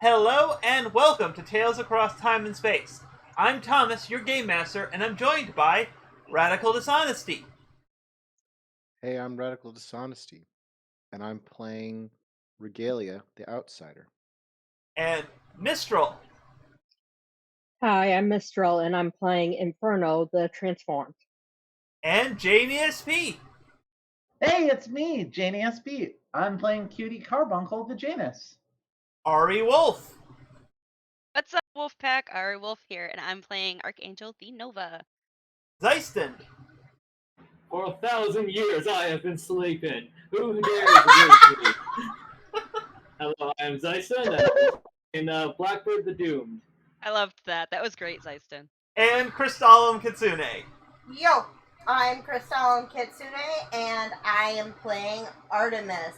Hello and welcome to Tales Across Time and Space. I'm Thomas, your game master, and I'm joined by Radical Dishonesty Hey, I'm Radical Dishonesty, and I'm playing Regalia, the Outsider. and Mistral. Hi, I'm Mistral, and I'm playing Inferno, the Transformed. And Janie SP. Hey, it's me, Janie SP. I'm playing Cutie Carbuncle, the Janus. Ari Wolf. What's up, Wolfpack? Ari Wolf here, and I'm playing Archangel the Nova. Zeiston. For 1,000 years I have been sleeping. Who dares wake me? Hello, I am Zyson, in Blackbird the Doomed. I loved that. That was great, Zeiston. And Crystalum Kitsune. Yo, I'm Crystalline Kitsune, and I am playing Artemis,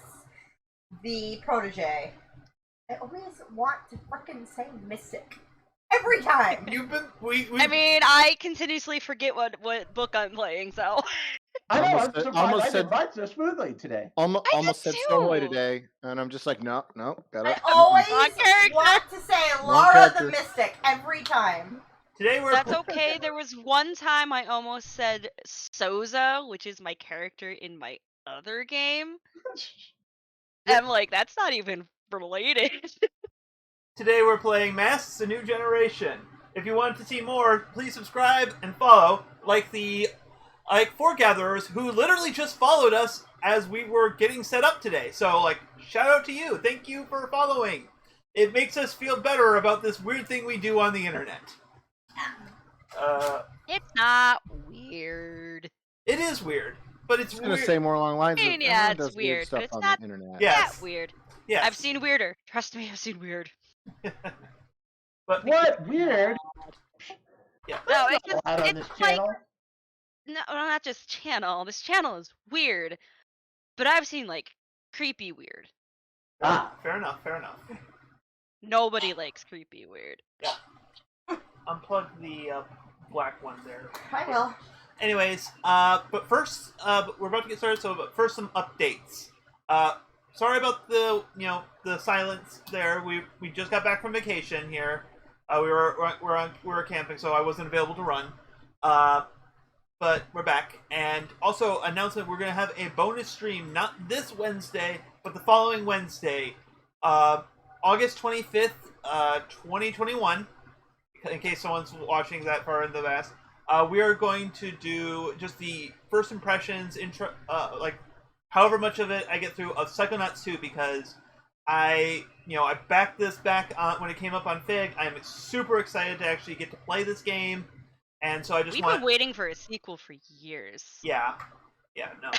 the protege. I always want to fucking say Mystic. Every time! You've been I mean, I continuously forget what book I'm playing, so... I know, Almost I'm said- surprised almost I said- did mine so smoothly today. Almost said too. Snow White today, and I'm just like, no, got I it. always Wrong character. want to say Wrong Laura character. the Mystic, every time. Today we're That's okay. There was one time I almost said Souza, which is my character in my other game. And I'm like, that's not even related. Today we're playing Masks: A New Generation. If you want to see more, please subscribe and follow, like Foregatherers who literally just followed us as we were getting set up today. So, shout out to you. Thank you for following. It makes us feel better about this weird thing we do on the internet. It's not weird. It is weird, but it's I was going to weird. say more along lines I of mean, yeah, everyone it's does weird, stuff but it's on not the internet. Yes. That weird. Yes. I've seen weirder. Trust me, I've seen weird. But What? Weird? yeah. No, That's it's not just, allowed on it's this like, channel. no, not just channel. This channel is weird, but I've seen creepy weird. Ah, Fair enough. Nobody likes creepy weird. Unplug the black one there. I will. Anyways, but first, we're about to get started. But first, some updates. Sorry about the silence there. We just got back from vacation here. We were camping, so I wasn't available to run. But we're back, and also announcement: we're gonna have a bonus stream, not this Wednesday, but the following Wednesday, August 25th, 2021. In case someone's watching that far in the past. We are going to do just the first impressions, intro, however much of it I get through of Psychonauts 2, because I backed this back when it came up on Fig. I am super excited to actually get to play this game, and so I just We've want. been waiting for a sequel for years. Yeah, no.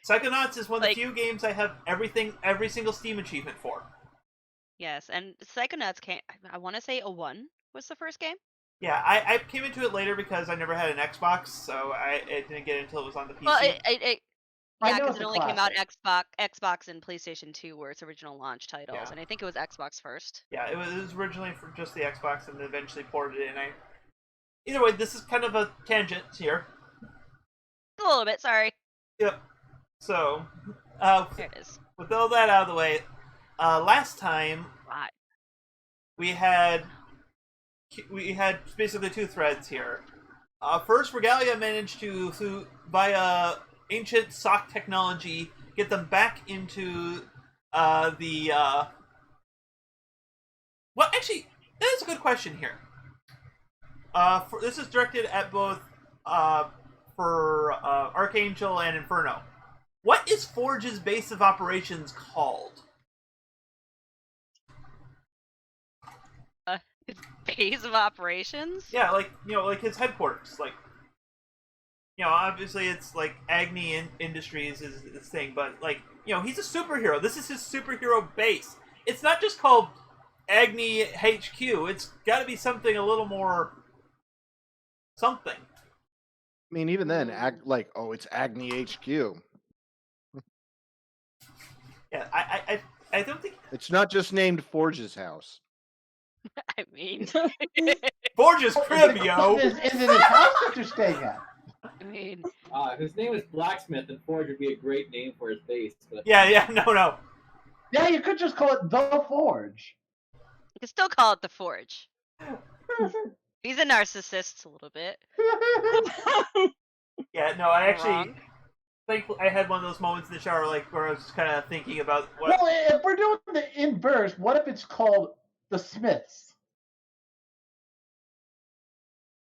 Psychonauts is one of the few games I have every single Steam achievement for. Yes, and Psychonauts came. I want to say 01 was the first game. Yeah, I came into it later because I never had an Xbox, so it didn't get it until it was on the PC. Well, I yeah, know because it's it a only came out classic. Xbox and PlayStation 2 were its original launch titles, Yeah. and I think it was Xbox first. Yeah, it was originally for just the Xbox and eventually ported it in. Either way, this is kind of a tangent here. A little bit, sorry. Yep. So, There it is. with all that out of the way, last time Right. we had basically two threads here. First, Regalia managed to, via ancient sock technology, get them back into the. Well, actually, that is a good question here. This is directed at both for Archangel and Inferno. What is Forge's base of operations called? Base of operations? Yeah, like his headquarters. Obviously it's Agni Industries is this thing, but he's a superhero. This is his superhero base. It's not just called Agni HQ. It's got to be something a little more something. I mean, even then, it's Agni HQ. Yeah, I don't think It's not just named Forge's house. I mean, Forge's crib, yo. Is it his house that you're staying at? I mean, If his name is Blacksmith, then Forge would be a great name for his base. But Yeah, no. Yeah, you could just call it the Forge. You can still call it the Forge. He's a narcissist a little bit. Yeah, no, I Am I actually wrong? think I had one of those moments in the shower, like where I was kind of thinking about what. Well, if we're doing the inverse, what if it's called the Smiths?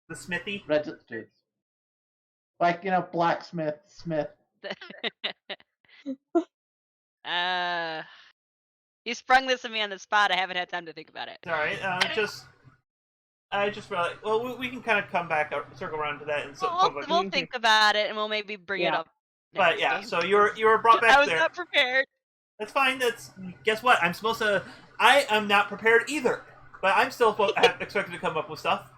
The smithy. Registers. Like, blacksmith, smith. You sprung this on me on the spot. I haven't had time to think about it. All right, I just realized. Well, we can kind of come back, circle around to that, and so. We'll think about it, and we'll maybe bring it Yeah. up. But next yeah, game. so you were brought back I was there. not prepared. That's fine. Guess what? I'm supposed to. I am not prepared either, but I'm still expected to come up with stuff.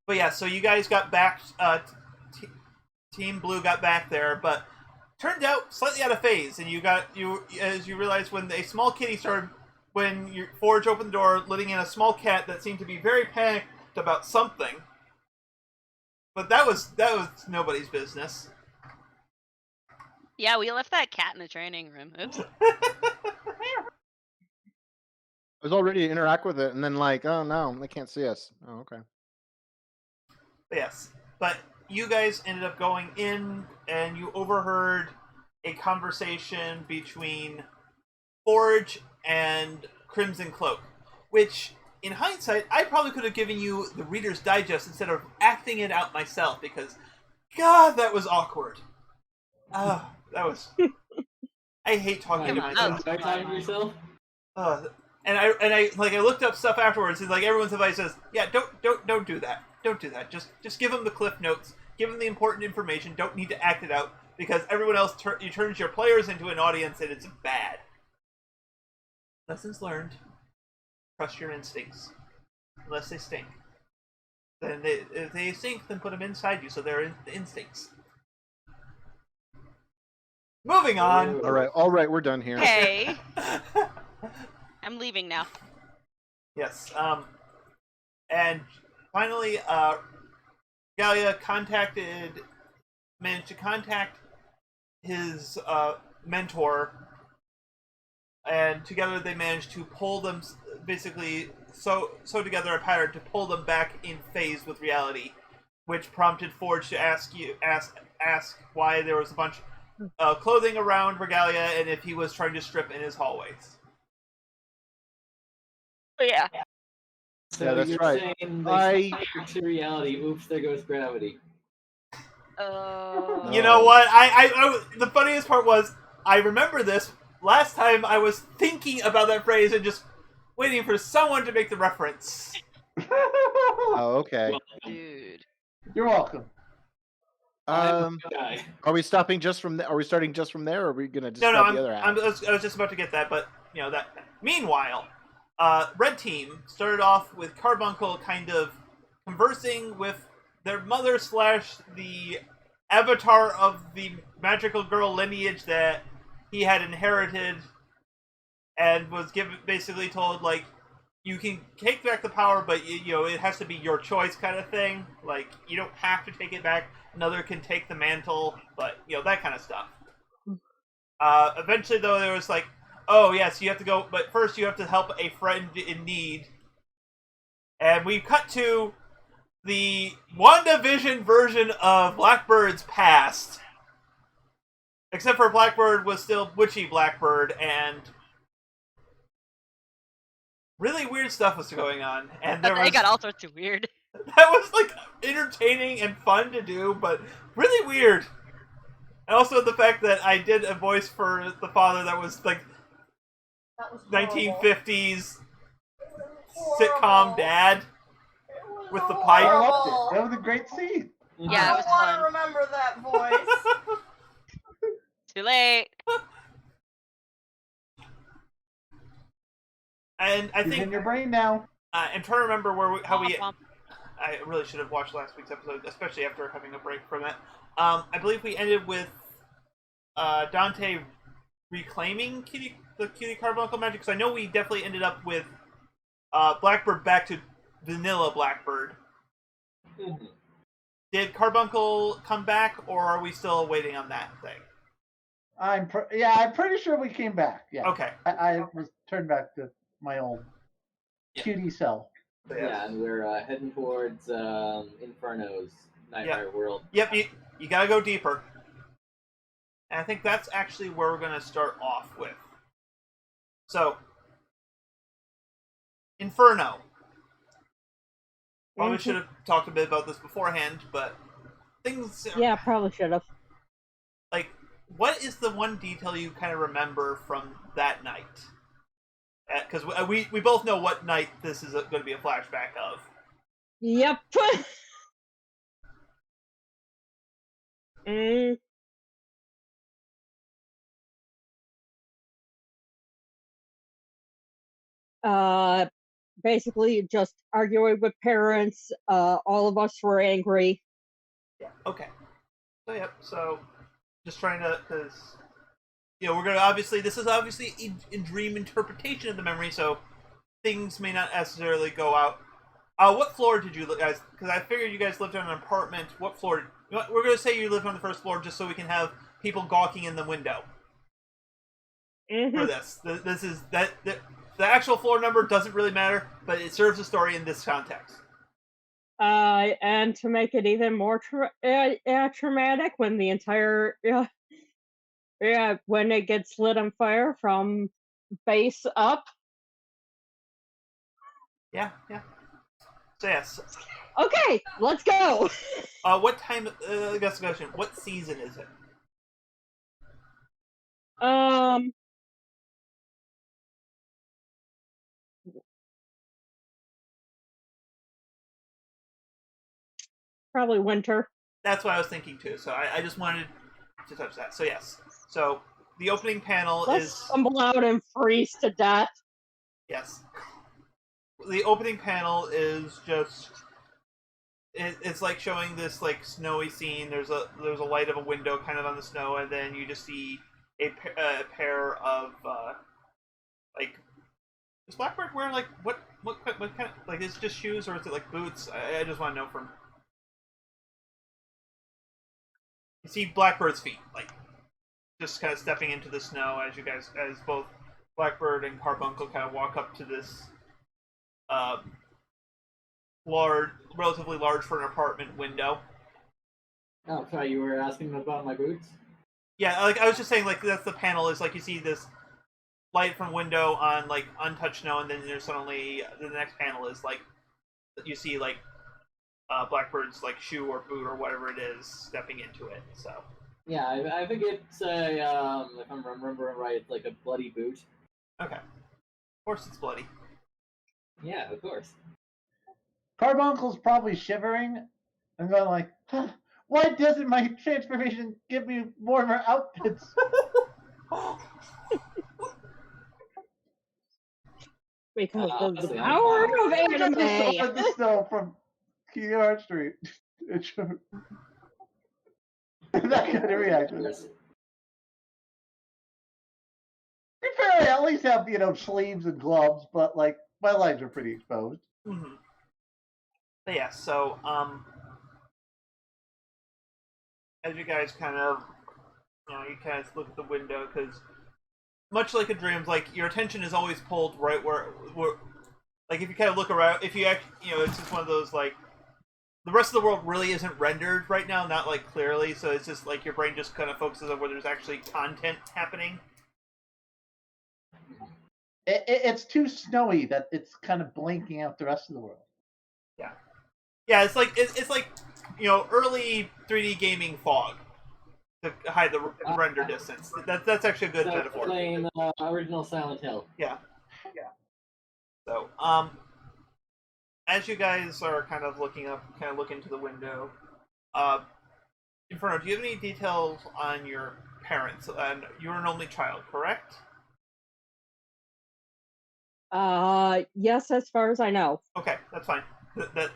But yeah, so you guys got back. Team Blue got back there, but turned out slightly out of phase, and as you realized when a small kitty started. When your Forge opened the door, letting in a small cat that seemed to be very panicked about something. But that was nobody's business. Yeah, we left that cat in the training room. Oops. I was all ready to interact with it, and then oh no, they can't see us. Oh, okay. Yes, but you guys ended up going in, and you overheard a conversation between Forge and Crimson Cloak, which, in hindsight, I probably could have given you the Reader's Digest instead of acting it out myself, because, God, that was awkward. That was... I hate talking to myself. Are you talking to yourself? And I looked up stuff afterwards, and everyone's advice says, yeah, don't do that. Don't do that. Just give them the cliff notes. Give them the important information. Don't need to act it out, because everyone else turns your players into an audience, and it's bad. Lessons learned. Trust your instincts. Unless they stink. Then if they stink, then put them inside you, so they're instincts. Moving on. All right, we're done here. Hey, I'm leaving now. Yes. And finally, Galia managed to contact his mentor, and together they managed to pull them, basically sew together a pattern to pull them back in phase with reality, which prompted Forge to ask why there was a bunch of clothing around Regalia and if he was trying to strip in his hallways. But yeah. So Yeah, that's you're right. saying they back to reality. Oops, there goes gravity. You know what? I the funniest part was I remember this last time I was thinking about that phrase and just waiting for someone to make the reference. Oh, okay. Dude. You're welcome. Guy. Are we stopping just from there? Are we starting just from there, or are we gonna just No, the other half? I was just about to get that, but that. Meanwhile, Red Team started off with Carbuncle kind of conversing with their mother / the avatar of the magical girl lineage that he had inherited, and was basically told, you can take back the power, but it has to be your choice, kind of thing. You don't have to take it back. Another can take the mantle, but that kind of stuff. Eventually, though, there was oh yes, you have to go, but first you have to help a friend in need. And we cut to the WandaVision version of Blackbird's past. Except for Blackbird was still witchy Blackbird, and really weird stuff was going on. And It got all sorts of weird. That was entertaining and fun to do, but really weird. And also the fact that I did a voice for the father that was That was 1950s horrible. sitcom dad with the pipe. I loved it. That was a great scene. Yeah, it was I don't want fun. to remember that voice. Too late. And I It's think in your brain now. I'm trying to remember how we. Womp womp. I really should have watched last week's episode, especially after having a break from it. I believe we ended with Dante reclaiming the Cutie Carbuncle magic, because I know we definitely ended up with Blackbird back to vanilla Blackbird. Did Carbuncle come back, or are we still waiting on that thing? I'm pretty sure we came back. Yeah. Okay. I was turned back to my old cutie self. So, Yeah, and we're heading towards Inferno's Nightmare World. Yep, you gotta go deeper. And I think that's actually where we're gonna start off with. So, Inferno. Probably should have talked a bit about this beforehand, but things. Yeah, probably should have. Like, what is the one detail you kind of remember from that night? Because we both know what night this is going to be a flashback of. Yep. mm. Basically just arguing with parents. All of us were angry. Yeah. Okay. So yep. So just trying to, because we're gonna obviously this is obviously a dream interpretation of the memory, so things may not necessarily go out. What floor did you guys? Because I figured you guys lived in an apartment. What floor? We're gonna say you lived on the first floor, just so we can have people gawking in the window. For this, this is that. The actual floor number doesn't really matter, but it serves a story in this context. And to make it even more traumatic, when the entire when it gets lit on fire from base up. Yeah. So yes. Okay, let's go. What time? I guess the question. What season is it? Probably winter. That's what I was thinking too. So I just wanted to touch that. So yes. So the opening panel Let's is stumble out and freeze to death. Yes. The opening panel is just it's like showing this like snowy scene. There's a light of a window kind of on the snow, and then you just see a pair of like is Blackbird wearing like what kind of like is it just shoes or is it like boots? I just want to know from. You see Blackbird's feet, like just kind of stepping into the snow as both Blackbird and Carbuncle kind of walk up to this relatively large for an apartment window. Oh, sorry, you were asking about my boots? Yeah, like I was just saying, like that's the panel is like you see this light from window on like untouched snow, and then there's suddenly the next panel is like you see like Blackbird's like shoe or boot or whatever it is stepping into it. So yeah, I think it's a if I'm remembering right, it's like a bloody boot. Okay, of course it's bloody. Yeah, of course. Carbuncle's probably shivering and going like, huh, why doesn't my transformation give me warmer outfits? Because of the honestly, power of anime. The snow from Keyard Street. That kind of reaction. To be fair, I at least have, sleeves and gloves, but, like, my legs are pretty exposed. Mm-hmm. But yeah, so, as you guys kind of, you kind of look at the window, because much like a dream, like, your attention is always pulled right where like, if you kind of look around, if you it's just one of those, like, the rest of the world really isn't rendered right now, not, like, clearly, so it's just, like, your brain just kind of focuses on where there's actually content happening. It's too snowy that it's kind of blanking out the rest of the world. Yeah. Yeah, it's like early 3D gaming fog to hide the render distance. That's actually a good metaphor. Playing original Silent Hill. Yeah. So, as you guys are kind of looking into the window, Inferno, do you have any details on your parents? And you're an only child, correct? Yes, as far as I know. Okay, that's fine. That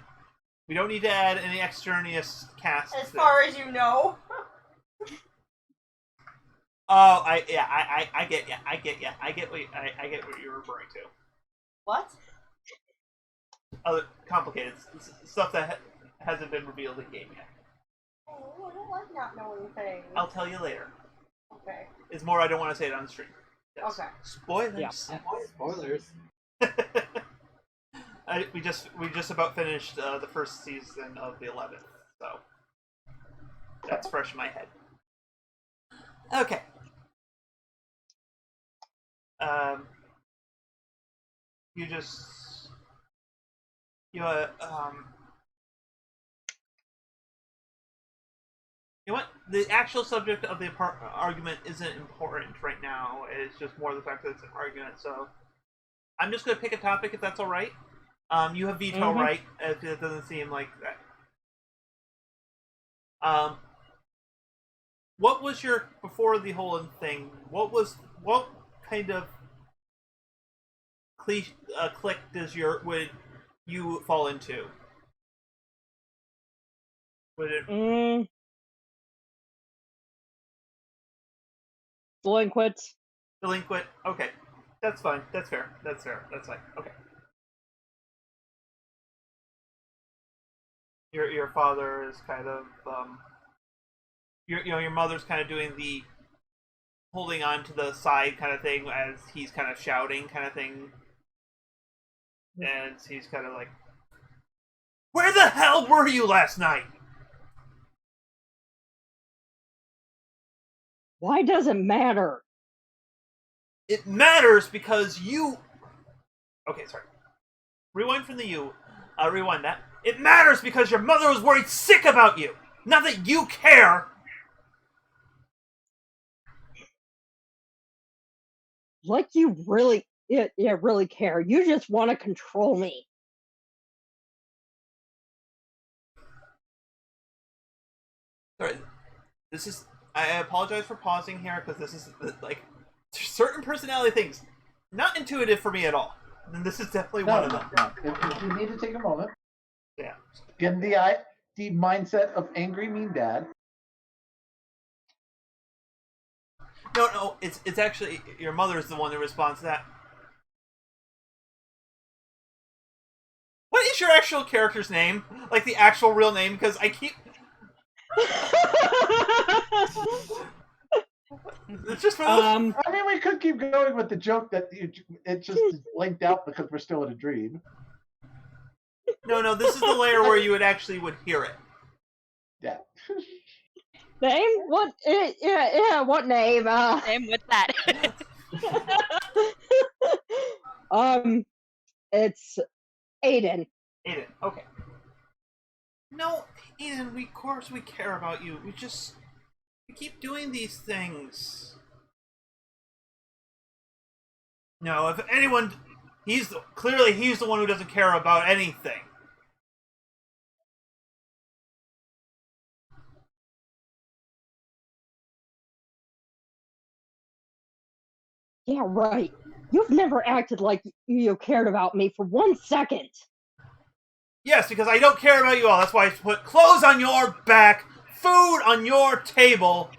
we don't need to add any extraneous casts. As far as you know. Oh, I get you. I get what you're referring to. What? Other complicated stuff that hasn't been revealed in game yet. Oh, I don't like not knowing things. I'll tell you later. Okay. is more I don't want to say it on the stream. Yes. Okay. Spoilers. Yeah. Spoilers. We just about finished the first season of the 11th, so that's fresh in my head. Okay. You just you know what? The actual subject of the argument isn't important right now. It's just more the fact that it's an argument. So I'm just going to pick a topic if that's all right. You have veto right if it doesn't seem like that. What was your before the whole thing? What kind of clique would you fall into? Would it Delinquents. delinquent? Okay, that's fine. That's fair. That's fair. That's fine. Okay. Your father is kind of your mother's kind of doing the holding on to the side kind of thing as he's kind of shouting kind of thing, and he's kind of like, "Where the hell were you last night?" Why does it matter? It matters because you. Okay, sorry. Rewind from the you. Rewind that. It matters because your mother was worried sick about you. Not that you care. Like you really, really care. You just want to control me. Sorry. This is. I apologize for pausing here because this is like certain personality things not intuitive for me at all. And this is definitely one of them. No. If you need to take a moment, Yeah. get in the mindset of angry mean dad. No, it's actually your mother is the one that responds to that. What is your actual character's name? Like the actual real name? Because I keep. It's just for those... I mean, we could keep going with the joke that it just linked out because we're still in a dream. No, this is the layer where you would hear it. Yeah. Name? What? Yeah. What name? Name with that. It's Aiden. Aiden, okay. No, Aiden, of course we care about you. We keep doing these things. No, if anyone, clearly he's the one who doesn't care about anything. Yeah, right. You've never acted like you cared about me for 1 second. Yes, because I don't care about you all. That's why I put clothes on your back, food on your table,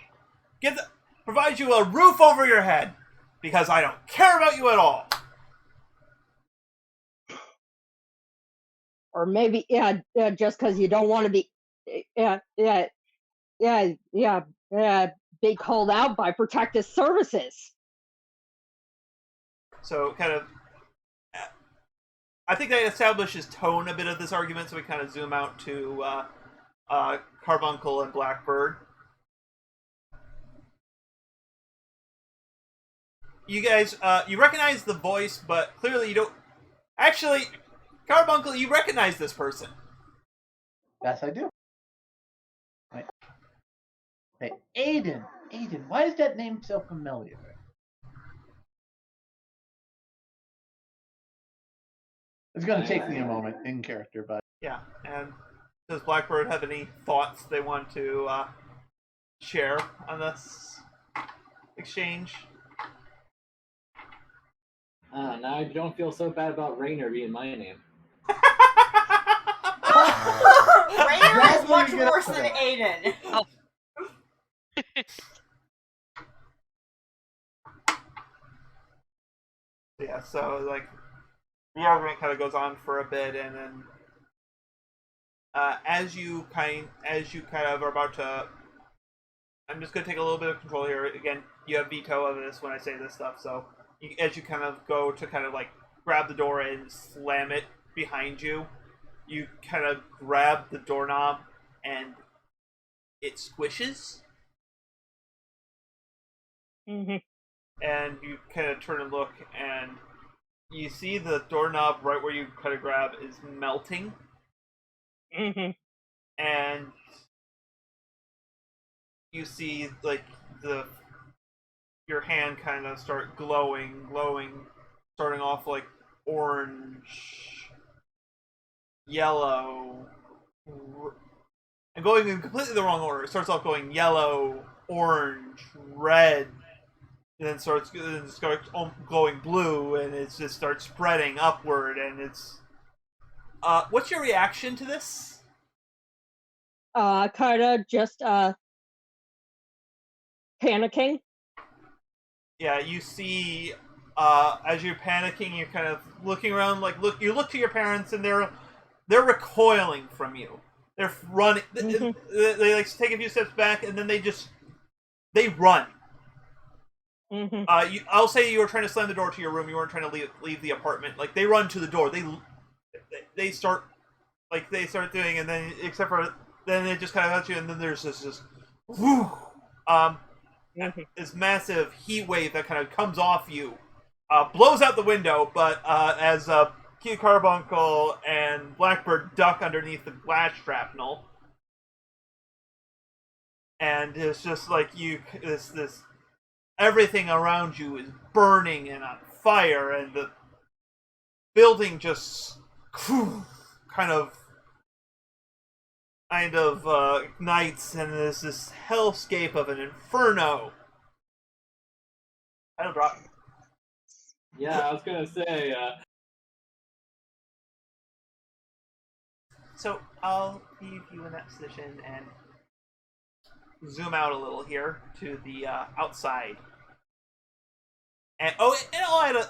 provide you a roof over your head, because I don't care about you at all. Or maybe, just because you don't want to be, be called out by protective services. So, kind of, I think that establishes tone a bit of this argument, so we kind of zoom out to Carbuncle and Blackbird. You guys, you recognize the voice, but clearly you don't... Actually, Carbuncle, you recognize this person. Yes, I do. Right. Hey, Aiden, why is that name so familiar? It's going to take me a moment in character, but... Yeah, and does Blackbird have any thoughts they want to share on this exchange? Now I don't feel so bad about Rainer being my name. Rainer is much worse than Aiden. Oh. Yeah, so like the argument kind of goes on for a bit, and then as you kind of are about to, I'm just going to take a little bit of control here. Again, you have veto of this when I say this stuff. So as you kind of go to kind of like grab the door and slam it behind you, you kind of grab the doorknob and it squishes. Mm-hmm. And you kind of turn and look, and you see the doorknob right where you kind of grab is melting. Mm-hmm. And you see like your hand kind of start glowing, starting off like orange, yellow, and going in completely the wrong order. It starts off going yellow, orange, red, and then starts glowing blue, and it just starts spreading upward. And it's what's your reaction to this? Kind of just panicking. Yeah, you see, as you're panicking, you're kind of looking around. Like you look to your parents, and they're recoiling from you. They're running. Mm-hmm. They like take a few steps back, and then they run. Mm-hmm. I'll say you were trying to slam the door to your room. You weren't trying to leave the apartment. Like they run to the door. They start doing, and then except for then it just kind of hits you, and then there's this whoo, Mm-hmm. this massive heat wave that kind of comes off you, blows out the window. But as Key Carbuncle and Blackbird duck underneath the glass shrapnel, and it's just like this everything around you is burning and on fire, and the building just kind of ignites, and there's this hellscape of an inferno. Title drop. Yeah, I was gonna say. So I'll leave you in that position and zoom out a little here to the outside. And I'll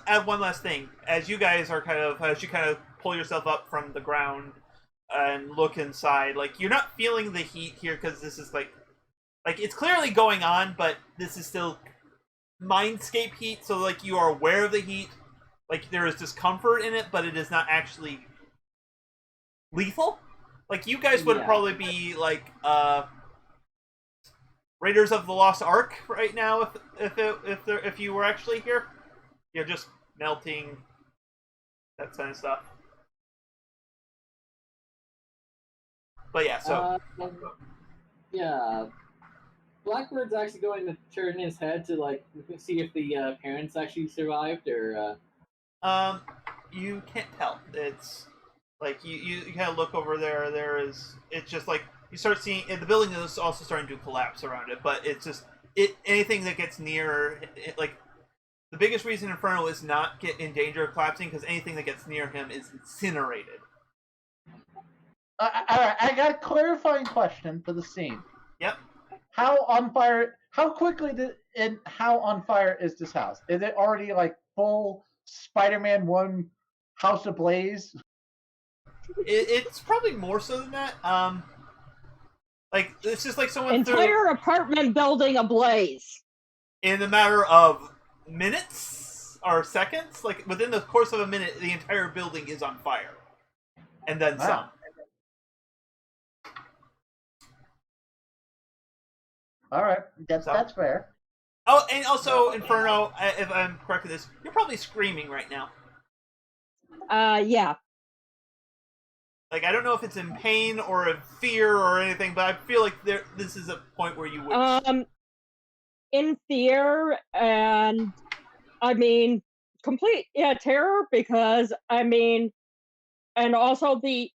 add one last thing. As you guys are as you kind of pull yourself up from the ground and look inside, like you're not feeling the heat here because this is like it's clearly going on, but this is still mindscape heat. So like you are aware of the heat, like there is discomfort in it, but it is not actually lethal. Like you guys would probably be like Raiders of the Lost Ark right now if you were actually here. You're just melting, that kind of stuff. But yeah, so Yeah, Blackbird's actually going to turn his head to like see if the parents actually survived, or you can't tell. It's like you kind of look over there. It's just like you start seeing the building is also starting to collapse around it, but it's just anything that gets near like the biggest reason Inferno is not get in danger of collapsing because anything that gets near him is incinerated. All right, I got a clarifying question for the scene. Yep. How on fire? How quickly how on fire is this house? Is it already like full Spider-Man 1 house ablaze? It's probably more so than that. Like it's just like someone entire apartment building ablaze in a matter of minutes or seconds. Like within the course of a minute, the entire building is on fire, and then some. All right, that's fair. Oh, and also Inferno, if I'm correct in this, you're probably screaming right now. Yeah. Like I don't know if it's in pain or in fear or anything, but I feel like this is a point where you would. In fear, and I mean complete terror, because I mean, and also the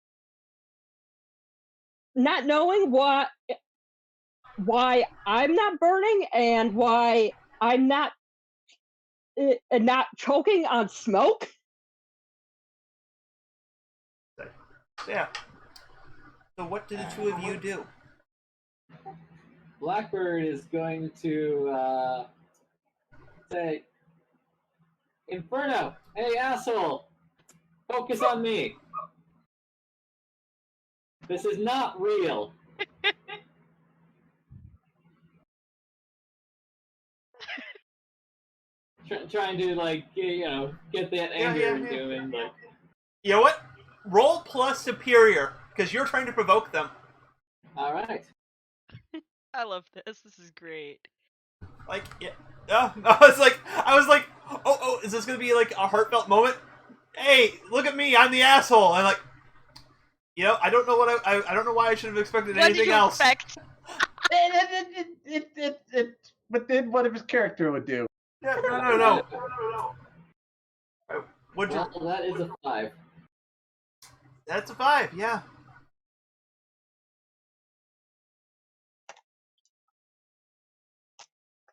not knowing why I'm not burning and why I'm not choking on smoke. Yeah. So what do the two of you do? Blackbird is going to say, Inferno, hey asshole, focus on me. This is not real. trying to like get that anger into him. But You know what? Roll plus superior, because you're trying to provoke them. all right. I love this. This is great. Like, yeah. I was like, oh, is this gonna be like a heartfelt moment? Hey, look at me, I'm the asshole. And like, I don't know what I don't know why I should have expected What did anything you else. expect? It within what his character would do. Yeah, no. What'd you? Well, that is a 5. That's a 5. Yeah.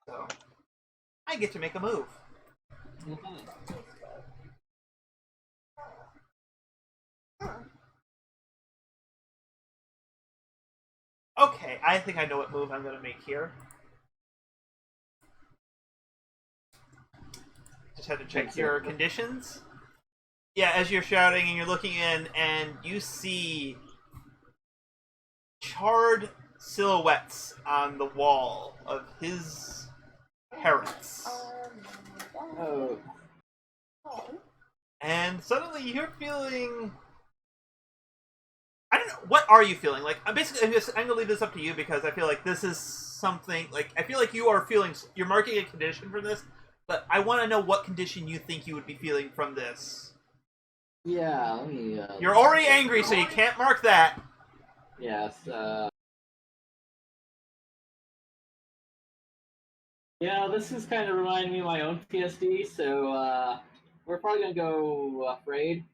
So, I get to make a move. Okay, I think I know what move I'm going to make here. Just had to check your conditions. Yeah, as you're shouting and you're looking in, and you see charred silhouettes on the wall of his parents. Oh. And suddenly you're feeling... I don't know, what are you feeling? Like, I'm gonna leave this up to you because I feel like this is something, like, I feel like you are feeling, you're marking a condition for this, but I want to know what condition you think you would be feeling from this. Yeah, let me... You're already angry, so you can't mark that. Yes, Yeah, this is kind of reminding me of my own PSD, so, we're probably gonna go afraid.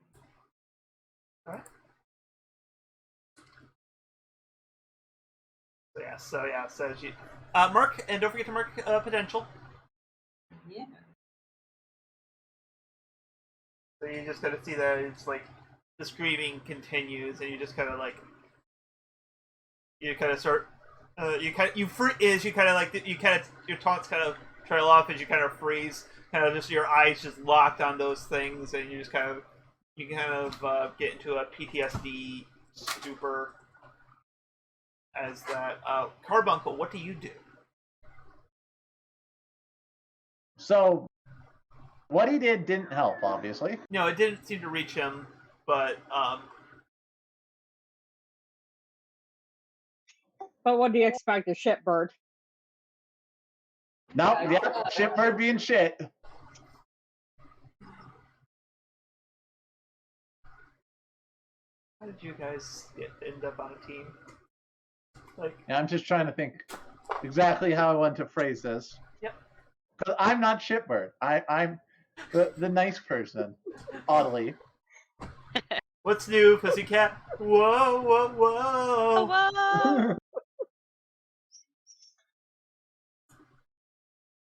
Alright. So you... mark, and don't forget to mark potential. Yeah. So you just gotta see that it's like, the screaming continues, and you just kind of like... You kind of start... your taunts kind of trail off as you kind of freeze, kind of just your eyes just locked on those things, and you just kind of get into a PTSD stupor as that. Carbuncle, what do you do? So, what he did didn't help, obviously. No, it didn't seem to reach him, but But what do you expect, a shitbird? Nope, yeah, shitbird being shit. how did you guys end up on a team? Like, Yeah, I'm just trying to think exactly how I want to phrase this. Yep. Because I'm not shitbird. I'm the nice person, oddly. what's new, pussycat? Whoa, whoa, whoa! Whoa!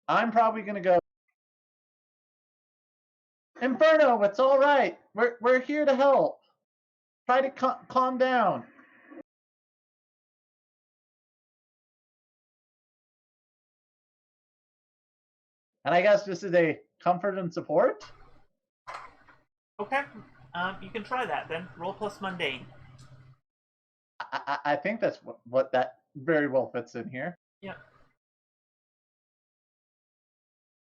I'm probably gonna go. Inferno, it's all right. We're here to help. Try to calm down. And I guess this is a comfort and support. Okay, you can try that then. Roll plus mundane. I think that's what that very well fits in here. Yeah.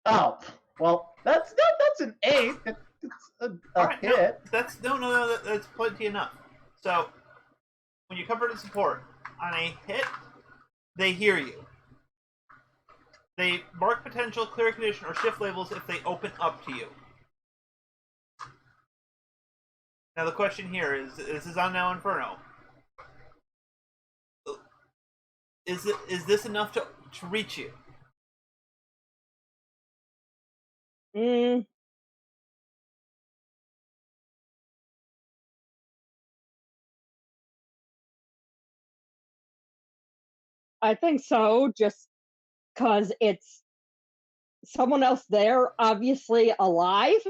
Oh, well, that's an 8. It's a Alright, hit. No, that's plenty enough. So, when you comfort and support, on a hit, they hear you. They mark potential, clear condition, or shift labels if they open up to you. Now the question here is, this is on now Inferno. Is this enough to reach you? I think so, just because it's someone else there, obviously alive.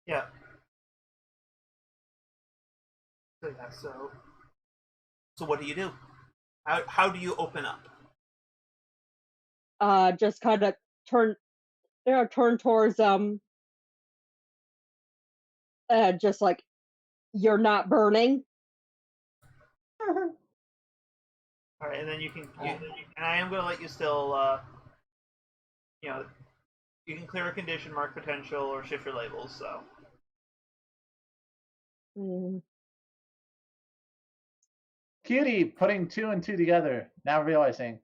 Yeah. So what do you do? How do you open up? Just kind of turn towards just like, you're not burning. All right, and then you can, and I am going to let you still, You can clear a condition, mark potential, or shift your labels. So Mm. Cutie putting 2 and 2 together, now realizing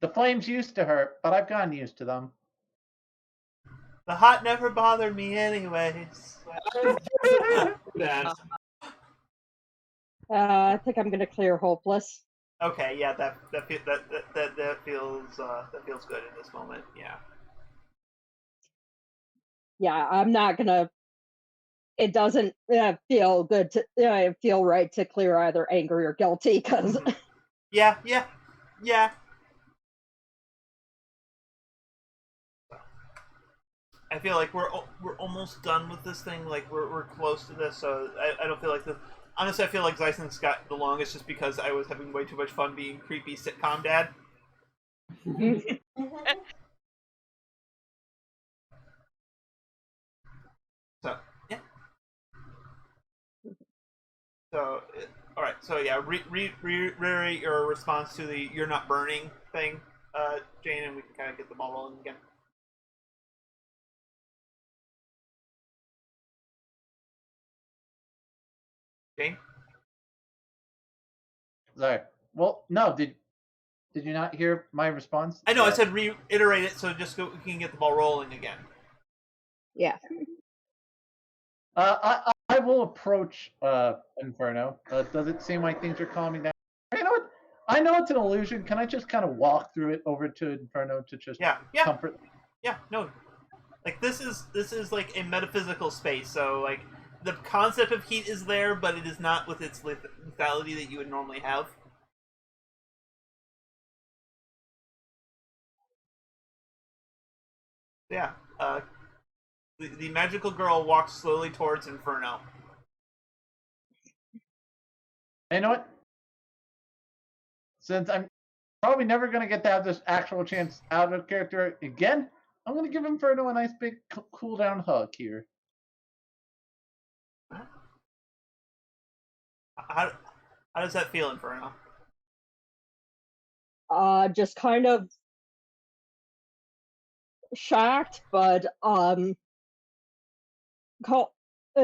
the flames used to hurt, but I've gotten used to them. the hot never bothered me, anyways. That. I think I'm gonna clear hopeless. Okay, yeah, that feels good in this moment. Yeah. Yeah, I'm not gonna. It doesn't feel good to feel right to clear either angry or guilty because Yeah. I feel like we're almost done with this thing. Like we're close to this, so I don't feel like this. Honestly, I feel like Zyson's got the longest just because I was having way too much fun being creepy sitcom dad. So yeah. So all right. So yeah, reiterate your response to the "you're not burning" thing, Jane, and we can kind of get the ball rolling again. Jane. Sorry. Well, no, did you not hear my response? I know. I said reiterate it, so just we can get the ball rolling again. yeah. I will approach Inferno. Does it seem like things are calming down? You know what? I know it's an illusion. Can I just kind of walk through it over to Inferno to just comfort? Yeah, no. Like this is like a metaphysical space, so like the concept of heat is there, but it is not with its lethality that you would normally have. Yeah. The magical girl walks slowly towards Inferno. You know what? Since I'm probably never going to get to have this actual chance out of character again, I'm going to give Inferno a nice big cool down hug here. How does that feel, Inferno? Just kind of shocked, but calm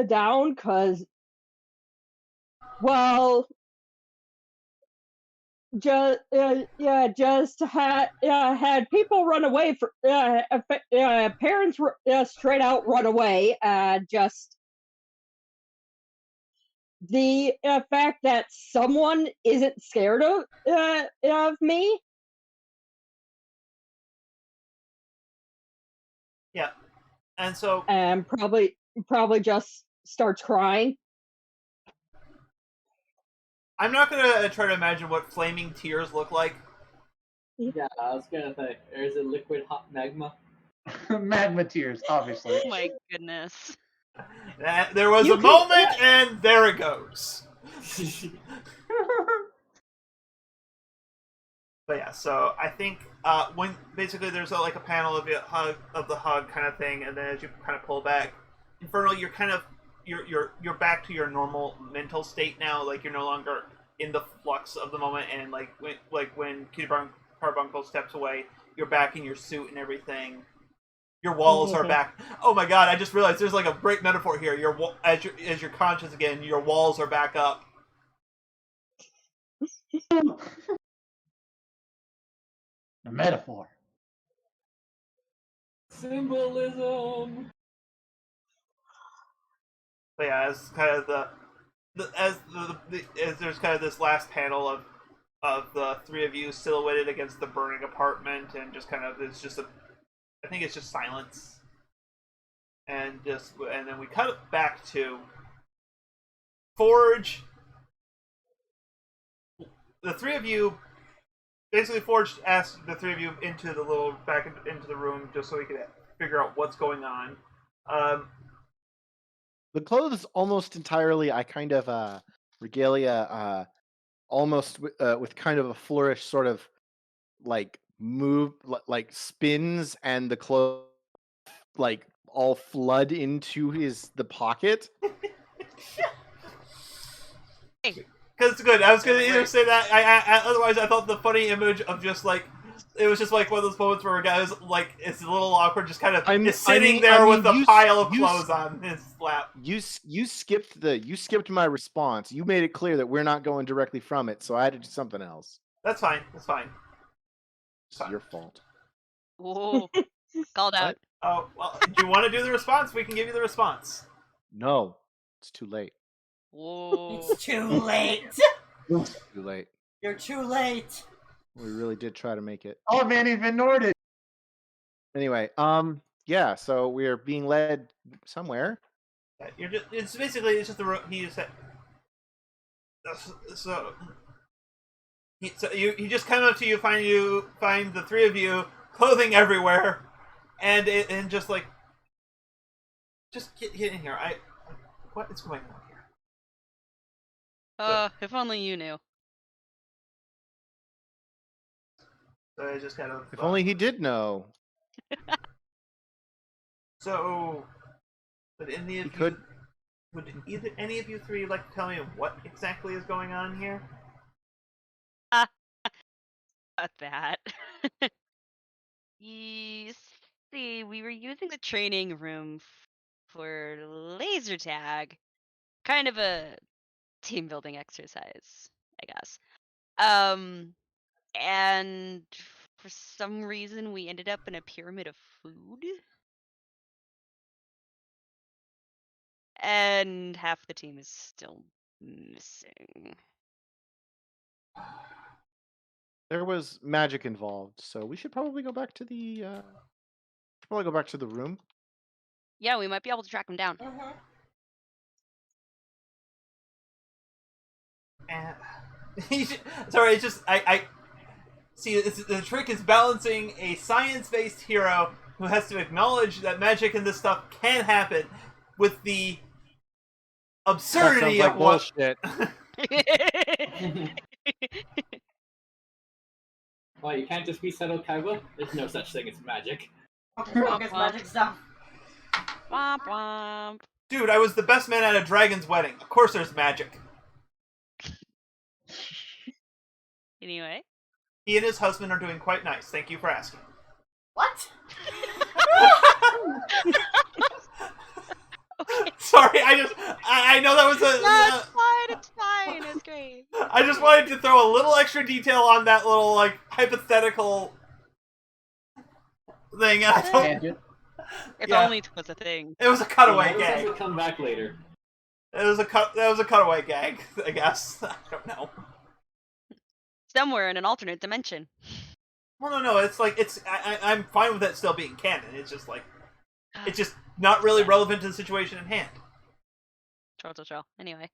down because, well, just had people run away for parents straight out run away. Just the fact that someone isn't scared of me. Yeah, and so And probably just starts crying. I'm not gonna try to imagine what flaming tears look like. Yeah, I was gonna say, or is it liquid hot magma? Magma tears, obviously. Oh my goodness. There was a moment, and there it goes. But yeah, so I think when basically there's like a panel of the hug kind of thing, and then as you kind of pull back, Infernal, you're kind of you're back to your normal mental state now. Like you're no longer in the flux of the moment, and like when Kitty Carbuncle steps away, you're back in your suit and everything. Your walls are back. Oh my god! I just realized there's like a great metaphor here. As you're conscious again, your walls are back up. A metaphor. Symbolism. But yeah, as kind of as there's kind of this last panel of the three of you silhouetted against the burning apartment, and just kind of I think it's just silence, and then we cut it back to Forge. The three of you. Basically, Forge asked the three of you into the room just so he could figure out what's going on. The clothes almost entirely, I kind of Regalia almost with kind of a flourish, sort of like move, like spins, and the clothes like all flood into the pocket. Because it's good. I was going to either say that. I otherwise I thought the funny image of just like it was just like one of those moments where a guy was like, it's a little awkward, just kind of is sitting I there mean, with a pile of clothes on his lap. You skipped my response. You made it clear that we're not going directly from it, so I had to do something else. That's fine. That's fine. It's your fault. Whoa. Called out. Oh, well, do you want to do the response? We can give you the response. No, it's too late. Whoa. It's too late. It's too late. You're too late. We really did try to make it. Oh man, he's been Norded. Anyway, yeah. So we're being led somewhere. You're just. It's basically it's just the he just said. So you just come up to you find the three of you clothing everywhere, and just like just get in here. What is going on here? If only you knew. So I just kind of. If only he did know. So, would any of you, would any of you three like to tell me what exactly is going on here? Not that. You see, we were using the training room for laser tag. Kind of a team building exercise, I guess. And for some reason we ended up in a pyramid of food. And half the team is still missing. There was magic involved, so we should probably go back to the room. Yeah, we might be able to track them down. Mm-hmm. Sorry, it's just I see. The trick is balancing a science-based hero who has to acknowledge that magic and this stuff can happen with the absurdity that of sounds what. bullshit. Well, you can't just be Seto Kaiba. There's no such thing as magic. Focus magic stuff. Womp womp. Dude, I was the best man at a dragon's wedding. Of course, there's magic. Anyway. He and his husband are doing quite nice. Thank you for asking. What? Okay. Sorry, I know that was a. No, it's fine. It's fine. It's great. I just wanted to throw a little extra detail on that little like hypothetical thing. I don't. Tangent. If only it was a thing. It was a cutaway This gag. will come back later. It was that was a cutaway gag, I guess. I don't know. Somewhere in an alternate dimension. Well, no. It's like I'm fine with it still being canon. It's just like it's just not really relevant to the situation at hand. Troll. Anyway.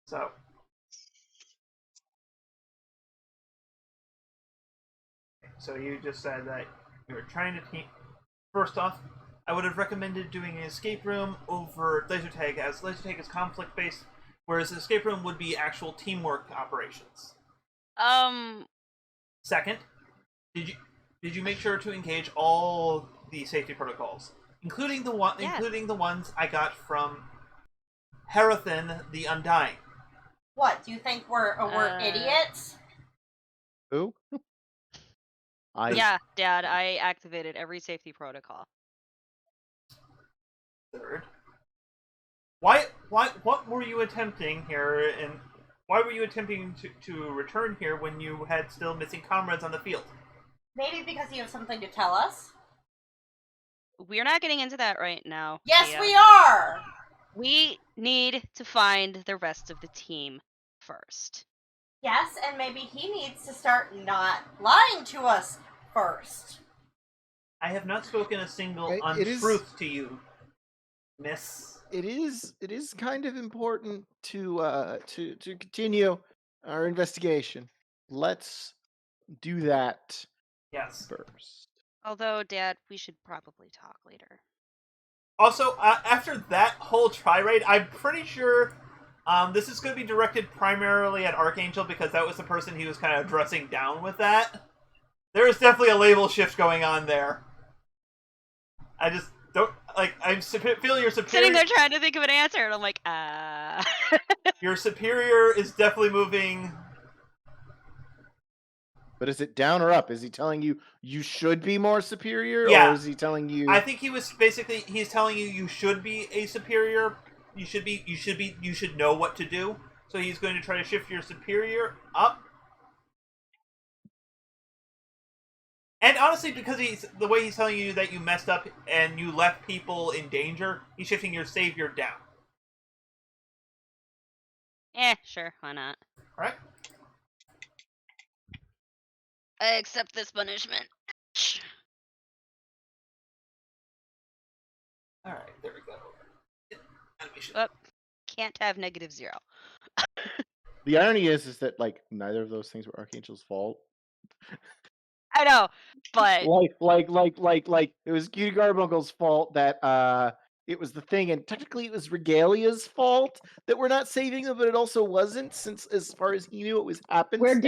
So. So you just said that you were trying to team. First off, I would have recommended doing an escape room over laser tag, as laser tag is conflict based, whereas the escape room would be actual teamwork operations. Second, did you make sure to engage all the safety protocols, including the ones I got from Herathan the Undying? What? Do you think we're idiots? Who? Yeah, Dad, I activated every safety protocol. Third, what were you attempting here, and why were you attempting to return here when you had still missing comrades on the field? Maybe because you have something to tell us? We're not getting into that right now. Yes, Leah. we are! We need to find the rest of the team first. Yes, and maybe he needs to start not lying to us first. I have not spoken a single untruth to you, miss. It is kind of important to continue our investigation. Let's do that. Yes. First. Although, Dad, we should probably talk later. Also, after that whole tri-raid, I'm pretty sure this is going to be directed primarily at Archangel, because that was the person he was kind of dressing down with that. There is definitely a label shift going on there. I just don't, like, I feel your superior... Sitting there trying to think of an answer, and I'm like, Your superior is definitely moving But is it down or up? Is he telling you you should be more superior, Yeah. or is he telling you? I think he's telling you should be a superior. You should know what to do. So he's going to try to shift your superior up. And honestly, because the way he's telling you that you messed up and you left people in danger, he's shifting your savior down. Sure, why not? All right. I accept this punishment. All right, there we go. Animation. Can't have -0. The irony is that like neither of those things were Archangel's fault. I know, but like it was Cutie Garbuncle's fault that it was the thing, and technically it was Regalia's fault that we're not saving them, but it also wasn't, since as far as he knew it was happenstance.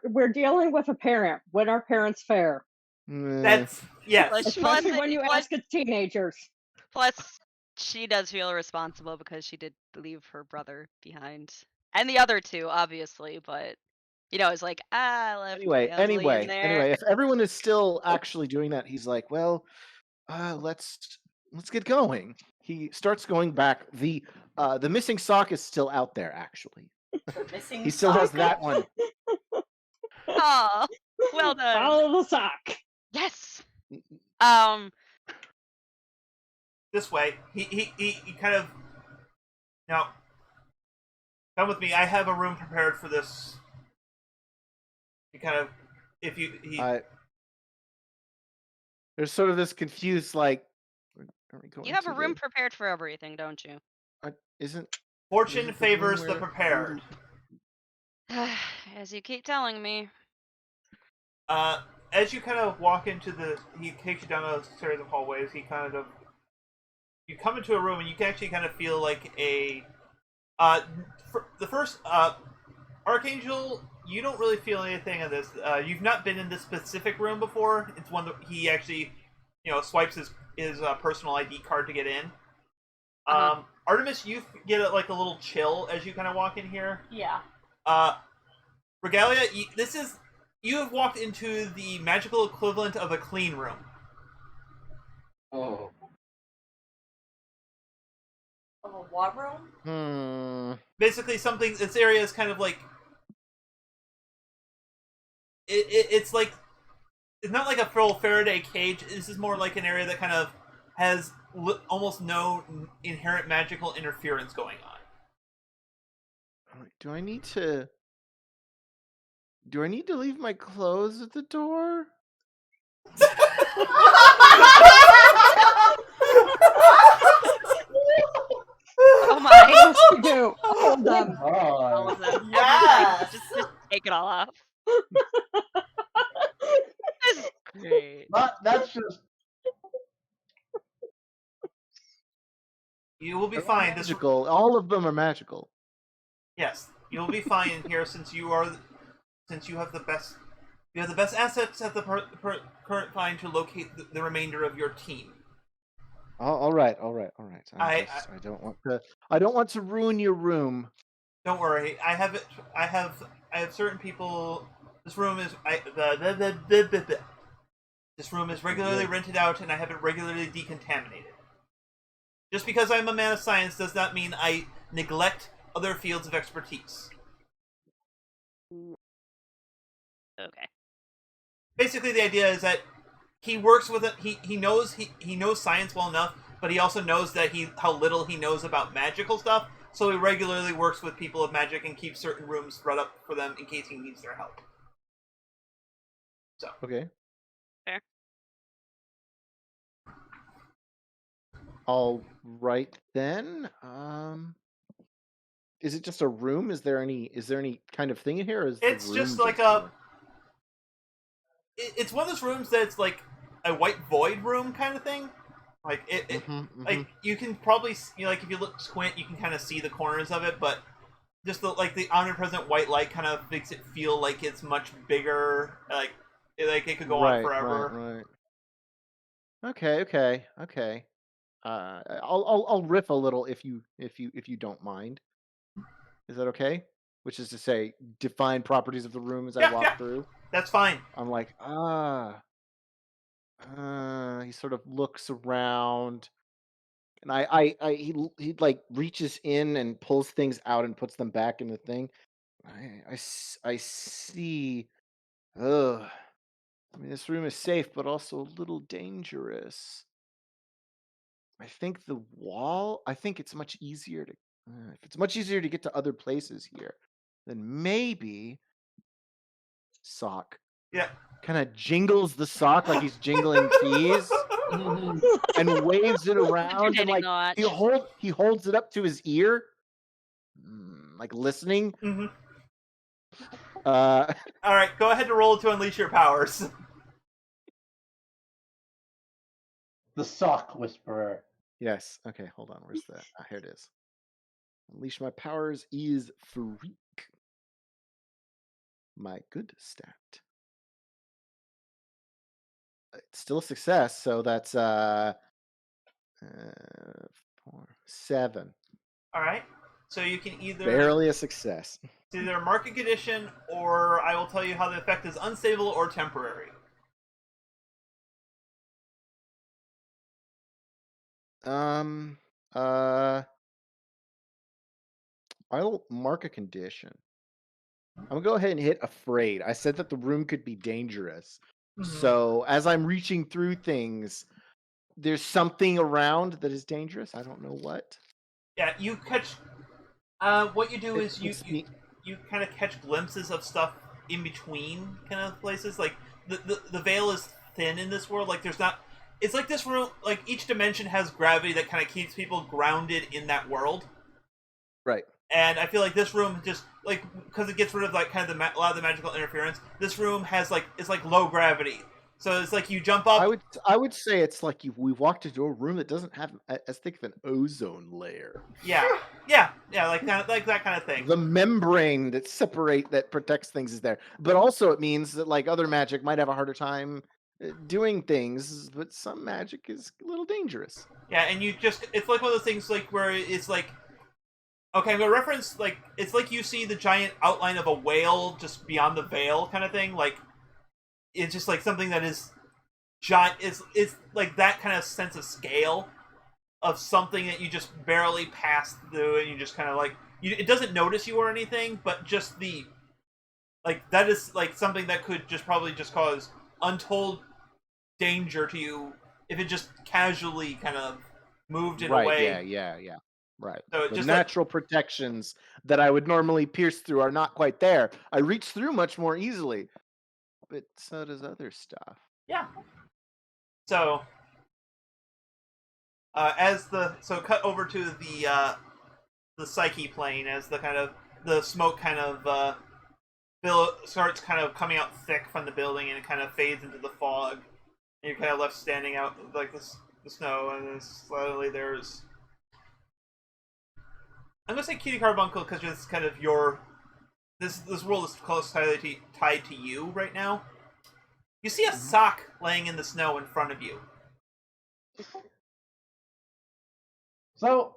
We're dealing with a parent. When are parents fair? That's yes. Especially when you ask it's teenagers. Plus, she does feel responsible because she did leave her brother behind, and the other two, obviously. But it's like I left Anyway, in there. if everyone is still actually doing that, he's like, well, let's get going. He starts going back. The missing sock is still out there, actually. Missing he still sock? has that one. Oh, well done. Follow the sock. Yes. This way, he kind of now. Come with me. I have a room prepared for this. You kind of, if you there's sort of this confused like. Are we going you have a room prepared for everything, don't you? Isn't fortune favors the prepared? As you keep telling me. As you kind of walk into he takes you down a series of hallways. You come into a room and you can actually kind of feel like the first Archangel. You don't really feel anything of this. You've not been in this specific room before. It's one that he actually, swipes his personal ID card to get in. Artemis, you get a little chill as you kind of walk in here. Yeah. Regalia, you have walked into the magical equivalent of a clean room. Oh. Of a what room? Basically, this area is kind of like it's like it's not like a full Faraday cage. This is more like an area that kind of has almost no inherent magical interference going on. Do I need to leave my clothes at the door? Oh my! Yes, you do. All of them. All of them. Yes. Just take it all off. This is great. That's just. You will be fine. Magical. All of them are magical. Yes, you'll be fine in here since you have the best. You have the best assets at the current time to locate the remainder of your team. All right. I don't want to ruin your room. Don't worry. I have certain people. This room is This room is regularly rented out, and I have it regularly decontaminated. Just because I'm a man of science does not mean I neglect other fields of expertise. Okay. Basically, the idea is that he works with it. He knows science well enough, but he also knows that how little he knows about magical stuff. So he regularly works with people of magic and keeps certain rooms spread up for them in case he needs their help. So okay. Fair. All right then. Is it just a room? Is there any kind of thing in here? Or is it's the room just like a. It's one of those rooms that's like a white void room kind of thing. Like like you can probably if you squint, you can kind of see the corners of it, but just the omnipresent white light kind of makes it feel like it's much bigger. Like it could go on forever. Right. Okay. I'll riff a little if you don't mind. Is that okay? which is to say, define properties of the room as I walk through. That's fine. I'm like, he sort of looks around, and he like reaches in and pulls things out and puts them back in the thing. I see. Ugh. I mean, this room is safe, but also a little dangerous. I think it's much easier to. If it's much easier to get to other places here, then maybe sock. Yeah. Kind of jingles the sock like he's jingling keys, and waves it around, and like he holds it up to his ear, like listening. Mm-hmm. All right, go ahead and roll to unleash your powers. The sock whisperer. Yes. Okay, hold on. Where's that? Here it is. Unleash my powers is freak. My good stat. It's still a success, so that's 4, 7. All right. So you can either barely a success. It's either a market condition, or I will tell you how the effect is unstable or temporary. I'll mark a condition. I'm gonna go ahead and hit afraid. I said that the room could be dangerous. Mm-hmm. So as I'm reaching through things, there's something around that is dangerous. I don't know what. Yeah, you catch. What you do is you kind of catch glimpses of stuff in between kind of places. Like the veil is thin in this world. Like there's not. It's like this room. Like each dimension has gravity that kind of keeps people grounded in that world. Right. And I feel like this room just like because it gets rid of like kind of a lot of the magical interference. This room has like it's like low gravity. So it's like you jump up. I would say it's like we walked into a room that doesn't have as thick of an ozone layer. Yeah, like that kind of thing. The membrane that protects things is there, but also it means that like other magic might have a harder time doing things, but some magic is a little dangerous. Yeah, and it's like one of those things like where it's like, okay, I'm gonna reference like it's like you see the giant outline of a whale just beyond the veil kind of thing, like. It's just like something that is giant. It's like that kind of sense of scale of something that you just barely pass through, and you just kind of like it doesn't notice you or anything, but just the like that is like something that could just probably just cause untold danger to you if it just casually kind of moved in a way. Yeah. Right. So the just natural protections that I would normally pierce through are not quite there. I reach through much more easily. But so does other stuff. Yeah. So, cut over to the psyche plane as the kind of the smoke kind of starts kind of coming out thick from the building, and it kind of fades into the fog, and you're kind of left standing out like the snow, and then slowly there's. I'm gonna say Cutie Carbuncle because it's kind of your. This world is closely tied to you right now. You see a sock laying in the snow in front of you. So,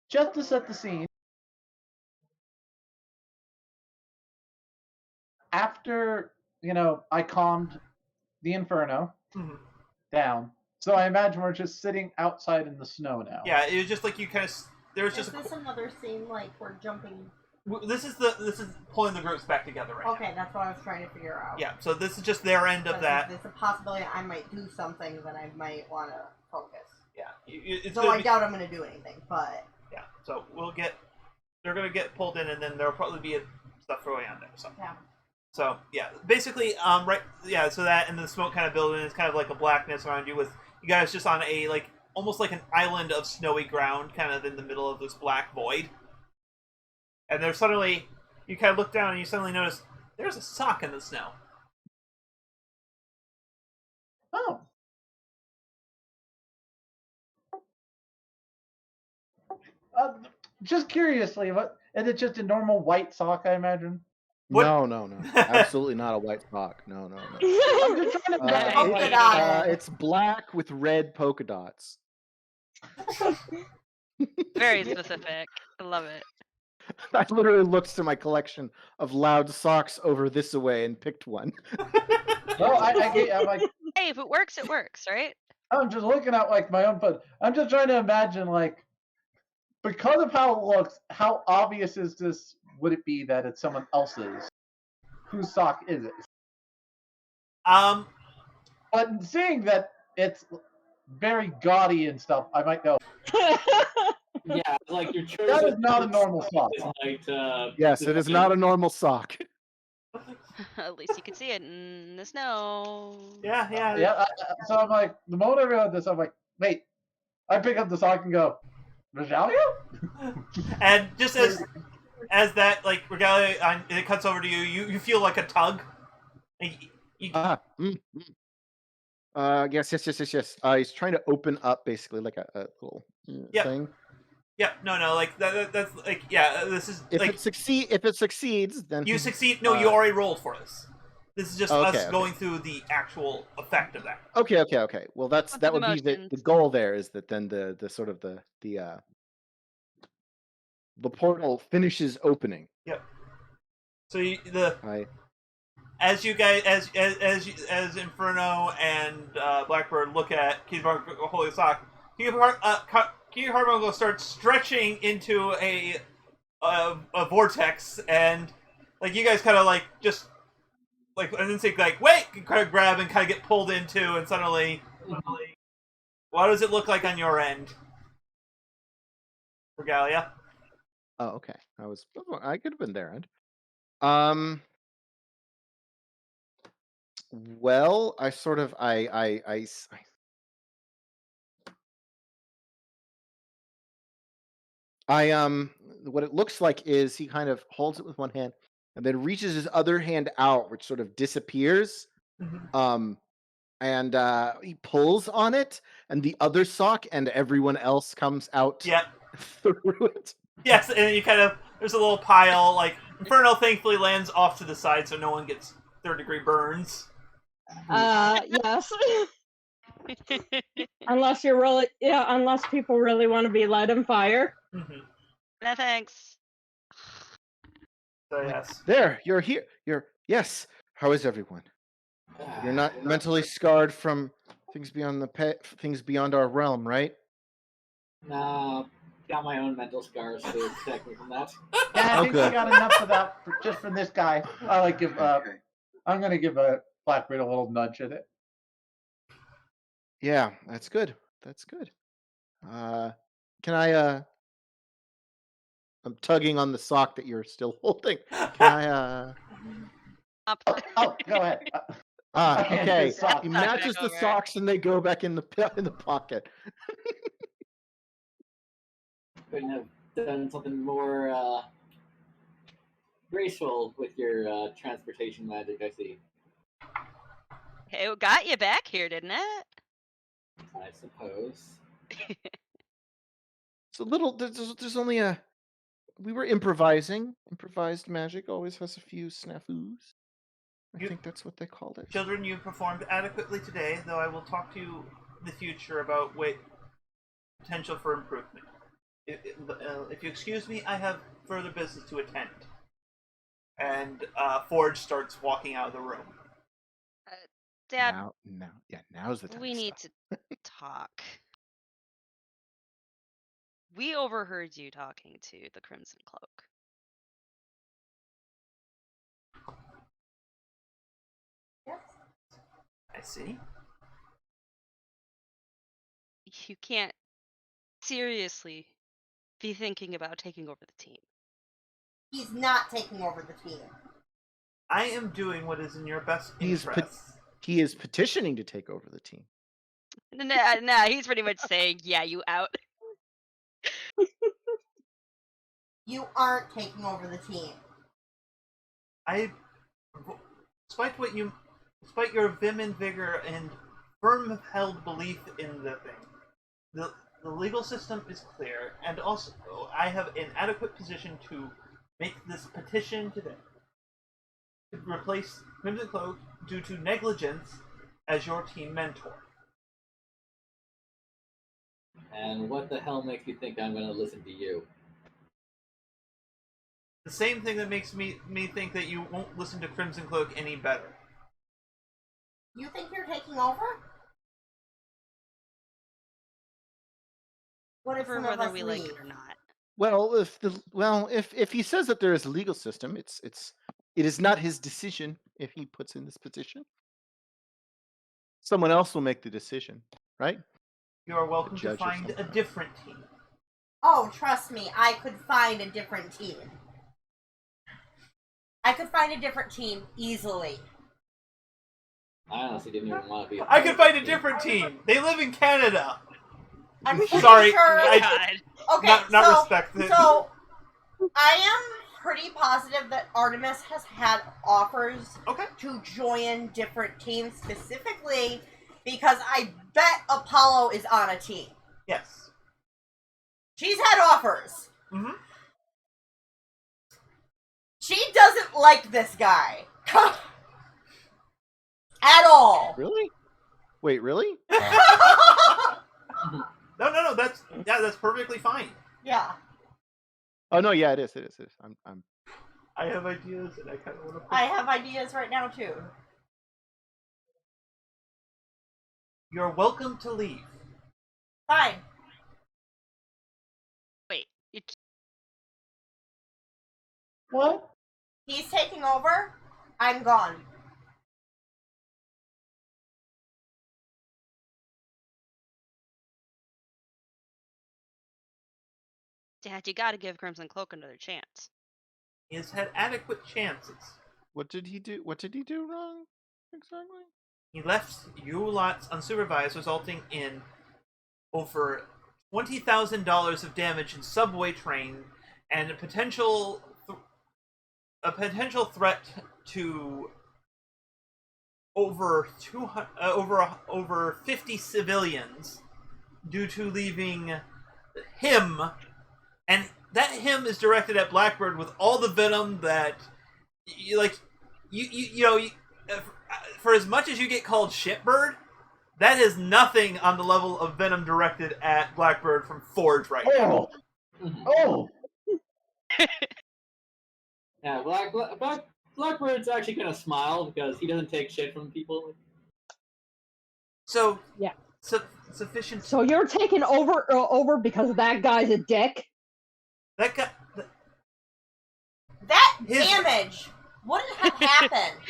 just to set the scene, after, I calmed the inferno down, so I imagine we're just sitting outside in the snow now. Yeah, it was just like you kind of... Is this another scene like we're jumping... This is pulling the groups back together right now. Okay, that's what I was trying to figure out. Yeah, so this is just their end of that. There's a possibility I might do something that I might want to focus. Yeah. I doubt I'm going to do anything, but... Yeah, so they're going to get pulled in, and then there'll probably be stuff going on there. So. Yeah. So, yeah, basically, so that, and the smoke kind of building is kind of like a blackness around you with you guys just on a, like, almost like an island of snowy ground kind of in the middle of this black void. And there's suddenly, you kind of look down and you suddenly notice there's a sock in the snow. Oh. Just curiously, is it just a normal white sock, I imagine? What? No. Absolutely not a white sock. No. I'm just trying to it's black with red polka dots. Very specific. I love it. I literally looked to my collection of loud socks over this away and picked one. No, I'm like, Hey, if it works, right? I'm just looking at like my own foot. I'm just trying to imagine like, because of how it looks, how obvious is this? Would it be that it's someone else's? Whose sock is it? But seeing that it's very gaudy and stuff, I might go. Yeah, like your choice. That is not a normal sock. Yes, it is not a normal sock. At least you can see it in the snow. Yeah. So I'm like, the moment I realized this, I'm like, wait. I pick up the sock and go, Regalia? And just as that like Regalia, it cuts over to you. You feel like a tug. Yes. He's trying to open up basically like a little thing. Yeah, no, like that's like this is if like if it succeeds, then you succeed. No, you already rolled for this. This is just us going through the actual effect of that. Okay. Well, that would be the goal. There is that then the sort of the portal finishes opening. Yep. So as you guys as Inferno and Blackbird look at Key Holy Sock, Key Harbor will start stretching into a vortex, and like you guys kind of like just like I didn't say like wait, kind of grab and kind of get pulled into, and suddenly, what does it look like on your end, Regalia? Oh, okay. I could have been there, Ed. Well, I sort of what it looks like is he kind of holds it with one hand and then reaches his other hand out, which sort of disappears. Mm-hmm. And he pulls on it, and the other sock and everyone else comes out through it. Yes, and then you kind of there's a little pile. Like Inferno thankfully lands off to the side, so no one gets third-degree burns. Yes. Unless people really want to be light on fire. Mm-hmm. No thanks. So yes. There, you're here. Yes. How is everyone? You're not mentally scarred from things beyond our realm, right? Nah, got my own mental scars to protect me from that. Yeah, I think we got enough of that just from this guy. I'm gonna give Blackbird a little nudge at it. Yeah, that's good. Can I I'm tugging on the sock that you're still holding. Can I Oh, go ahead. Okay. Sock He matches the socks and they go back in the pocket. Couldn't have done something more graceful with your transportation magic, I see. It got you back here, didn't it? I suppose. It's a little. There's only a. We were improvising. Improvised magic always has a few snafus. I think that's what they called it. Children, you performed adequately today, though I will talk to you in the future about potential for improvement. If you excuse me, I have further business to attend. And Forge starts walking out of the room. Dad, now's the time. We need to talk. We overheard you talking to the Crimson Cloak. Yes. I see. You can't seriously be thinking about taking over the team. He's not taking over the team. I am doing what is in your best interest. He is petitioning to take over the team. Nah, he's pretty much saying, yeah, you out. You aren't taking over the team. Despite your vim and vigor and firm held belief in the thing, the legal system is clear, and also I have an adequate position to make this petition today to replace Crimson Cloak due to negligence as your team mentor. And what the hell makes you think I'm going to listen to you? The same thing that makes me think that you won't listen to Crimson Cloak any better. You think you're taking over? What if some of whether us we leave? like it or not. Well, if he says that there is a legal system, it is not his decision if he puts in this petition. Someone else will make the decision, right? You are welcome to judge or find a something. different team. Oh, trust me, I could find a different team. I could find a different team easily. I honestly didn't even want to be. I could find a different team. They live in Canada. I'm pretty Sorry, sure. Okay, not respect. So I am pretty positive that Artemis has had offers to join different teams, specifically because I bet Apollo is on a team. Yes. She's had offers. Mm-hmm. She doesn't like this guy. At all. Really? Wait, really? No. That's perfectly fine. Yeah. Oh no, yeah, it is. I'm. I have ideas, and I kind of want to. I have ideas right now too. You're welcome to leave. Fine. Wait. What? He's taking over. I'm gone. Dad, you gotta give Crimson Cloak another chance. He has had adequate chances. What did he do? What did he do wrong? Exactly. He left you lots unsupervised, resulting in over $20,000 of damage in subway train and a potential threat to over 50 civilians due to leaving him, and that him is directed at Blackbird with all the venom that for as much as you get called shitbird, that is nothing on the level of venom directed at Blackbird from Forge right now. Oh. Yeah, Blackbird's actually gonna smile because he doesn't take shit from people. So yeah, sufficient. So you're taking over because that guy's a dick. That guy. That damage wouldn't have happened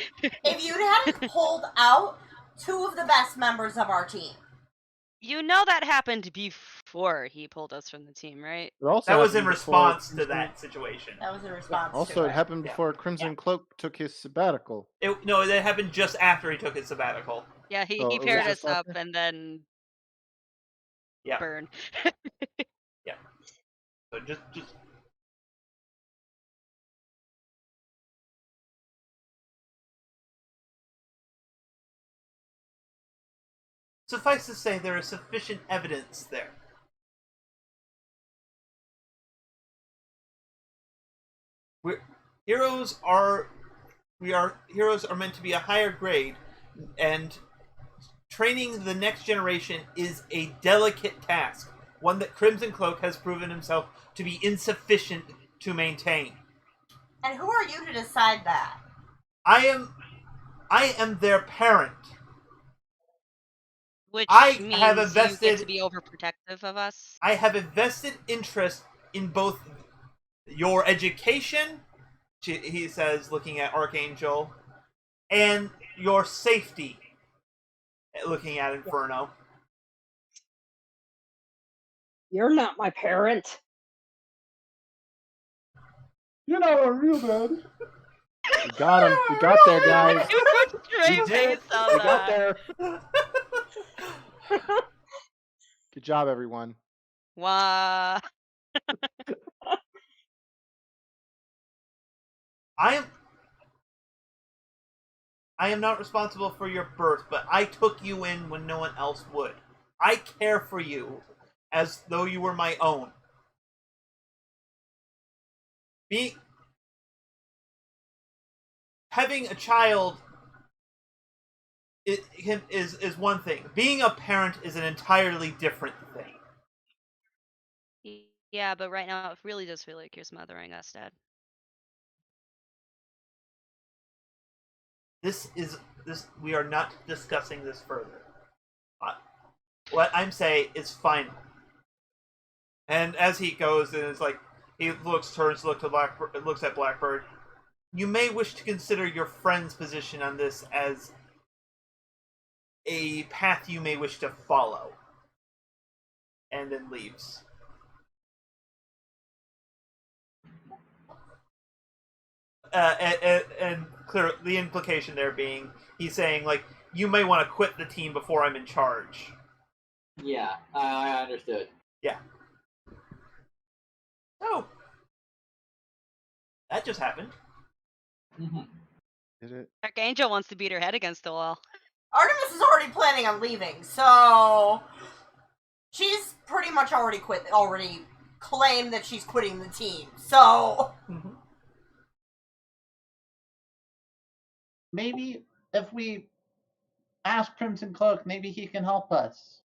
if you hadn't pulled out two of the best members of our team. You know that happened before he pulled us from the team, right? That was in response to that situation. That was in response. Also, it happened before Crimson Cloak took his sabbatical. No, that happened just after he took his sabbatical. Yeah, he paired us up and then burn. Yeah. So just. Suffice to say, there is sufficient evidence there. Heroes are meant to be a higher grade, and training the next generation is a delicate task, one that Crimson Cloak has proven himself to be insufficient to maintain. And who are you to decide that? I am their parent. Which means have you invested, get to be overprotective of us? I have a vested interest in both your education, he says, looking at Archangel, and your safety, looking at Inferno. You're not my parent. You're not our real dad. We got him. We got there, guys. We got there. Good job, everyone. Wow. I am not responsible for your birth, but I took you in when no one else would. I care for you as though you were my own. Having a child is one thing. Being a parent is an entirely different thing. Yeah, but right now it really does feel like you're smothering us, Dad. We are not discussing this further. What I'm saying is final. And as he goes, and it's like he turns, looks at Blackbird. You may wish to consider your friend's position on this as a path you may wish to follow. And then leaves. And clear the implication there being he's saying like you may want to quit the team before I'm in charge. Yeah, I understood. Yeah. Oh, that just happened. Mm-hmm. Did it? Archangel wants to beat her head against the wall. Artemis is already planning on leaving, so she's pretty much already claimed that she's quitting the team. So maybe if we ask Crimson Cloak, maybe he can help us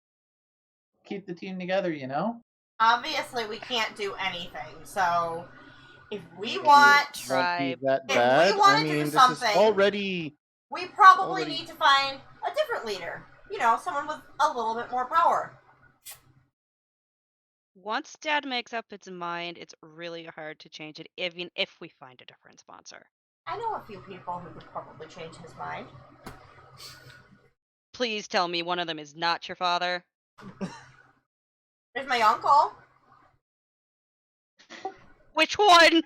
keep the team together, you know? Obviously, we can't do anything, so if we want Try. That If bad? we wanna I do mean, this something- is already. we probably Already- need to find a different leader. You know, someone with a little bit more power. Once Dad makes up its mind, it's really hard to change it, even if we find a different sponsor. I know a few people who could probably change his mind. Please tell me one of them is not your father. There's my uncle, Which one?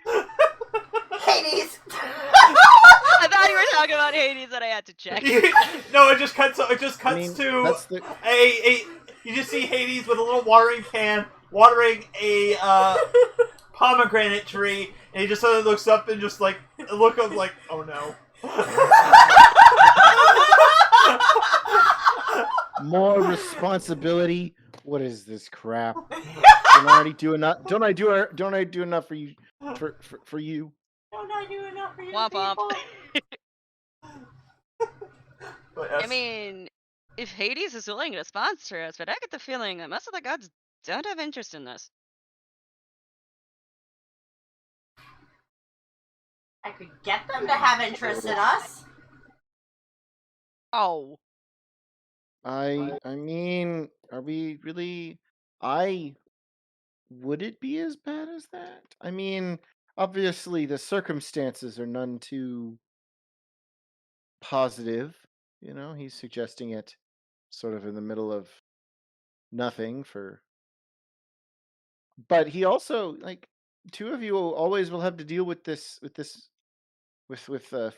Hades. I thought you were talking about Hades, and I had to check. No, it just cuts. It just cuts I mean, to that's the. you just see Hades with a little watering can watering a pomegranate tree, and he just suddenly looks up and just like look up like, oh no. More responsibility. What is this crap? Don't I already do enough? Don't I do enough for you? For you? Don't I do enough for you Womp womp. people? But, I mean, if Hades is willing to sponsor us, but I get the feeling that most of the gods don't have interest in this. I could get them to have interest in us. Oh. I mean, are we really? Would it be as bad as that? I mean, obviously the circumstances are none too positive. You know, he's suggesting it sort of in the middle of nothing for. But he also like two of you always will have to deal with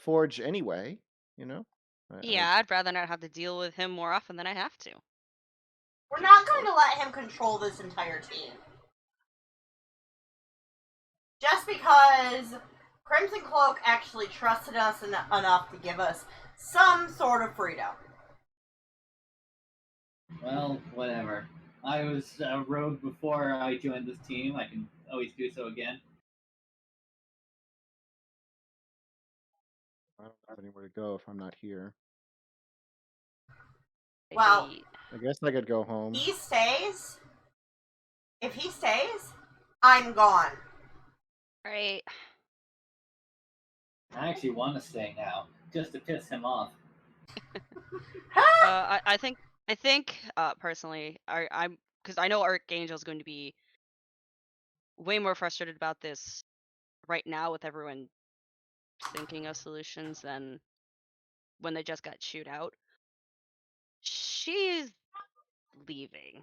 Forge anyway. You know. Yeah, I'd rather not have to deal with him more often than I have to. We're not going to let him control this entire team. Just because Crimson Cloak actually trusted us enough to give us some sort of freedom. Well, whatever. I was a rogue before I joined this team. I can always do so again. I don't have anywhere to go if I'm not here. Well, I guess I could go home. he stays. If he stays, I'm gone. Right. I actually want to stay now, just to piss him off. I think personally, I'm because I know Archangel's going to be way more frustrated about this right now with everyone thinking of solutions than when they just got chewed out. She's leaving.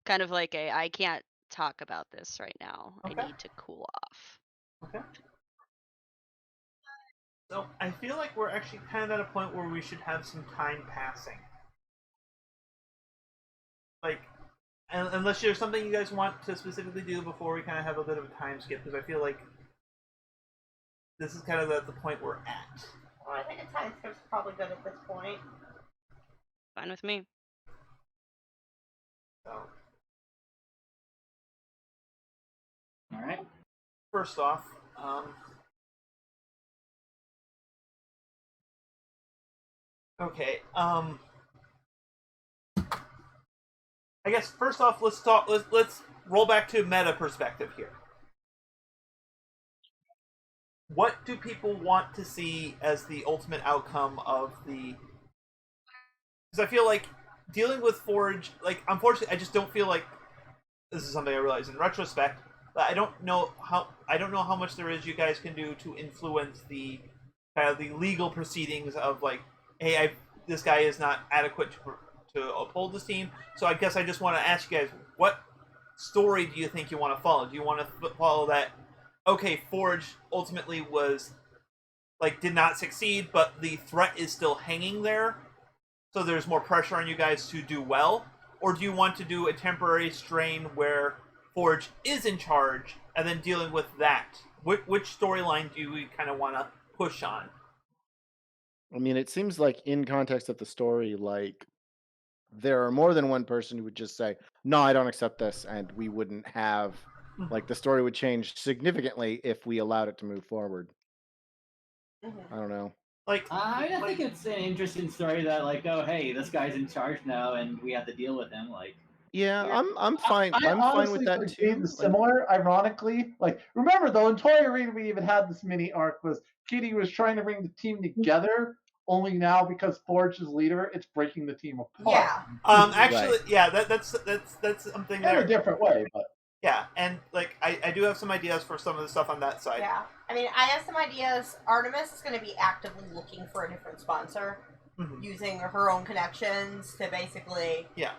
Kind of like I can't talk about this right now. Okay. I need to cool off. Okay. So I feel like we're actually kind of at a point where we should have some time passing. Like, unless there's something you guys want to specifically do before we kind of have a bit of a time skip, because I feel like this is kind of the point we're at. Well, I think a time skip's probably good at this point. Fine with me. So, Alright? first off, okay, I guess first off, let's roll back to meta perspective here. what do people want to see as the ultimate outcome of the? Because I feel like dealing with Forge, like unfortunately, I just don't feel like this is something I realize in retrospect. But I don't know how much there is you guys can do to influence the kind of the legal proceedings of like, hey, this guy is not adequate to uphold this team. So I guess I just want to ask you guys, what story do you think you want to follow? Do you want to follow that? Okay, Forge ultimately was like did not succeed, but the threat is still hanging there, so there's more pressure on you guys to do well. Or do you want to do a temporary strain where Forge is in charge and then dealing with that? Which storyline do we kind of want to push on? I mean, it seems like in context of the story, like there are more than one person who would just say, "No, I don't accept this," and we wouldn't have like the story would change significantly if we allowed it to move forward. I don't know. Like, I think it's an interesting story that, like, oh, hey, this guy's in charge now, and we have to deal with him. Like, yeah, I'm fine. I'm fine with honestly that forgave too. the similar, ironically. Like, remember, the entire reason we even had this mini arc was Kitty was trying to bring the team together. Only now, because Forge is leader, it's breaking the team apart. Yeah. Actually, Right. yeah, that's something In there. a different way, but Yeah, and like I do have some ideas for some of the stuff on that side. Yeah. I mean, I have some ideas. Artemis is going to be actively looking for a different sponsor, using her own connections to basically. Yeah.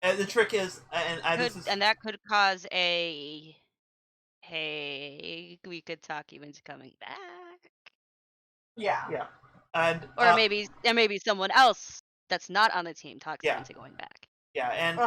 And the trick is, and that could cause a. Hey, we could talk you into coming back. Yeah. Yeah. And or maybe someone else that's not on the team talks you into going back. Yeah, and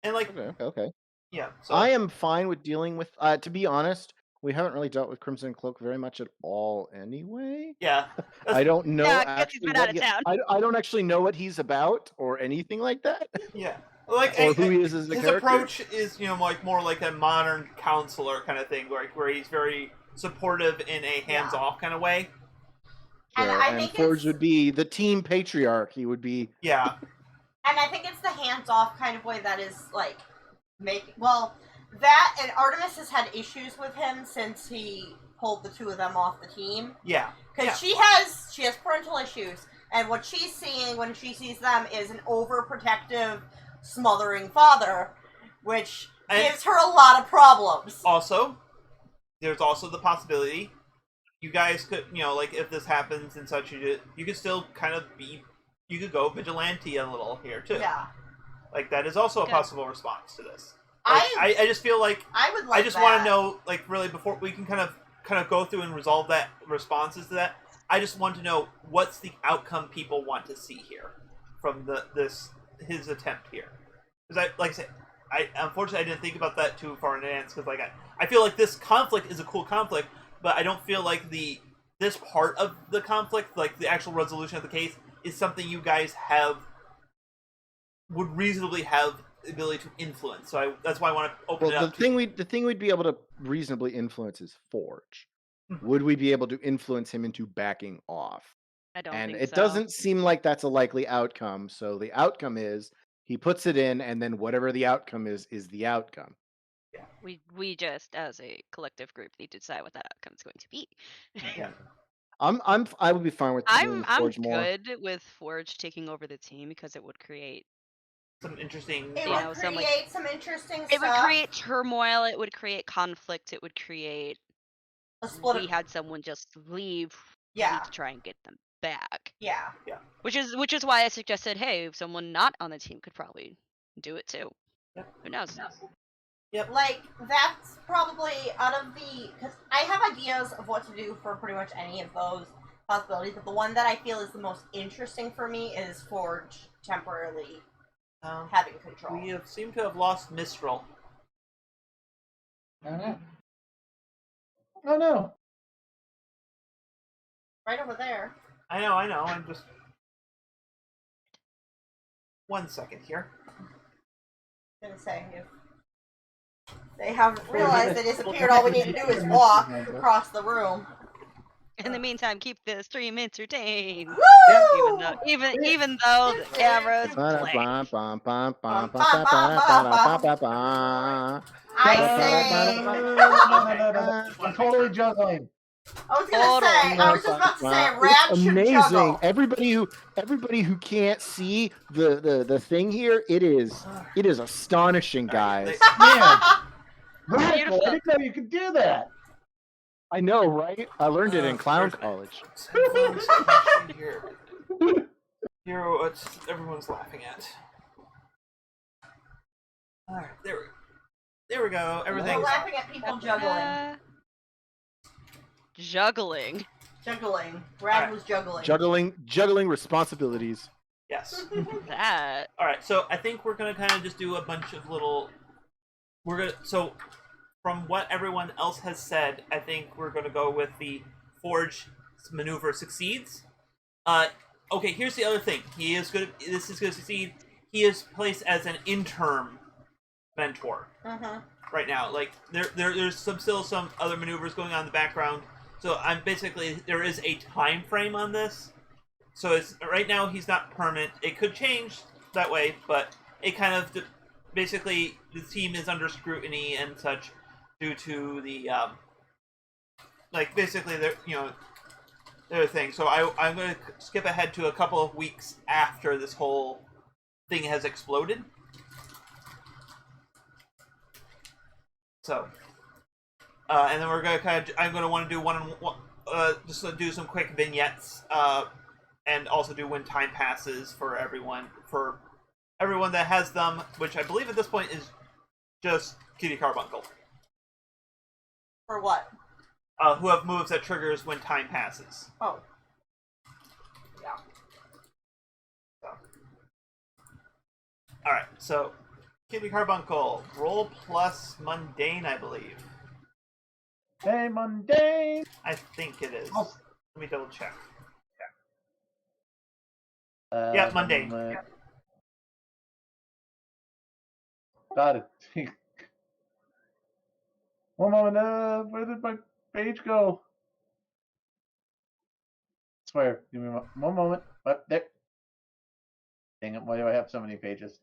and like okay. Yeah. So I am fine with dealing with. To be honest, we haven't really dealt with Crimson Cloak very much at all, anyway. Yeah. I don't know actually. He's been out of town. I don't actually know what he's about or anything like that. Yeah. Like or who he is as a his character. approach is, like more like a modern counselor kind of thing, where he's very supportive in a hands-off kind of way. Sure. And Forge would be the team patriarch. He would be. Yeah. And I think it's the hands-off kind of way that is like that and Artemis has had issues with him since he pulled the two of them off the team. Yeah. Because she has parental issues, and what she's seeing when she sees them is an overprotective, smothering father, which gives her a lot of problems. Also, there's also the possibility you guys could, like if this happens and such, you could still kind of you could go vigilante a little here too. Yeah. Like that is also a possible response to this. Like, I just feel like I would like I just want to know, like, really before we can kind of go through and resolve that responses to that. I just want to know what's the outcome people want to see here from his attempt here. Because like I said, unfortunately I didn't think about that too far in advance. Because I feel like this conflict is a cool conflict, but I don't feel like this part of the conflict, like the actual resolution of the case, is something you guys would reasonably have the ability to influence. So that's why I want to open it up. The thing we'd be able to reasonably influence is Forge. Would we be able to influence him into backing off? I don't and think it so. doesn't seem like that's a likely outcome. So the outcome is he puts it in, and then whatever the outcome is the outcome. Yeah. We just as a collective group need to decide what that outcome is going to be. Yeah. I would be fine with I'm Forge more. good with Forge taking over the team because it would create some interesting. It would create some interesting stuff. It would create turmoil. It would create conflict. It would create. A split. We had someone just leave. Yeah. We need to try and get them back. Yeah. Yeah. Which is why I suggested, hey, someone not on the team could probably do it too. Yep. Who knows? Yep. Like, that's probably because I have ideas of what to do for pretty much any of those possibilities, but the one that I feel is the most interesting for me is Forge temporarily having control. We seem to have lost Mistral. Oh no. Right over there. I know. I'm just 1 second here. I'm gonna say, if they haven't realized they disappeared, all we need to do is walk across the room. In the meantime, keep the stream entertained. Woo! Even though the camera's blank. I say, I'm totally juggling. I was just about to say, Rad it's should amazing. juggle. Everybody who can't see the thing here, it is astonishing, guys. Man, radical! Beautiful. I didn't know you could do that. I know, right? I learned it in clown college. Hear what everyone's laughing at. Alright, there we go. We're Everything's laughing at people juggling. Juggling. Juggling. Rad was juggling. Juggling responsibilities. yes. That. Alright, so I think we're gonna kind of just do a bunch of little. So from what everyone else has said, I think we're gonna go with the Forge maneuver succeeds. Okay, here's the other thing. This is gonna succeed. He is placed as an interim mentor right now. Like there's still some other maneuvers going on in the background. So I'm basically there is a time frame on this. So it's right now he's not permanent. It could change that way, but it kind of basically the team is under scrutiny and such due to the like basically their thing. So I'm going to skip ahead to a couple of weeks after this whole thing has exploded. So, and then we're going to I'm going to want to do just do some quick vignettes, and also do when time passes for everyone that has them, which I believe at this point is just Kitty Carbuncle. For what? Who have moves that triggers when time passes. Oh. Yeah. Alright, so Kitty Carbuncle, roll plus mundane, I believe. Hey, mundane! I think it is. Oh. Let me double check. Yeah, mundane. Got it. One moment, where did my page go? I swear, give me one moment. What? There. Dang it, why do I have so many pages?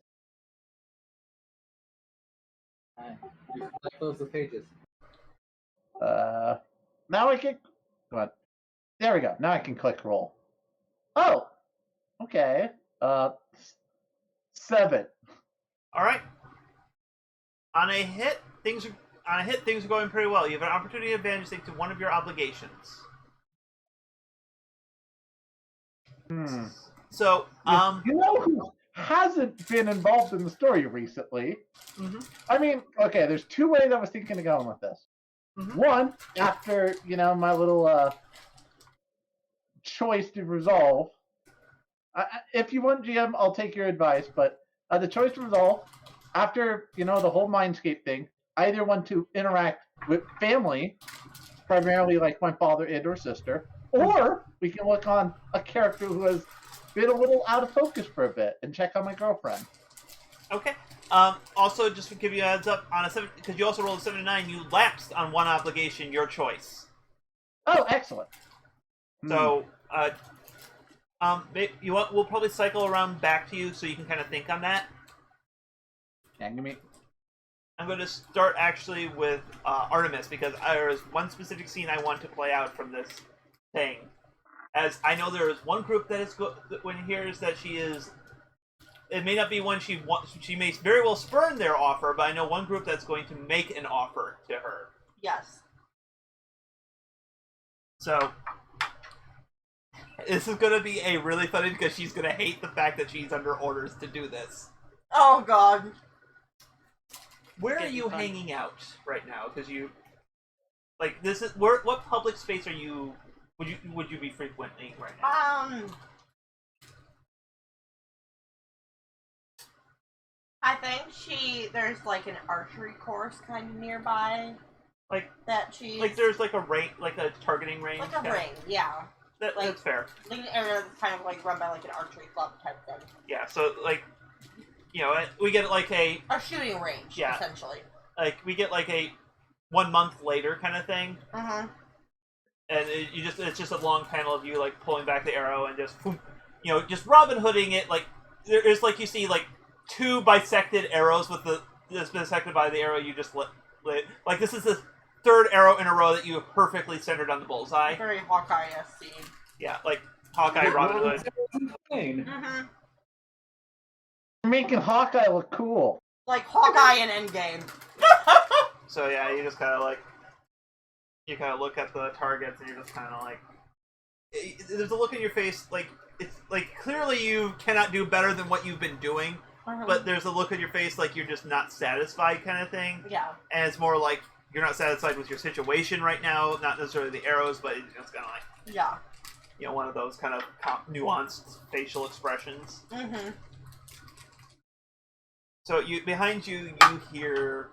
Close the pages. Now I can. Come on. There we go. Now I can click roll. Oh! Okay. 7. Alright. On a hit, things are going pretty well. You have an opportunity advantage thanks to one of your obligations. So, you know who hasn't been involved in the story recently? I mean, okay, there's two ways I was thinking of going with this. One, after, my little choice to resolve. If you want GM, I'll take your advice, but the choice to resolve, after, the whole Mindscape thing, I either want to interact with family, primarily like my father and or sister, or we can look on a character who has been a little out of focus for a bit and check on my girlfriend. Okay. Also, just to give you a heads up, on a 7, because you also rolled a 7 to 9, you lapsed on one obligation, your choice. Oh, excellent. So, we'll probably cycle around back to you so you can kind of think on that. I'm going to start actually with Artemis, because there is one specific scene I want to play out from this thing. As I know there is one group that is when it hears that she is. It may not be one she wants. She may very well spurn their offer, but I know one group that's going to make an offer to her. Yes. So this is going to be a really funny because she's going to hate the fact that she's under orders to do this. Oh God. Where are you hanging out right now? Because this is what public space are you? Would you be frequenting right now? I think there's like an archery course kind of nearby. Like that she's there's like a range, like a targeting range. Like a ring, yeah. That's fair. Like an area that's kind of like run by like an archery club type thing. Yeah, so we get like a shooting range, essentially. Like we get like a 1 month later kind of thing. And it's just a long panel of you like pulling back the arrow and just just Robin Hooding it. Like there's like you see like 2 bisected arrows with that's bisected by the arrow you just lit. Like this is third arrow in a row that you have perfectly centered on the bullseye. Very Hawkeye-esque. Yeah, like Hawkeye, Robin Hood. Mm-hmm. You're making Hawkeye look cool. Like Hawkeye in Endgame. So yeah, you just kind of like, you kind of look at the targets and you're just kind of like, there's a look in your face like, it's like clearly you cannot do better than what you've been doing, but there's a look in your face like you're just not satisfied kind of thing. Yeah. And it's more like you're not satisfied with your situation right now, not necessarily the arrows, but it's just kind of like, Yeah. you know, one of those kind of nuanced facial expressions. Mm-hmm. So you behind you, you hear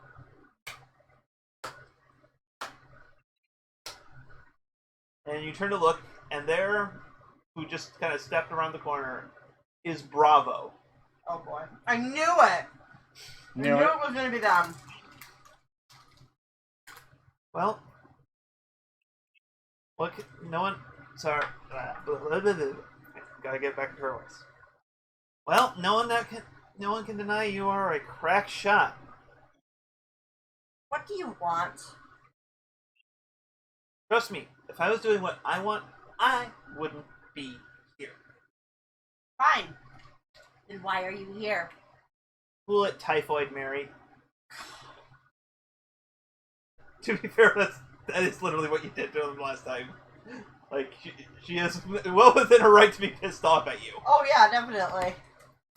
and you turn to look, and there, who just kind of stepped around the corner, is Bravo. Oh boy. I knew it! I knew it was gonna be them. Well, what? No one. Sorry. Gotta get back to her voice. Well, no one can deny you are a crack shot. What do you want? Trust me, if I was doing what I want, I wouldn't be here. Fine. Then why are you here? Fool it, Typhoid Mary. To be fair, that is literally what you did to him last time. Like, she is well within her right to be pissed off at you. Oh yeah, definitely.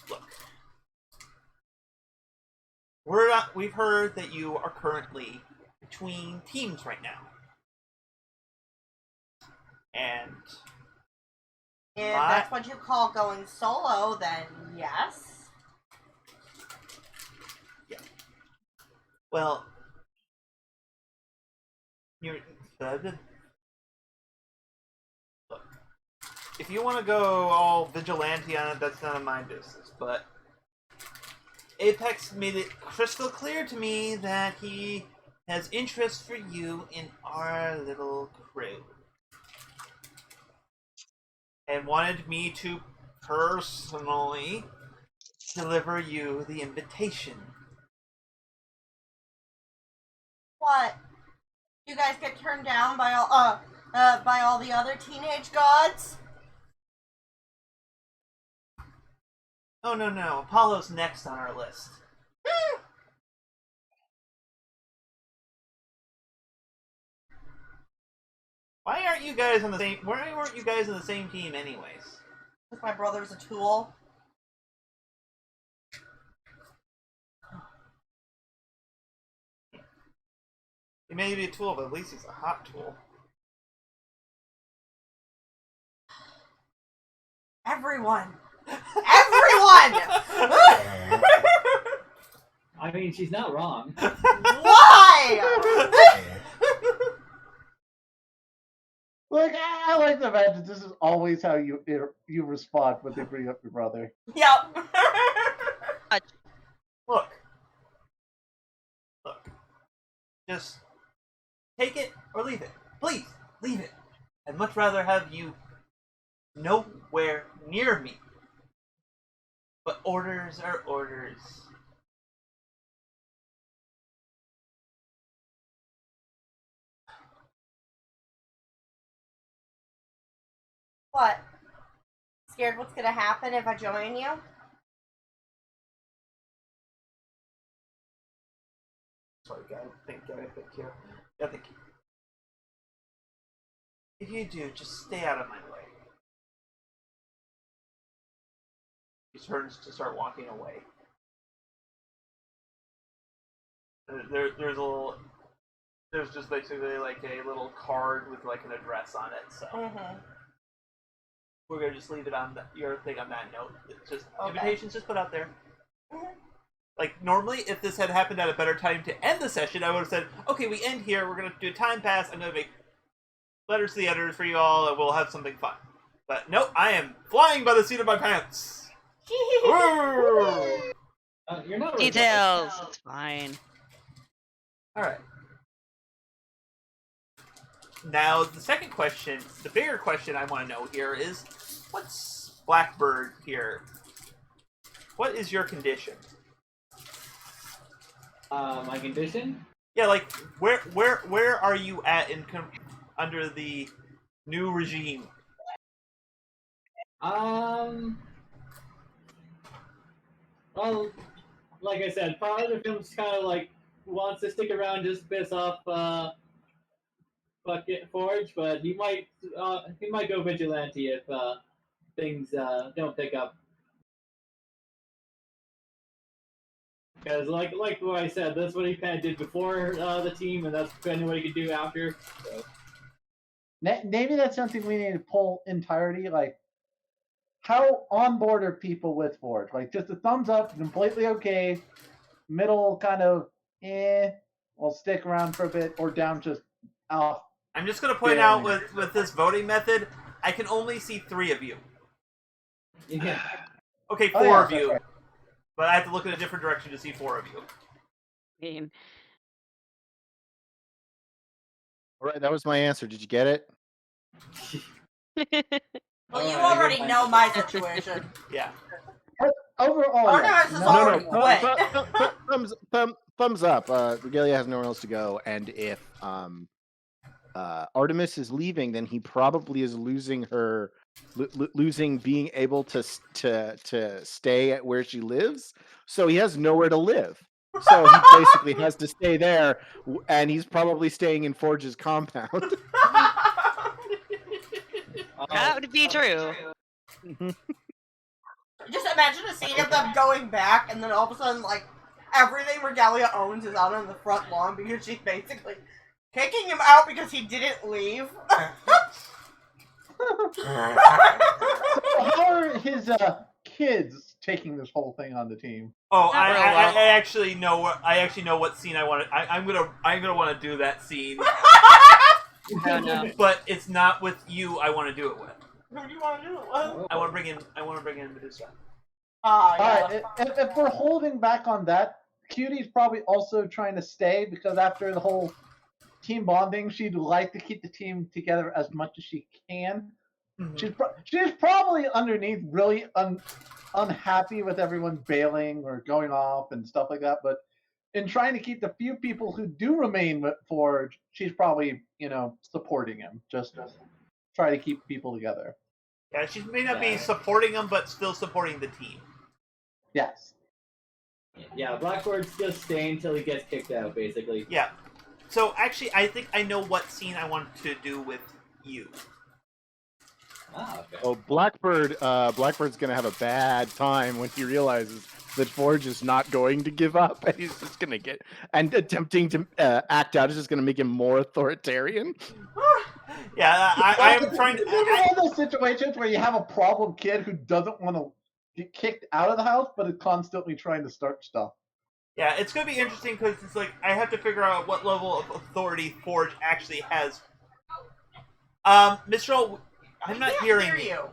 Look. We've heard that you are currently between teams right now. And If that's what you call going solo, then yes. Yeah. Well, you're look. If you want to go all vigilante on it, that's none of my business. But Apex made it crystal clear to me that he has interest for you in our little crew. And wanted me to personally deliver you the invitation. What? You guys get turned down by all the other teenage gods? Oh no, Apollo's next on our list. Why aren't you guys on the same? Why weren't you guys on the same team, anyways? Because my brother's a tool. He may be a tool, but at least he's a hot tool. Everyone. Everyone. I mean, she's not wrong. Why? Like, I like the fact that this is always how you respond when they bring up your brother. Yep. Look. Just take it or leave it. Please, leave it. I'd much rather have you nowhere near me. But orders are orders. What? Scared what's gonna happen if I join you? Sorry, guys. Think here. Yeah, thank you. If you do, just stay out of my way. He turns to start walking away. There's just basically like a little card with like an address on it. So we're gonna just leave it on your thing on that note. It's just invitations just put out there. Like normally, if this had happened at a better time to end the session, I would have said, "Okay, we end here. We're gonna do a time pass. I'm gonna make letters to the editors for you all, and we'll have something fun." But nope, I am flying by the seat of my pants. You're not Details. It's fine. All right. Now, the second question, the bigger question I want to know here is, what's Blackbird here? What is your condition? My condition? Yeah, like where are you at under the new regime? Well, like I said, part of him's kind of like wants to stick around just to piss off fucking Forge, but he might go vigilante if things don't pick up. Because like what I said, that's what he kind of did before the team, and that's kind of what he could do after. So. Maybe that's something we need to pull entirety. Like, how on board are people with Forge? Like, just a thumbs up, completely okay. Middle, kind of, we'll stick around for a bit, or down, just out. I'm just going to point out with this voting method, I can only see 3 of you. Yeah. Okay, 4 of you. Right. But I have to look in a different direction to see 4 of you. All right, that was my answer. Did you get it? Well, you already know my situation. Yeah. Overall, thumbs up. Regalia has nowhere else to go, and if Artemis is leaving, then he probably is losing her, losing being able to stay at where she lives. So he has nowhere to live. So he basically has to stay there, and he's probably staying in Forge's compound. That would be true. Just imagine a scene of them going back, and then all of a sudden, like, everything Regalia owns is out on the front lawn because she's basically kicking him out because he didn't leave. So how are his kids taking this whole thing on the team? Oh, I actually know. I actually know what scene I want. I'm gonna want to do that scene. No. But it's not with you. I want to do it with. Who do you want to do it with? I want to bring in Medusa. Oh, yeah. Alright, if we're holding back on that, Cutie's probably also trying to stay because after the whole team bonding, she'd like to keep the team together as much as she can. Mm-hmm. She's probably underneath really unhappy with everyone bailing or going off and stuff like that, but in trying to keep the few people who do remain with Forge, she's probably, supporting him. Just try to keep people together. Yeah, she may not be supporting him, but still supporting the team. Yes. Yeah, Blackbird's just staying until he gets kicked out, basically. Yeah. So, actually, I think I know what scene I want to do with you. Ah, okay. Oh, Blackbird's going to have a bad time when he realizes that Forge is not going to give up, and he's just going to get... And attempting to act out is just going to make him more authoritarian. Yeah, I am trying to... It's one of those situations where you have a problem kid who doesn't want to get kicked out of the house, but is constantly trying to start stuff. Yeah, it's going to be interesting because it's like, I have to figure out what level of authority Forge actually has. Mistral, I'm not hearing you.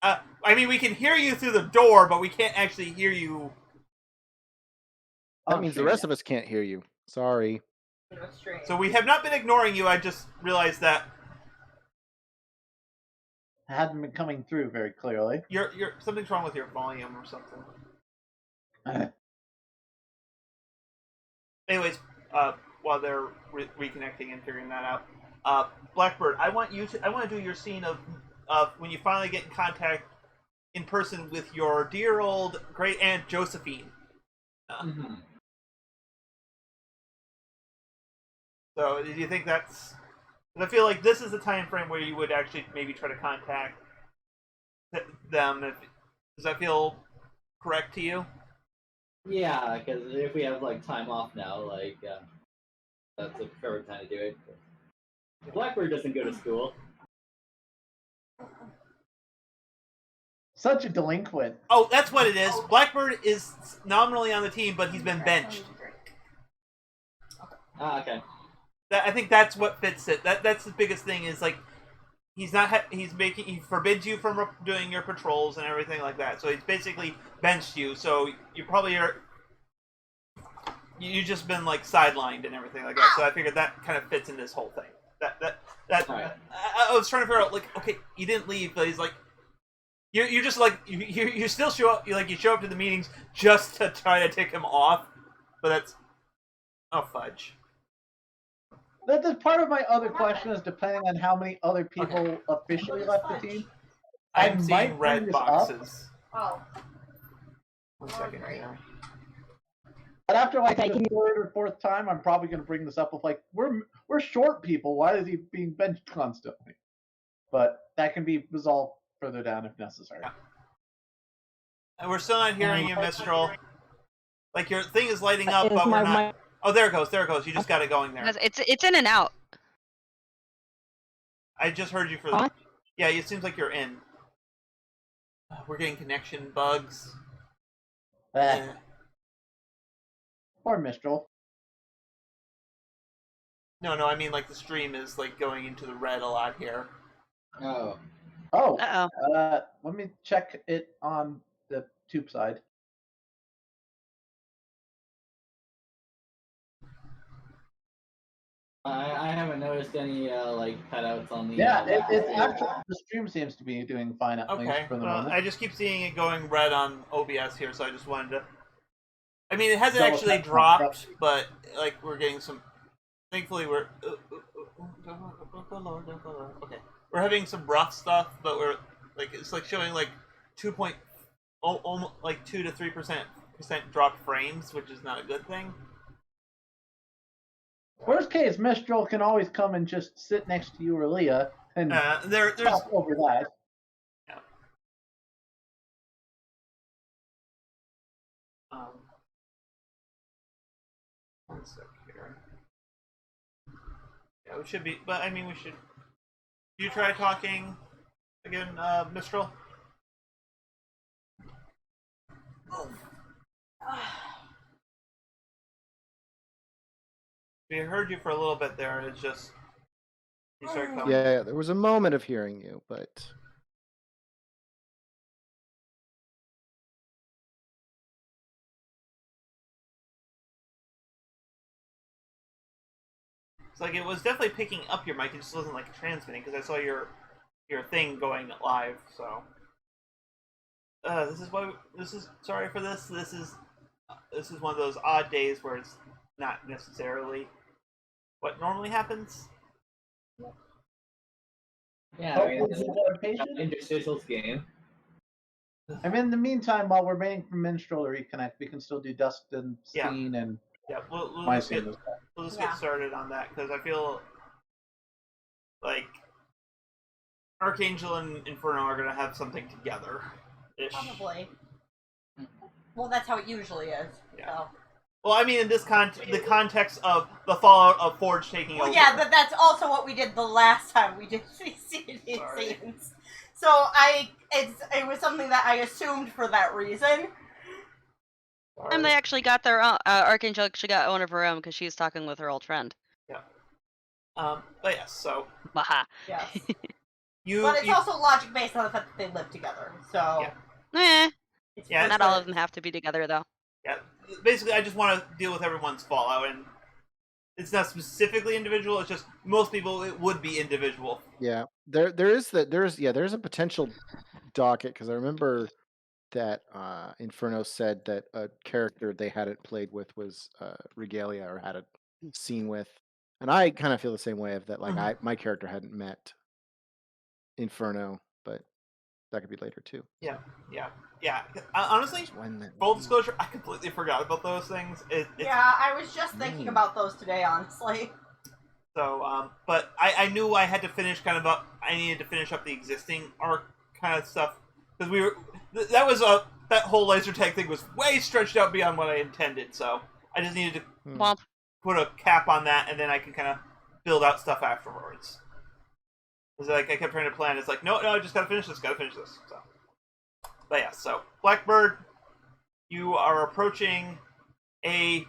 I mean, we can hear you through the door, but we can't actually hear you. That means the rest of us can't hear you. Sorry. So we have not been ignoring you, I just realized that. I hadn't been coming through very clearly. Something's wrong with your volume or something. Anyways, while they're reconnecting and figuring that out, Blackbird, I want to do your scene of when you finally get in contact in person with your dear old great aunt Josephine. Mm-hmm. So, do you think that's? I feel like this is the time frame where you would actually maybe try to contact them. Does that feel correct to you? Yeah, because if we have time off now, that's the perfect time to do it. Blackbird doesn't go to school. Such a delinquent. Oh, that's what it is. Blackbird is nominally on the team, but he's been benched. Ah, okay. I think that's what fits it. That's the biggest thing is he forbids you from doing your patrols and everything like that. So he's basically benched you. So you probably you've just been sidelined and everything like that. So I figured that kind of fits in this whole thing. Right. I was trying to figure out okay, you didn't leave, but he's you're just you still show up. You show up to the meetings just to try to tick him off, but that's fudge. That's part of my other question is depending on how many other people officially What is left the fudge? team. I I'm might seeing bring red this up. boxes. Oh. One second here. But after like Okay, the can you- third or fourth time, I'm probably going to bring this up with like we're short people. Why is he being benched constantly? But that can be resolved further down if necessary. And we're still not hearing you, Mistral. Like your thing is lighting up, Is but we're my not. mic- Oh, there it goes. There it goes. You just got it going there. It's in and out. I just heard you for. Huh? Yeah, it seems like you're in. We're getting connection bugs. Eh. Or Mistral. No, I mean like the stream is like going into the red a lot here. Oh. Oh, Uh-oh. let me check it on the tube side. I haven't noticed any like cutouts on the. Yeah, it's stream. actually the stream seems to be doing fine at least Okay. for the Well, moment. I just keep seeing it going red on OBS here, so I just wanted to. I mean, it hasn't Double actually check. dropped, but like we're getting some. Thankfully, we're. Okay, we're having some rough stuff, but we're like it's like showing like 2 to 3% dropped frames, which is not a good thing. Worst case, Mistral can always come and just sit next to you or Leah and There's talk over that. One sec here. Yeah, we should be, but I mean, we should. You try talking again, Mistral. We heard you for a little bit there. It's just you start coming. Yeah, there was a moment of hearing you, but It's like it was definitely picking up your mic. It just wasn't like transmitting because I saw your thing going live. So this is why this is sorry for this. This is one of those odd days where it's not necessarily what normally happens. Yeah, I mean, Hopefully it's people are patient. an interstitials game. I mean, in the meantime, while we're waiting for Minstrel to reconnect, we can still do Dust and Yeah. Scene and Yeah, we'll my just get scene as well. we'll just Yeah. get started on that because I feel like Archangel and Inferno are gonna have something together. Probably. Well, that's how it usually is. Yeah. So. Well, I mean, in this the context of the fallout of Forge taking Well, over. yeah, but that's also what we did the last time we did CCD Sorry. scenes. So it was something that I assumed for that reason. And they actually got their own. Archangel actually got one of her own because she's talking with her old friend. But yes, so Baha. Yes. you. But it's you- also logic based on the fact that they live together. So Yeah. it's Yeah, Not all of them have to be together though. Yeah, basically, I just want to deal with everyone's fallout, and it's not specifically individual. It's just most people it would be individual. yeah, there's a potential docket because I remember that Inferno said that a character they hadn't played with was Regalia or had a scene with, and I kind of feel the same way of that. Like my character hadn't met Inferno, but that could be later too. Yeah. Honestly, When that full disclosure, I completely forgot about those things. It's, yeah, I was just thinking about those today, honestly. So, but I knew I had to finish I needed to finish up the existing arc kind of stuff because we were that was that whole laser tag thing was way stretched out beyond what I intended. So I just needed to Womp. put a cap on that, and then I can kind of build out stuff afterwards. Because like I kept trying to plan, it's like no, I just gotta finish this. So, but yeah, so Blackbird, you are approaching a.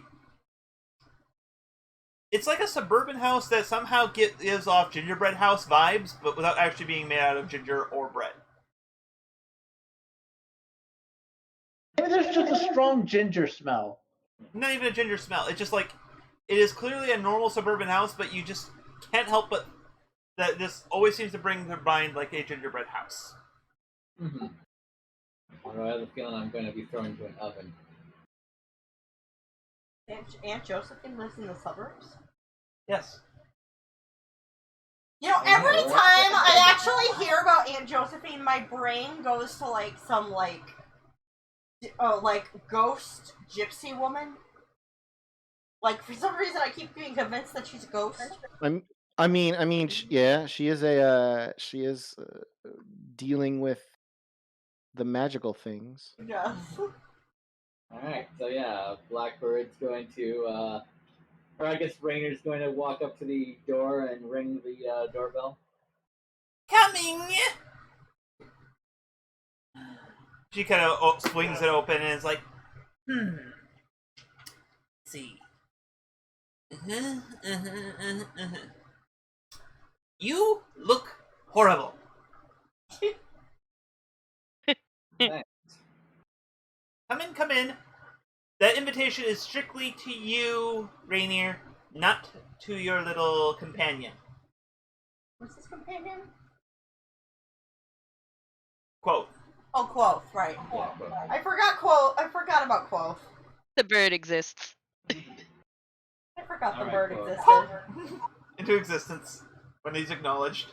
It's like a suburban house that somehow gives off gingerbread house vibes, but without actually being made out of ginger or bread. Maybe there's just a strong ginger smell. Not even a ginger smell. It's just like it is clearly a normal suburban house, but you just can't help but that this always seems to bring to mind like a gingerbread house. Mm-hmm. I have a feeling I'm going to be thrown into an oven. Aunt Josephine lives in the suburbs? Yes. You know, every time I actually hear about Aunt Josephine, my brain goes to like some like ghost gypsy woman. Like for some reason, I keep being convinced that she's a ghost. Yeah, she is dealing with the magical things. Yes. Alright, so yeah, Blackbird's going to, or I guess Rainer's going to walk up to the door and ring the doorbell. Coming! She kind of swings it open and is like, Let's see. You look horrible. Thanks. Come in. That invitation is strictly to you, Rainier, not to your little companion. What's his companion? Quoth. Oh, Quoth, right. Yeah, I forgot Quoth. I forgot about Quoth. The bird exists. I forgot the Alright, bird Quoth. existed. Into existence when he's acknowledged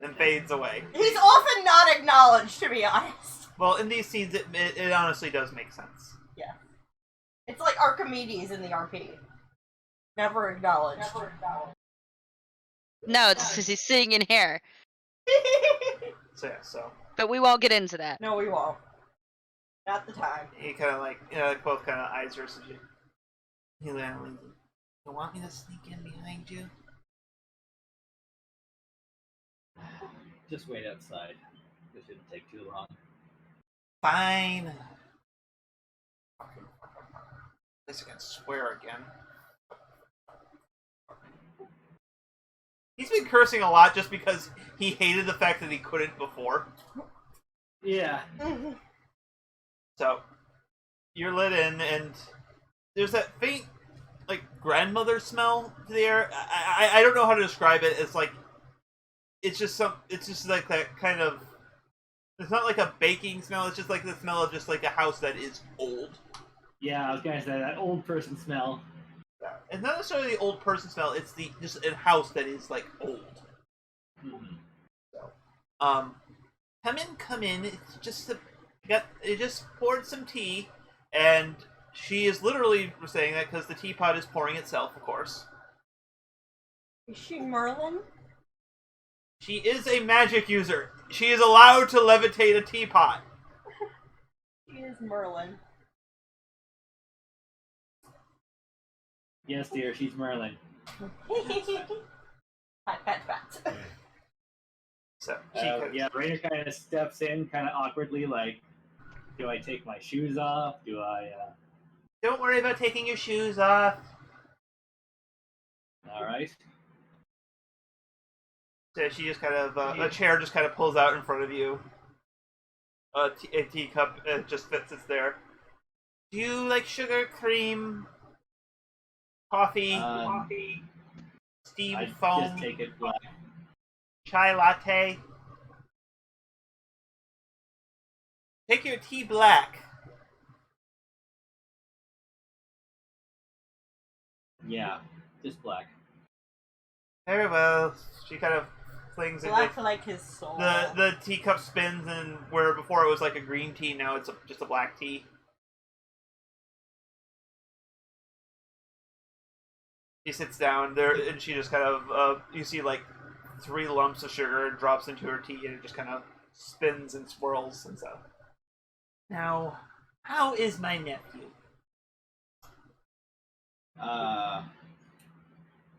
and fades away. He's often not acknowledged, to be honest. Well, in these scenes, it honestly does make sense. Yeah. It's like Archimedes in the RP. Never acknowledged. No, it's because he's sitting in here. So yeah, so But we won't get into that. No, we won't. Not the time. he kind of like, both kind of eyes her. So he leans. You want me to sneak in behind you? Just wait outside. This shouldn't take too long. Fine. At least I can swear again. He's been cursing a lot just because he hated the fact that he couldn't before. Yeah. So, you're lit in, and there's that faint, like, grandmother smell to the air. I don't know how to describe it. It's like, it's just like that kind of, it's not like a baking smell, it's just like the smell of just like a house that is old. Yeah, I was gonna say that old person smell. It's not necessarily the old person smell, it's just a house that is like old. Mm-hmm. So, come in. It's just it just poured some tea, and she is literally saying that because the teapot is pouring itself, of course. Is she Merlin? She is a magic user. She is allowed to levitate a teapot. She is Merlin. Yes, dear, she's Merlin. Pat. So Yeah, Rainer kind of steps in, kind of awkwardly, like, do I take my shoes off? Do I, Don't worry about taking your shoes off. Alright. So she just kind of a chair just kind of pulls out in front of you. A teacup just fits there. Do you like sugar, cream, coffee, steamed I foam, just take it black. chai latte? Take your tea black. Yeah, just black. Very well. She kind of flings it. Black like his soul. The teacup spins, and where before it was like a green tea, now it's just a black tea. She sits down there, and she just kind of you see like 3 lumps of sugar and drops into her tea, and it just kind of spins and swirls and stuff. Now, how is my nephew?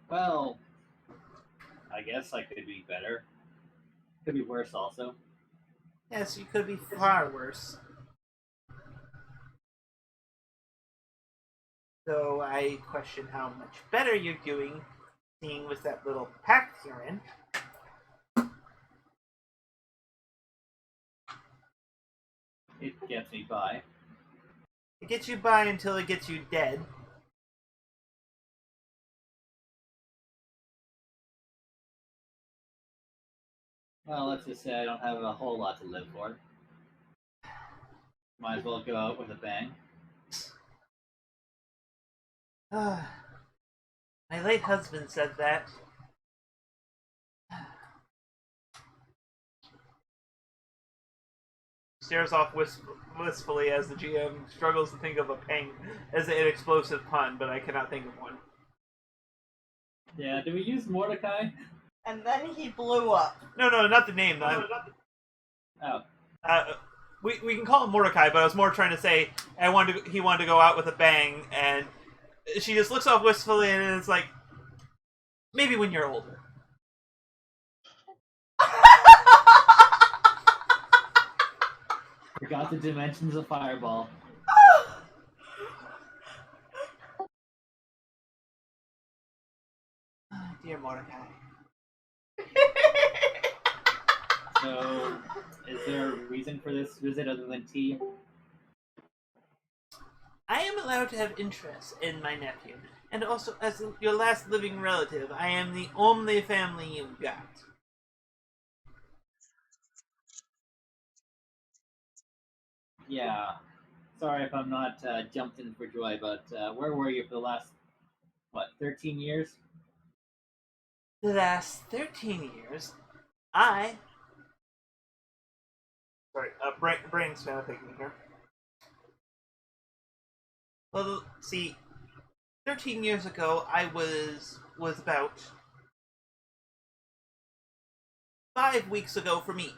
Well, I guess I could be better. Could be worse also. Yes, you could be far worse. Though I question how much better you're doing, seeing with that little pact you're in. It gets me by. It gets you by until it gets you dead. Well, let's just say I don't have a whole lot to live for. Might as well go out with a bang. My late husband said that. stares off wistfully as the GM struggles to think of a pang as an explosive pun, but I cannot think of one. Yeah, do we use Mordecai? And then he blew up. No, not the name. Oh. We can call him Mordecai, but I was more trying to say he wanted to go out with a bang, and she just looks off wistfully, and it's like, maybe when you're older. Forgot the dimensions of Fireball. Dear Mordecai. So, is there a reason for this visit other than tea? I am allowed to have interest in my nephew, and also as your last living relative, I am the only family you've got. Yeah. Sorry if I'm not jumped in for joy, but where were you for the last, 13 years? The last 13 years, Sorry, brain's kind of thinking here. Well, see, 13 years ago, I was about 5 weeks ago for me.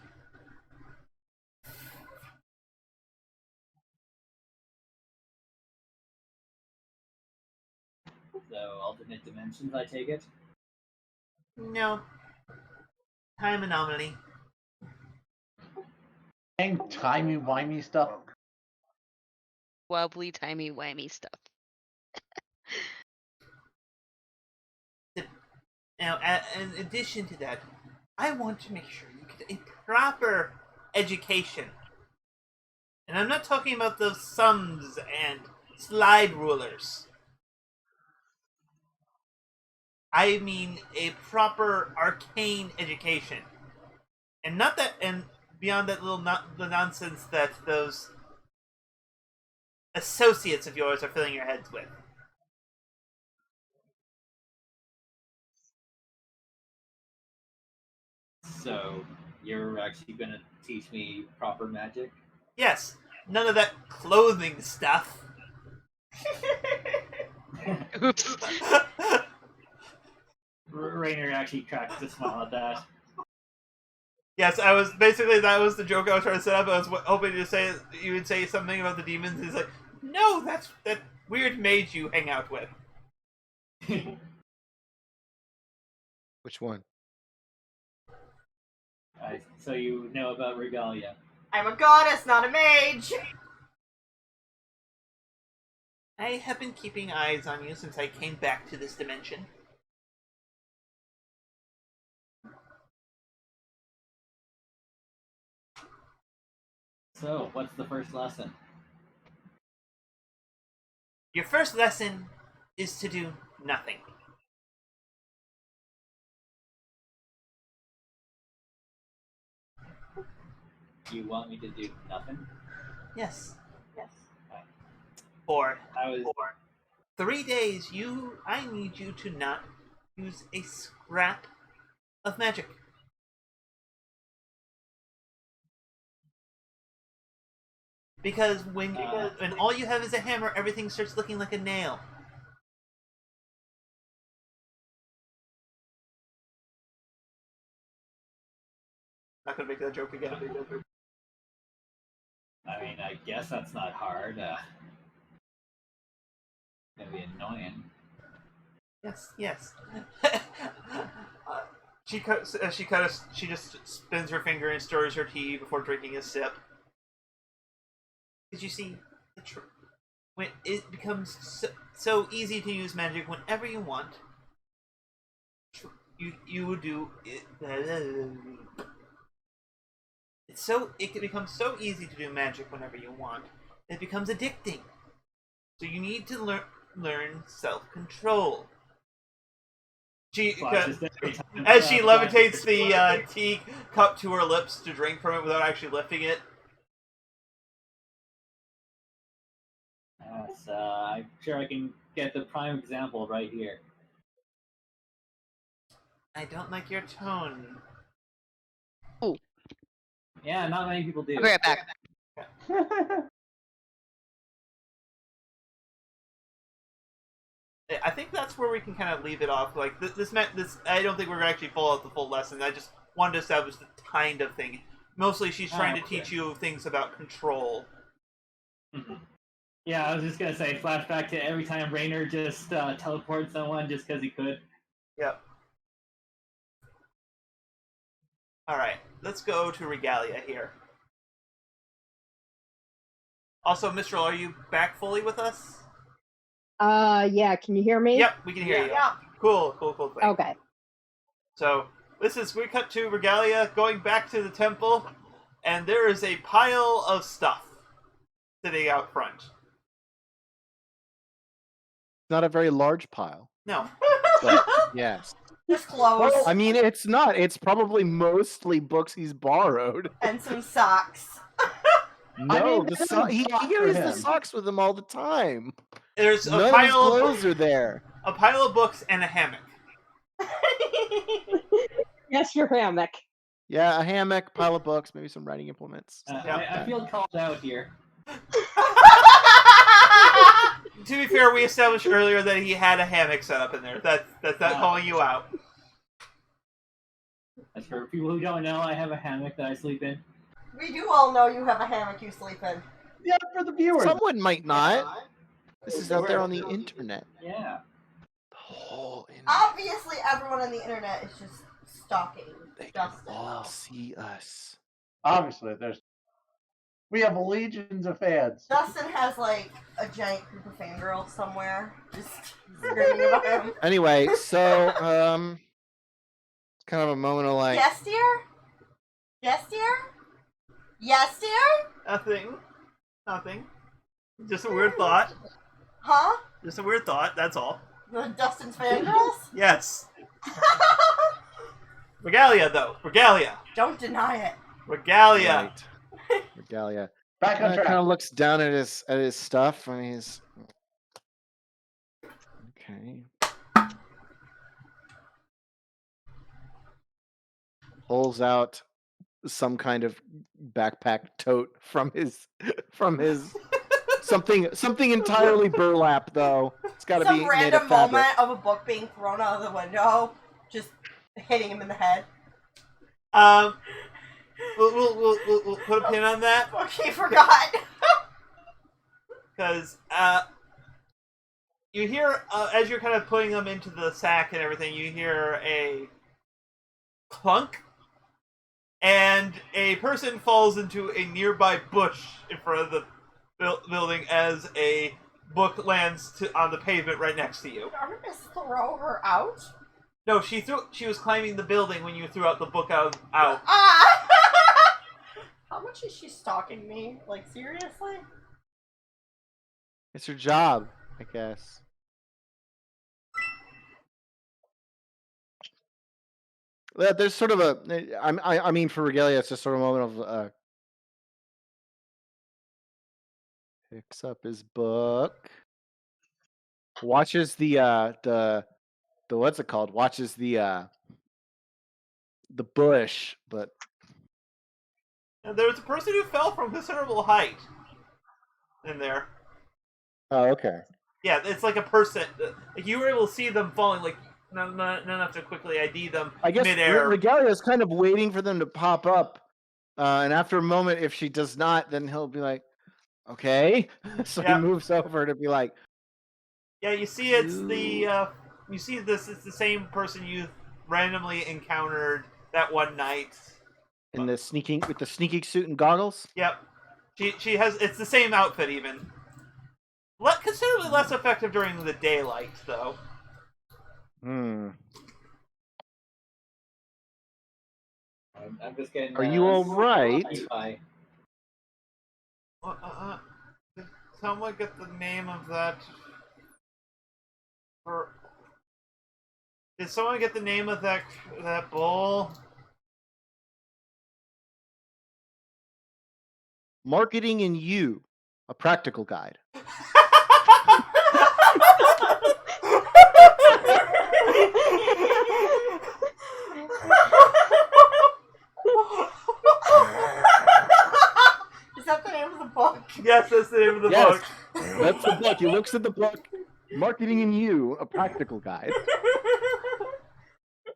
So, alternate dimensions, I take it? No. Time anomaly. Dang timey-wimey stuff. Wobbly, timey, wimey stuff. Now, in addition to that, I want to make sure you get a proper education. And I'm not talking about those sums and slide rulers. I mean a proper arcane education. And not that, and beyond that the nonsense that those associates of yours are filling your heads with. So, you're actually gonna teach me proper magic? Yes, none of that clothing stuff. Oops. Rainer actually cracked a smile at that. Yes, that was the joke I was trying to set up. I was hoping to say you would say something about the demons. He's like, no, that's that weird mage you hang out with. Which one? So you know about Regalia. I'm a goddess, not a mage. I have been keeping eyes on you since I came back to this dimension. So, what's the first lesson? Your first lesson is to do nothing. You want me to do nothing? Yes. Yes. For I was 3 days, I need you to not use a scrap of magic. Because when all you have is a hammer, everything starts looking like a nail. Not gonna make that joke again. I mean, I guess that's not hard. Gonna be annoying. Yes. She just spins her finger and stirs her tea before drinking a sip. Because you see, when it becomes so easy to use magic whenever you want, you would do it. It can become so easy to do magic whenever you want. It becomes addicting. So you need to learn self-control. As she levitates the tea cup to her lips to drink from it without actually lifting it. Yes, I'm sure I can get the prime example right here. I don't like your tone. Ooh. Yeah, not many people do. I'll be right back. I think that's where we can kind of leave it off. Like this meant this. I don't think we're gonna actually follow out the full lesson. I just wanted to establish the kind of thing. Mostly, she's trying to teach you things about control. Mm-hmm. Yeah, I was just gonna say, flashback to every time Raynor just teleported someone just because he could. Yep. All right, let's go to Regalia here. Also, Mistral, are you back fully with us? Yeah, can you hear me? Yep, we can hear you. Yeah. Cool thing. Okay. So, we cut to Regalia going back to the temple, and there is a pile of stuff sitting out front. Not a very large pile, No. but yes. Just clothes I mean, it's not. It's probably mostly books he's borrowed. and some socks. No, mean, he socks for carries the him. socks with him all the time. There's a None of his pile clothes are there. a pile of books and a hammock. Yes, your hammock. Yeah, a hammock, pile of books, maybe some writing implements. I feel called out here. To be fair, we established earlier that he had a hammock set up in there. That's not calling you out. As for people who don't know, I have a hammock that I sleep in. We do all know you have a hammock you sleep in. Yeah, for the viewers. Someone might not. This is out there on the internet. Yeah. The whole internet. Obviously, everyone on the internet is just stalking They can Dustin. all see us. Obviously, we have legions of fans. Dustin has like a giant group of fangirls somewhere, just screaming about him. Anyway, so it's kind of a moment of like, Yes, dear. Yes, dear. Yes, dear. Nothing. Just a weird thought. Huh? Just a weird thought. That's all. The Dustin's fangirls? Yes. Regalia, though. Regalia. Don't deny it. Regalia. right. Regalia. Back on Kind track. of looks down at his stuff and he's okay. Pulls out some kind of backpack tote from his something entirely burlap though. It's got to be Some made of random fabric. moment of a book being thrown out of the window, just hitting him in the head. We'll put a pin on that Okay, forgot. because you hear as you're kind of putting them into the sack and everything, you hear a clunk, and a person falls into a nearby bush in front of the building as a book lands on the pavement right next to you. I'm gonna throw her out. No, she was climbing the building when you threw out the book out. Ah! How much is she stalking me? Like, seriously? It's her job, I guess. Yeah, there's sort of a. I mean, for Regalia, it's just sort of a moment of. Picks up his book. Watches the what's it called? Watches the bush, but And there was a person who fell from considerable height in there. oh, okay. Yeah, it's like a person. Like you were able to see them falling, like not enough to quickly ID them I guess midair. Regalia is kind of waiting for them to pop up, and after a moment, if she does not, then he'll be like, "Okay." So Yeah. he moves over to be like, Yeah, you see, it's the you see this. It's the same person you randomly encountered that one night. in the sneaking suit and goggles. Yep, she has. It's the same outfit even. Considerably less effective during the daylight, though. Hmm. I'm just getting. Are you all right? Magpie. Did someone get the name of that? Did someone get the name of that bull? Marketing and You, a practical guide. Is that the name of Yes, that's the name of the Yes, book. that's the book. He looks at the book. Marketing in You, a practical guide. The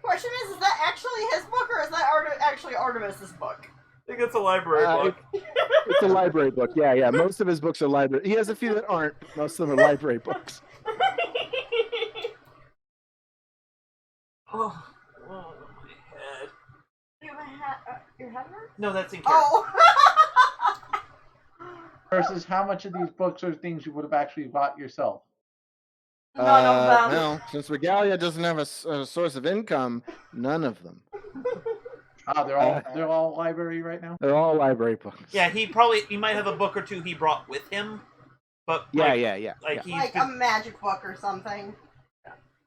question is that actually his book, or is that actually Artemis's book? I think it's a library book. It's a library book. Yeah. Most of his books are library. He has a few that aren't. But most of them are library books. Oh, my head. Your head hurt? No, that's in character. Oh! Versus how much of these books are things you would have actually bought yourself? None of them. Well, since Regalia doesn't have a source of income, none of them. They're all library right now. They're all library books. Yeah, he might have a book or two he brought with him, but Yeah. Like he's Like a magic book or something.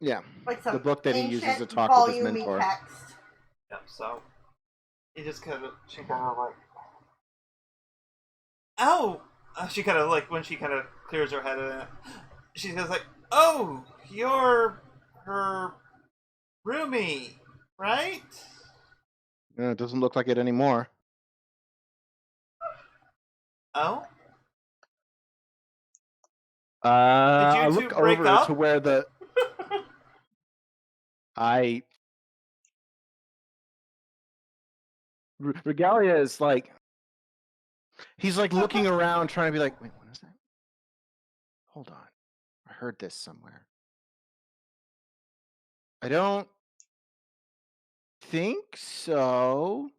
Yeah. Like some The book that he uses to ancient talk with his volume-y mentor. text. Yep, so he just kind of like, oh, she kind of like when she kind of clears her head of it, she goes like, oh, you're her roomie, right? Yeah, it doesn't look like it anymore. Oh, I Did you look two break over up? to where the Regalia is like, he's like looking around trying to be like, wait, what is that? Hold on. I heard this somewhere. I don't think so.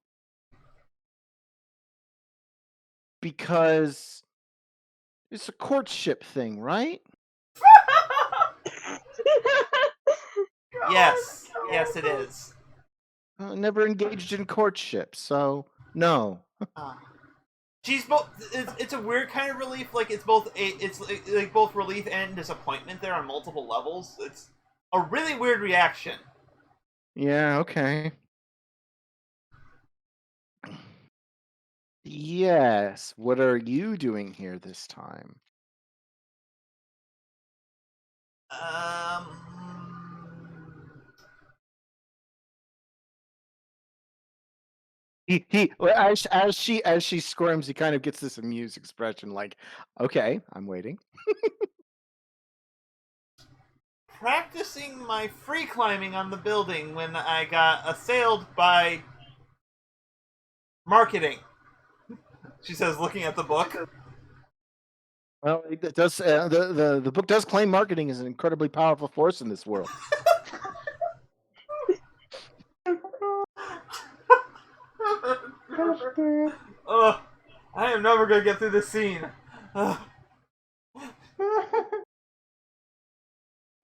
Because it's a courtship thing, right? yes, it is. Never engaged in courtship, so no. She's both. It's a weird kind of relief. Like it's both like both relief and disappointment there on multiple levels. It's a really weird reaction. Yeah, okay. Yes. What are you doing here this time? As she squirms, he kind of gets this amused expression, like, okay, I'm waiting. Practicing my free climbing on the building when I got assailed by marketing. She says, looking at the book. Well, it does. The book does claim marketing is an incredibly powerful force in this world. Oh, I am never gonna get through this scene. I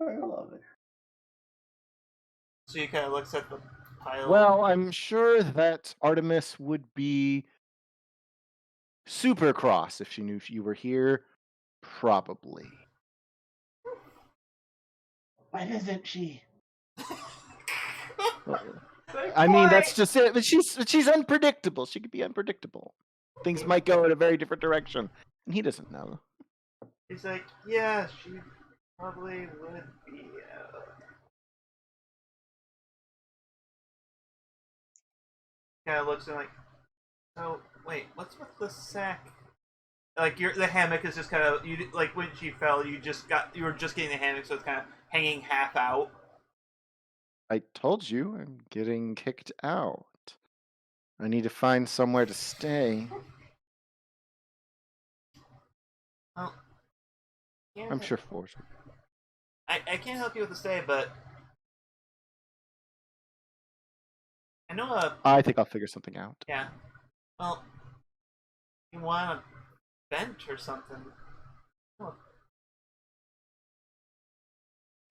love it. So he kind of looks at the pile. Well, I'm sure that Artemis would be super cross if she knew you were here. Probably. When isn't she? I mean, that's just it. But she's unpredictable. She could be unpredictable. Things might go in a very different direction, and he doesn't know. He's like, yeah, she probably would be. Kind of looks and like, oh wait, what's with the sack? Like the hammock is just kind of like when she fell, you were just getting the hammock, so it's kind of hanging half out. I told you I'm getting kicked out. I need to find somewhere to stay. Well, I'm sure Forge. I can't help you with the stay, but I know I think I'll figure something out. Yeah. Well, you want a bench or something? Oh.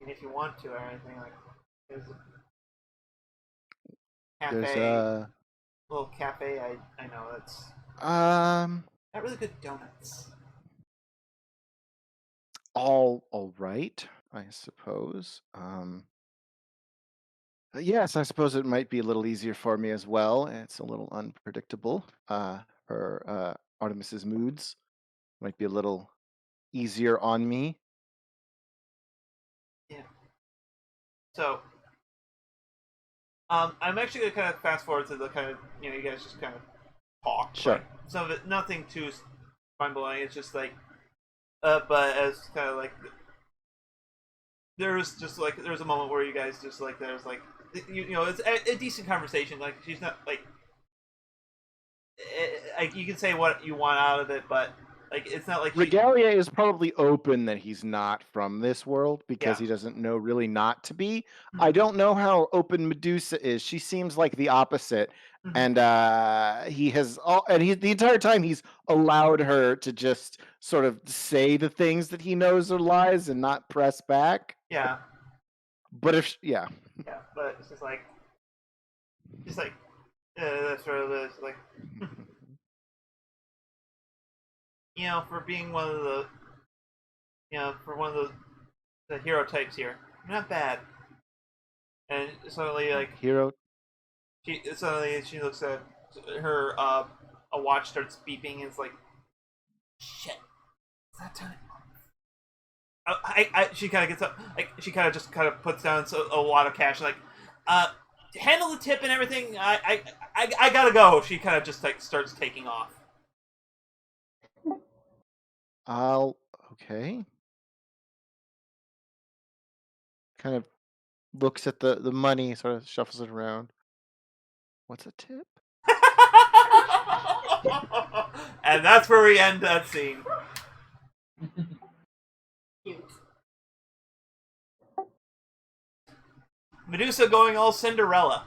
I mean, if you want to or anything, like there's a cafe. There's a little cafe. I know it's not really good donuts. all right, I suppose. Yes, I suppose it might be a little easier for me as well. It's a little unpredictable. Her Artemis's moods might be a little easier on me. Yeah. So, I'm actually gonna kind of fast forward to the kind of you guys just kind of talk. Sure. Right? Some of it, nothing too mind blowing. It's just like, but as kind of like there's a moment where you guys just like there's like you know it's a decent conversation. Like she's not like you can say what you want out of it, but like it's not like Regalia is probably open that he's not from this world because Yeah. he doesn't know really not to be. Mhm. I don't know how open Medusa is. She seems like the opposite. Mhm. And he has the entire time he's allowed her to just sort of say the things that he knows are lies and not press back. Yeah. But if Yeah, but it's just like that's sort of it's like you know for being one of the for one of the hero types here, you're not bad. And suddenly like hero, she looks at her a watch starts beeping and it's like shit. Is that time? She kind of gets up, like she kind of just kind of puts down a wad of cash, like, handle the tip and everything. I gotta go. She kind of just like starts taking off. okay. Kind of looks at the money, sort of shuffles it around. What's a tip? And that's where we end that scene. Cute. Medusa going all Cinderella.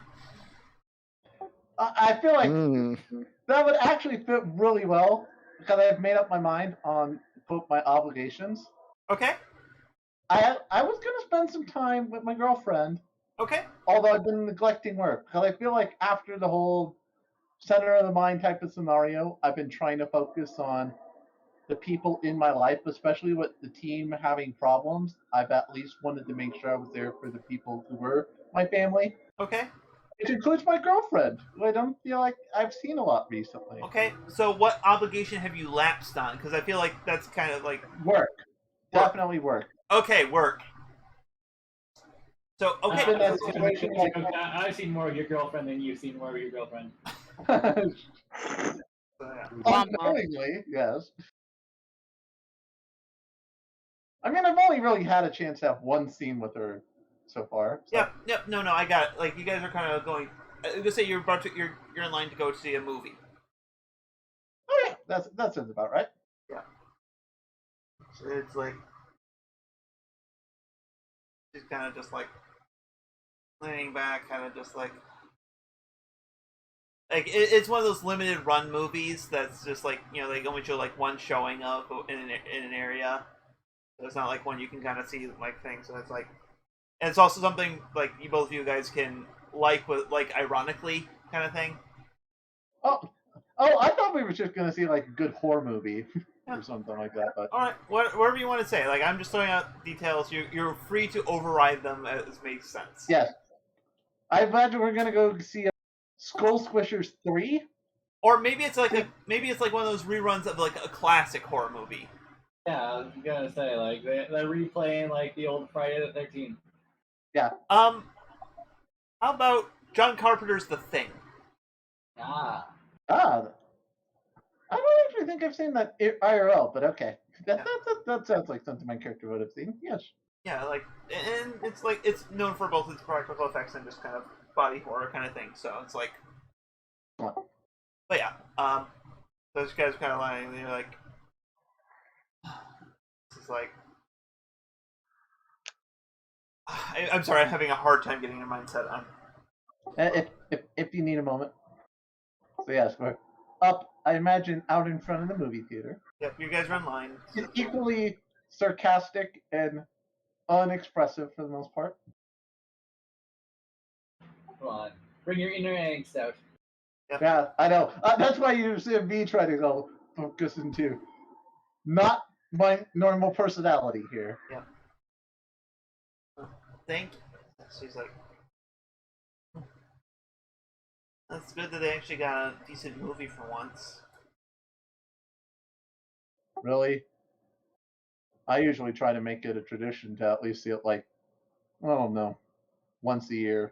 I feel like Mm. that would actually fit really well because I've made up my mind on my obligations. Okay. I was gonna spend some time with my girlfriend, Okay. although I've been neglecting work because I feel like after the whole center of the mind type of scenario, I've been trying to focus on the people in my life, especially with the team having problems. I've at least wanted to make sure I was there for the people who were my family. Okay. Which includes my girlfriend, who I don't feel like I've seen a lot recently. Okay. So what obligation have you lapsed on? Because I feel like that's kind of like Work. Definitely work. Okay, work. So okay. I've been in that situation like I've seen more of your girlfriend than you've seen more of your girlfriend. unknowingly, yes. I mean, I've only really had a chance to have one scene with her so far. So. Yep. No, I got it. Like you guys are kind of going. Let's say you're in line to go see a movie. Oh yeah, that sounds about right. Yeah. So it's like she's kind of just like leaning back, kind of just like it's one of those limited run movies that's just like they only show like one showing of in an area. So it's not like one you can kind of see like things. So it's like, and it's also something like both of you guys can like with like ironically kind of thing. Oh, I thought we were just gonna see like a good horror movie or something like that. But all right, whatever you want to say. Like I'm just throwing out details. You're free to override them as makes sense. Yes, I imagine we're gonna go see Skull Squishers 3. Or maybe it's like one of those reruns of like a classic horror movie. Yeah, I was gonna say like they're replaying like the old Friday the 13th. Yeah. How about John Carpenter's The Thing? I don't actually think I've seen that IRL, but okay. That sounds like something my character would have seen. Yes. Yeah, like, and it's like it's known for both its practical effects and just kind of body horror kind of thing. So it's like, but yeah, those guys are kind of lying. They're like, this is like, I'm sorry, I'm having a hard time getting your mindset on. If you need a moment. So yes, we're up. I imagine out in front of the movie theater. Yep, you guys are in line. It's equally sarcastic and unexpressive for the most part. Come on, bring your inner angst out. Yep. Yeah, I know. That's why you see me try to go focus into not my normal personality here. Yeah. Thank you. She's like, that's good that they actually got a decent movie for once. Really? I usually try to make it a tradition to at least see it like, I don't know, once a year.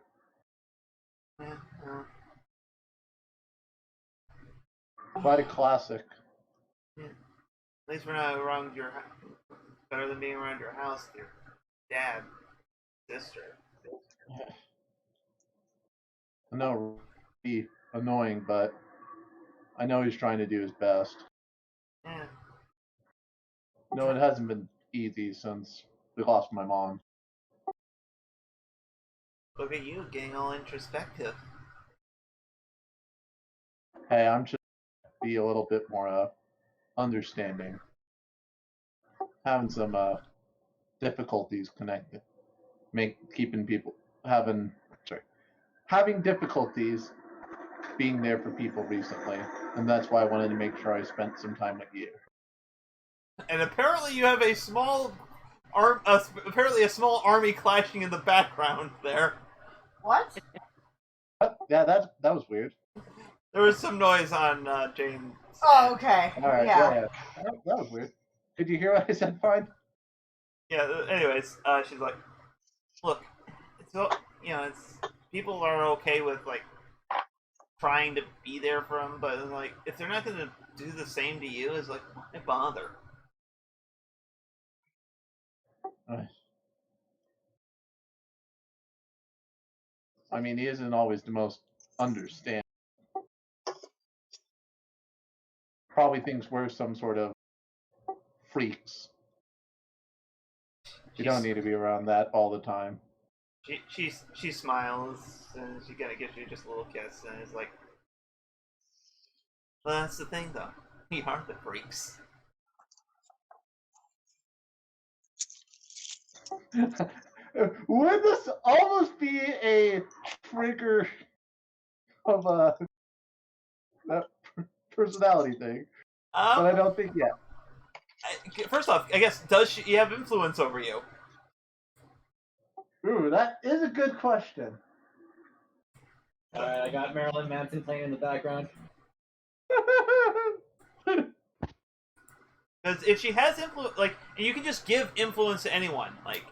Yeah. Quite a classic. Yeah. At least we're not around your better than being around your house with your dad, sister. I know it'd be annoying, but I know he's trying to do his best. Yeah. No, it hasn't been easy since we lost my mom. Look at you getting all introspective. Hey, I'm just be a little bit more understanding. Having some difficulties connected, keeping people having difficulties being there for people recently, and that's why I wanted to make sure I spent some time with you. And apparently you have a small apparently a small army clashing in the background there. What? Yeah, that was weird. There was some noise on Jane's. Oh, okay. All right, Yeah. that was weird. Did you hear what I said? Fine. Yeah. Anyways, she's like, "Look, it's it's people are okay with like trying to be there for them, but like if they're not gonna do the same to you, it's like why bother?" I mean, he isn't always the most understanding. Probably thinks we're some sort of freaks. You don't need to be around that all the time. She smiles and she kind of gives you just a little kiss and is like, "Well, that's the thing, though. We are the freaks." Would this almost be a trigger of that personality thing? But I don't think yet. First off, I guess does she have influence over you? Ooh, that is a good question. Alright, I got Marilyn Manson playing in the background. Because if she has influence, like, and you can just give influence to anyone, like,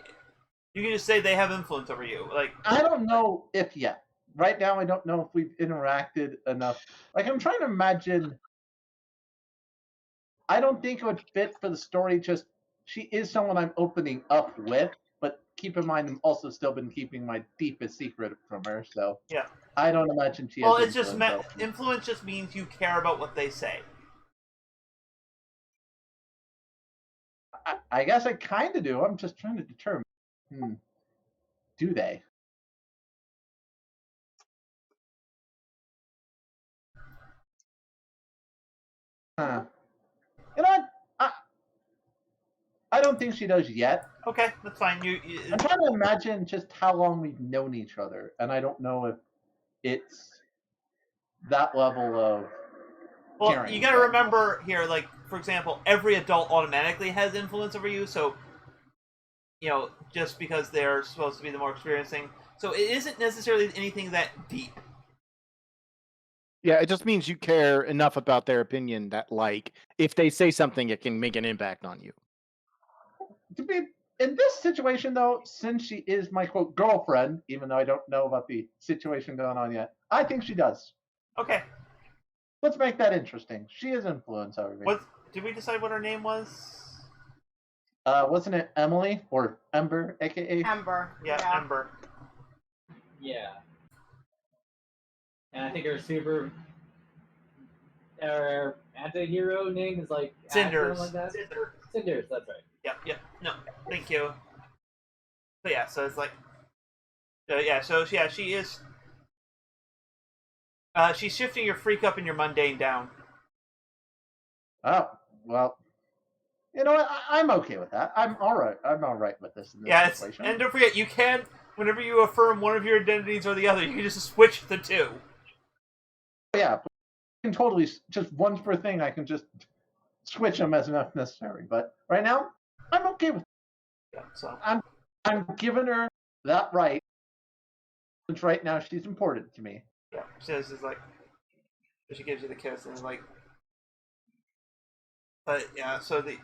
you can just say they have influence over you, like. I don't know if yet. Right now, I don't know if we've interacted enough. Like, I'm trying to imagine. I don't think it would fit for the story. Just she is someone I'm opening up with, but keep in mind, I'm also still been keeping my deepest secret from her. So Yeah. I don't imagine she has. Well, it's just influence over me. influence just means you care about what they say. I guess I kind of do. I'm just trying to determine. Do they? Huh. You know what? I don't think she does yet. Okay, that's fine. I'm trying to imagine just how long we've known each other, and I don't know if it's that level of. Well, caring. you got to remember here, like, for example, every adult automatically has influence over you, so, just because they're supposed to be the more experiencing. So it isn't necessarily anything that deep. Yeah, it just means you care enough about their opinion that, like, if they say something, it can make an impact on you. To be in this situation, though, since she is my quote girlfriend, even though I don't know about the situation going on yet, I think she does. Okay. Let's make that interesting. She is influence over me. Did we decide what her name was? Wasn't it Emily or Ember, aka Ember. Yeah, Ember. Yeah. And I think her super anti-hero name is like Cinders. Like that. Cinders, that's right. Yep. No, thank you. But yeah, so it's like, she is. She's shifting your freak up and your mundane down. Oh, well. You know what? I'm okay with that. I'm all right. I'm all right with this in this situation. And don't forget, you can, whenever you affirm one of your identities or the other, you can just switch the two. Yeah, I can totally, just one per thing, I can just switch them as enough necessary. But right now, I'm okay with it. Yeah, so. I'm giving her that right, since right now she's important to me. Yeah, she gives you the kiss and like, but yeah, so I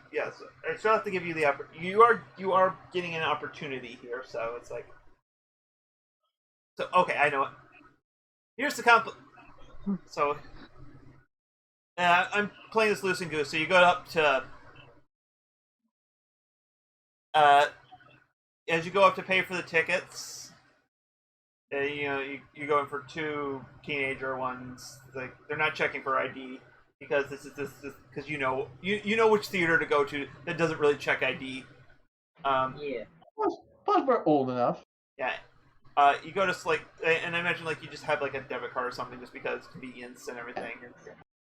still have to give you the you are getting an opportunity here, so it's like, so okay, I know it. Here's the so, I'm playing this loose and goose. So you go up to as you go up to pay for the tickets, you go in for 2 teenager ones. Like they're not checking for ID because this because you know which theater to go to that doesn't really check ID. Yeah. Plus, we're old enough. Yeah. You go to like, and I imagine like you just have like a debit card or something just because convenience and everything.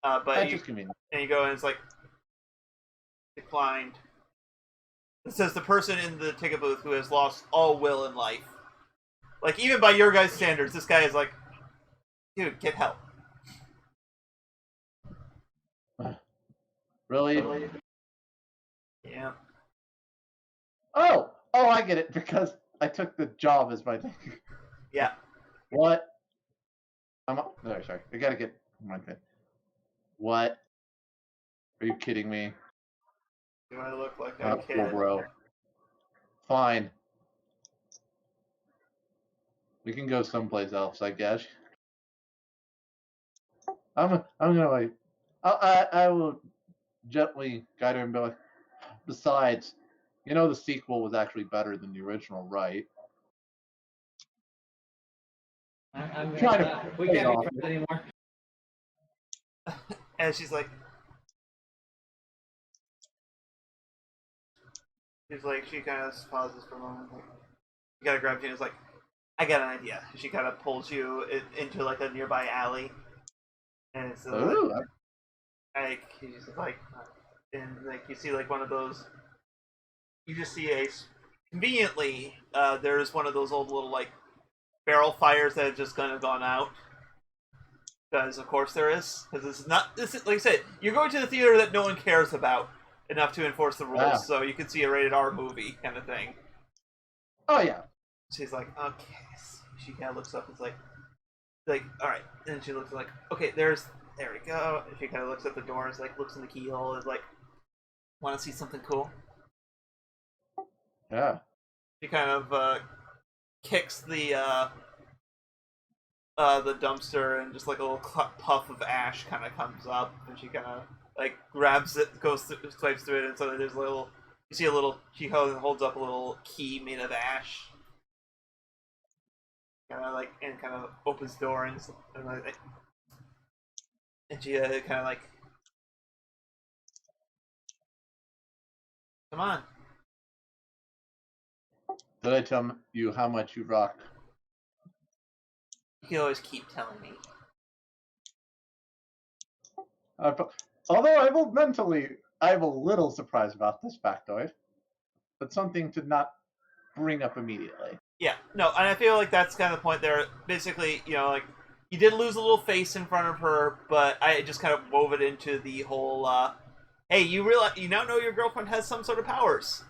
But That's just convenient. and you go and it's like declined. It says the person in the ticket booth who has lost all will in life. Like even by your guys' standards, this guy is like, dude, get help. Really? Yeah. Oh, I get it because I took the job as my thing. Yeah. What? Sorry. I gotta get my thing. What? Are you kidding me? Do I look like Oh, a kid? bro. Fine. We can go someplace else, I guess. I'm gonna like. I will gently guide her and be like. Besides, the sequel was actually better than the original, right? I'm Try to we play it can't off. be friends anymore. And she's like, she kind of pauses for a moment. Like, you gotta grab you. And it's like, I got an idea. She kind of pulls you into like a nearby alley, and it's Ooh, like he's just like, and like you see like one of those. You just see conveniently there's one of those old little like barrel fires that have just kind of gone out. Because of course there is. Because this is like I said, you're going to the theater that no one cares about enough to enforce the rules, Yeah. so you can see a rated R movie kind of thing. Oh yeah. She's like, okay. She kind of looks up and is like, all right. And then she looks like, okay, there we go. And she kind of looks at the door, and like looks in the keyhole, and is like, want to see something cool? Yeah. She kind of kicks the dumpster, and just like a little puff of ash kind of comes up, and she kind of like grabs it, swipes through it, and so there's she holds up a little key made of ash, kind of opens the door, and she kind of like, come on. Did I tell you how much you rock? You can always keep telling me. Although I'm a little surprised about this factoid, but something to not bring up immediately. Yeah, no, and I feel like that's kind of the point there. Basically, like you did lose a little face in front of her, but I just kind of wove it into the whole. Hey, you now know your girlfriend has some sort of powers.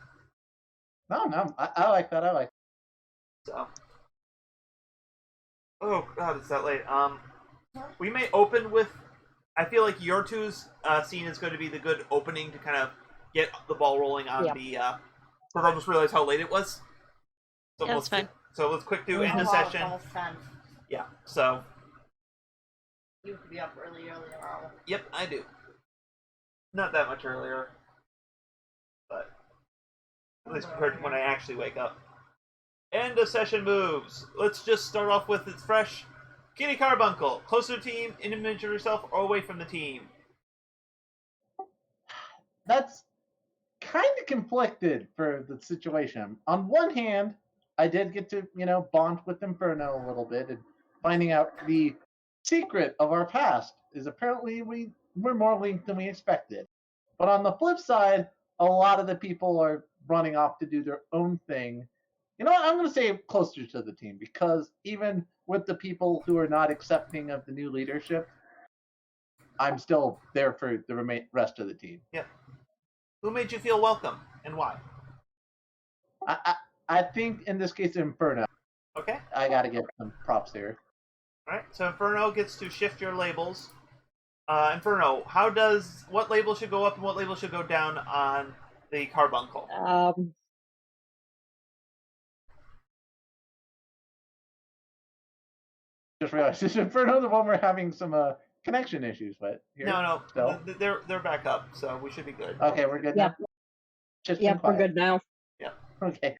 No, I like that. I like. So. Oh God, it's that late. We may open with. I feel like your two's scene is going to be the good opening to kind of get the ball rolling on the. Because I just realized how late it was. So Yeah, that's fine. So let's quick do Oh, end of wow, session. it's almost 10. Yeah. So. You have to be up early tomorrow. Yep, I do. Not that much earlier, but at least compared to when I actually wake up. End of session moves. Let's just start off with it's fresh. Kitty Carbuncle, closer to the team, in image of yourself, or away from the team. That's kind of conflicted for the situation. On one hand, I did get to, bond with Inferno a little bit, and finding out the secret of our past is apparently we're more linked than we expected. But on the flip side, a lot of the people are running off to do their own thing. You know what? I'm going to say closer to the team, because even with the people who are not accepting of the new leadership, I'm still there for the rest of the team. Yeah. Who made you feel welcome, and why? I think in this case, Inferno. Okay. I got to give some props here. All right. So Inferno gets to shift your labels. Inferno, what label should go up and what label should go down on the Carbuncle? Just realized this Inferno, the one we're having some connection issues with. Here, No, still. they're back up, so we should be good. Okay, we're good Yep. now. Just Yep, we're good now. Yeah. Okay.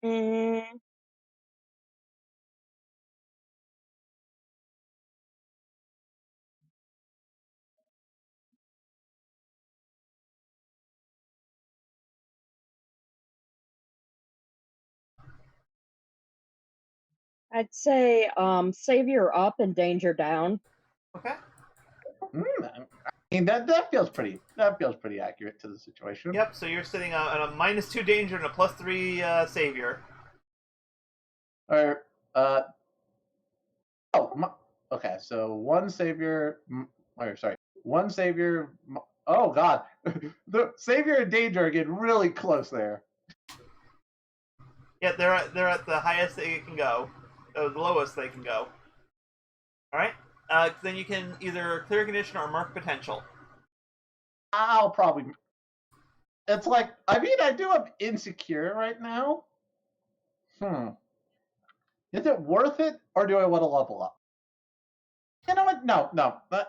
Mm, I'd say savior up and danger down. Okay. I mean that feels pretty accurate to the situation. Yep. So you're sitting on a -2 danger and a +3 savior. Or okay, so one savior. Or sorry, one savior. Oh God, the savior and danger are getting really close there. Yeah, they're at the highest they can go, the lowest they can go. All right. Then you can either clear condition or mark potential. I'll probably. It's like I mean I do have insecure right now. Is it worth it, or do I want to level up? You know what? No.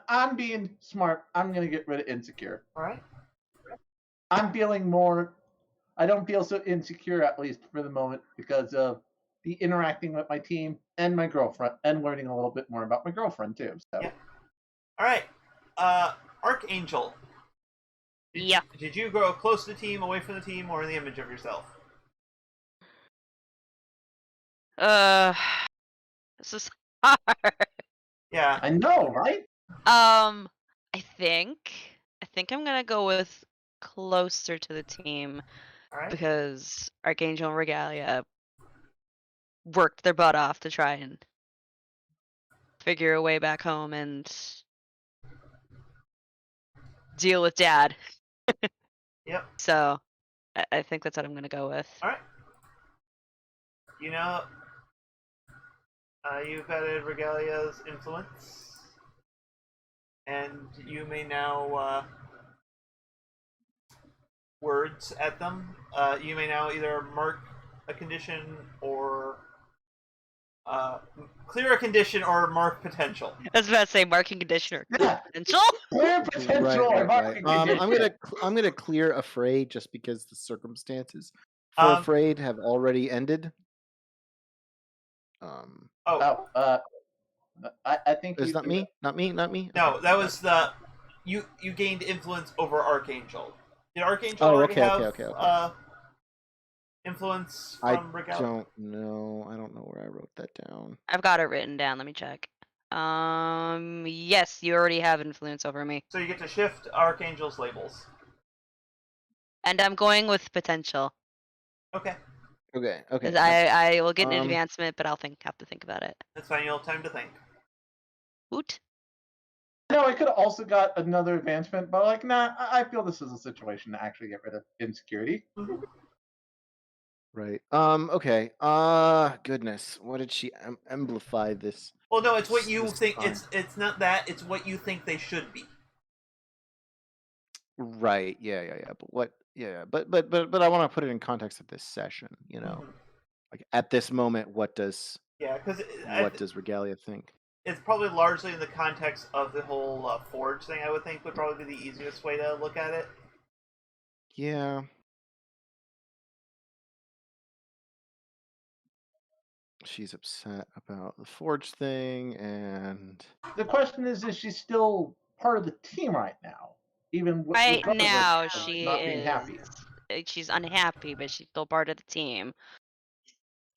I'm being smart. I'm gonna get rid of insecure. All right. I'm feeling more. I don't feel so insecure, at least for the moment, because of the interacting with my team and my girlfriend, and learning a little bit more about my girlfriend too. So. Yeah. All right. Archangel. Yeah. Did you go close to the team, away from the team, or in the image of yourself? This is hard. Yeah. I know, right? I think I'm gonna go with closer to the team All right. because Archangel and Regalia worked their butt off to try and figure a way back home and deal with Dad. Yep. So I think that's what I'm gonna go with. All right. You know, you've added Regalia's influence, and you may now words at them. You may now either mark a condition or clear a condition or mark potential. I was about to say marking condition or Yeah. potential. Clear potential. Right. I'm gonna clear afraid just because the circumstances for afraid have already ended. I think is not me. Not me. No, Okay. that was the you gained influence over Archangel. Did Archangel Oh, already okay, have okay. influence I from Regalia? don't know. I don't know where I wrote that down. I've got it written down. Let me check. Yes, you already have influence over me. So you get to shift Archangel's labels. And I'm going with potential. Okay. Okay. 'Cause I will get an advancement, but I'll have to think about it. That's fine. You'll have time to think. Hoot. No, I could have also got another advancement, but like, nah, I feel this is a situation to actually get rid of insecurity. Right. Okay. Goodness. What did she amplify this? Well, no, it's what you this think. time? It's not that. It's what you think they should be. Right. Yeah. But what? Yeah. But I want to put it in context of this session. You know, like at this moment, what does does Regalia think? It's probably largely in the context of the whole Forge thing. I would think would probably be the easiest way to look at it. Yeah. She's upset about the Forge thing, and the question is she still part of the team right now? Even right now, she not being happy. She's unhappy, but she's still part of the team.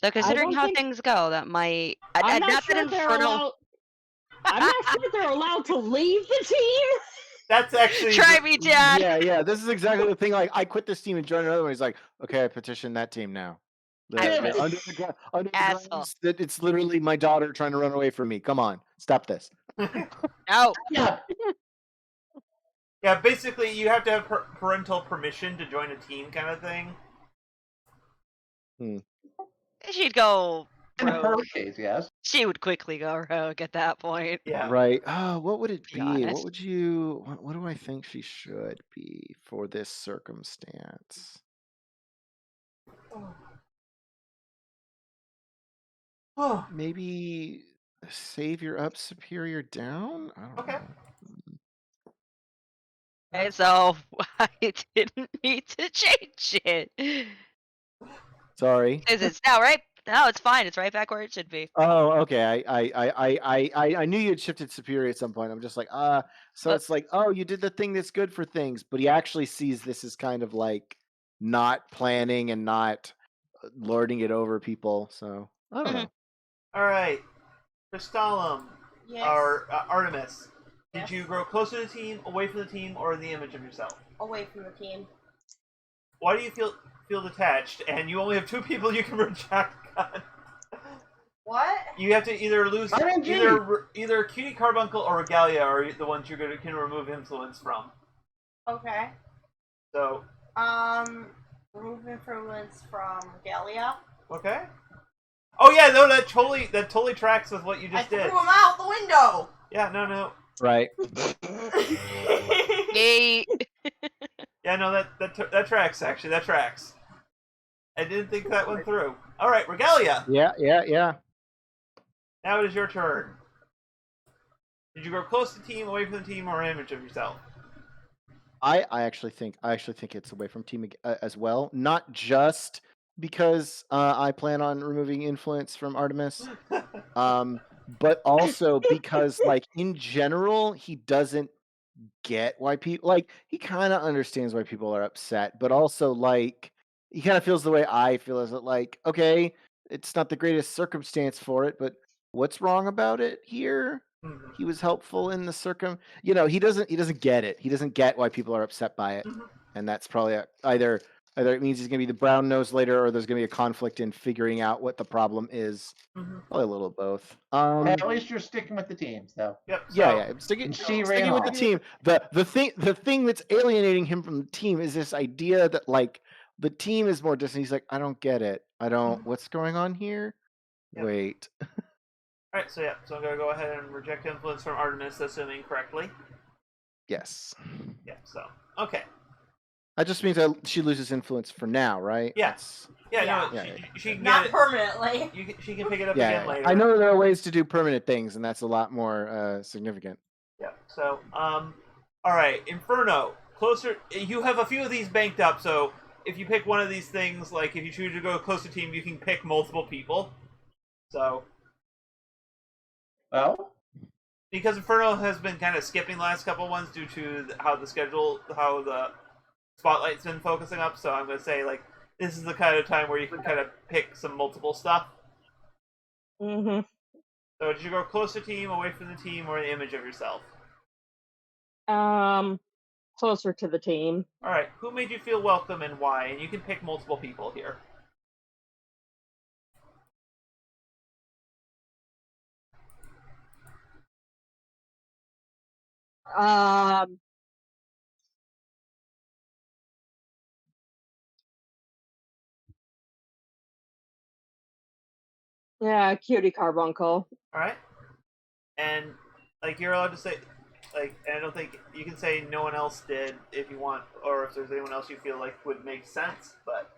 So considering how things go, that might. I'm not sure Inferno. I'm not sure they're allowed to leave the team. That's actually try me, Dad. Yeah. This is exactly the thing. Like, I quit this team and joined another one. He's like, okay, I petition that team now. Under the grounds that it's literally my daughter trying to run away from me. Come on, stop this. No. Yeah. Yeah, basically, you have to have parental permission to join a team, kind of thing. She'd go In rogue. her case, yes. She would quickly go rogue at that point. Yeah. Right. What would it be? honest. What would you? What do I think she should be for this circumstance? Maybe savior up, superior down. I don't know. Okay, so I didn't need to change it. Sorry. Is it's now right? No, it's fine. It's right back where it should be. Oh, okay. I knew you had shifted superior at some point. I'm just like, so it's like, oh, you did the thing that's good for things, but he actually sees this as kind of like not planning and not lording it over people. So I don't know. All right, Crystallum, Yes. or Artemis, did Yes. you grow closer to the team, away from the team, or in the image of yourself? Away from the team. Why do you feel detached? And you only have 2 people you can reject. What? You have to either lose RNG. either Cutie Carbuncle or Regalia are the ones you're can remove influence from. Okay. So Remove influence from Galia. okay. Oh yeah, no, that totally tracks with what you I just threw did. him out the window. Yeah, no. Right. Yay! Yeah, no, that tracks actually. That tracks. I didn't think that went through. All right, Regalia. Yeah. Now it is your turn. Did you grow close to the team, away from the team, or an image of yourself? I actually think it's away from team as well. Not just because I plan on removing influence from Artemis, but also because, like, in general, he doesn't get why people like. He kind of understands why people are upset, but also like he kind of feels the way I feel. Is that like, okay, it's not the greatest circumstance for it, but what's wrong about it here? Mhm. He was helpful in the he doesn't get it. He doesn't get why people are upset by it. Mhm. And that's probably either it means he's going to be the brown nose later, or there's going to be a conflict in figuring out what the problem is. Mhm. Probably a little of both. At least you're sticking with the teams, though. Yep. So, Yeah. I'm sticking, And she sticking ran with the off. team. The thing that's alienating him from the team is this idea that like the team is more distant. He's like, I don't get it. I don't. What's going on here? Yep. Wait. All right. So yeah. So I'm gonna go ahead and reject influence from Artemis, assuming correctly. Yes. Yeah. So okay. That just means that she loses influence for now, right? Yeah. That's, Yeah. Yeah. No. Yeah. She can Not get permanently. she can pick it up yeah, again yeah. later. I know there are ways to do permanent things, and that's a lot more significant. Yeah. So all right, Inferno. Closer. You have a few of these banked up, so if you pick one of these things, like if you choose to go close to team, you can pick multiple people. So Well, because Inferno has been kind of skipping the last couple ones due to how the spotlight's been focusing up, so I'm gonna say like this is the kind of time where you can kind of pick some multiple stuff. Mm-hmm. So did you go close to team, away from the team, or an image of yourself? Closer to the team. All right, who made you feel welcome and why? And you can pick multiple people here. Yeah, Cutie Carbuncle. All right, and like you're allowed to say, like, and I don't think you can say no one else did if you want, or if there's anyone else you feel like would make sense. But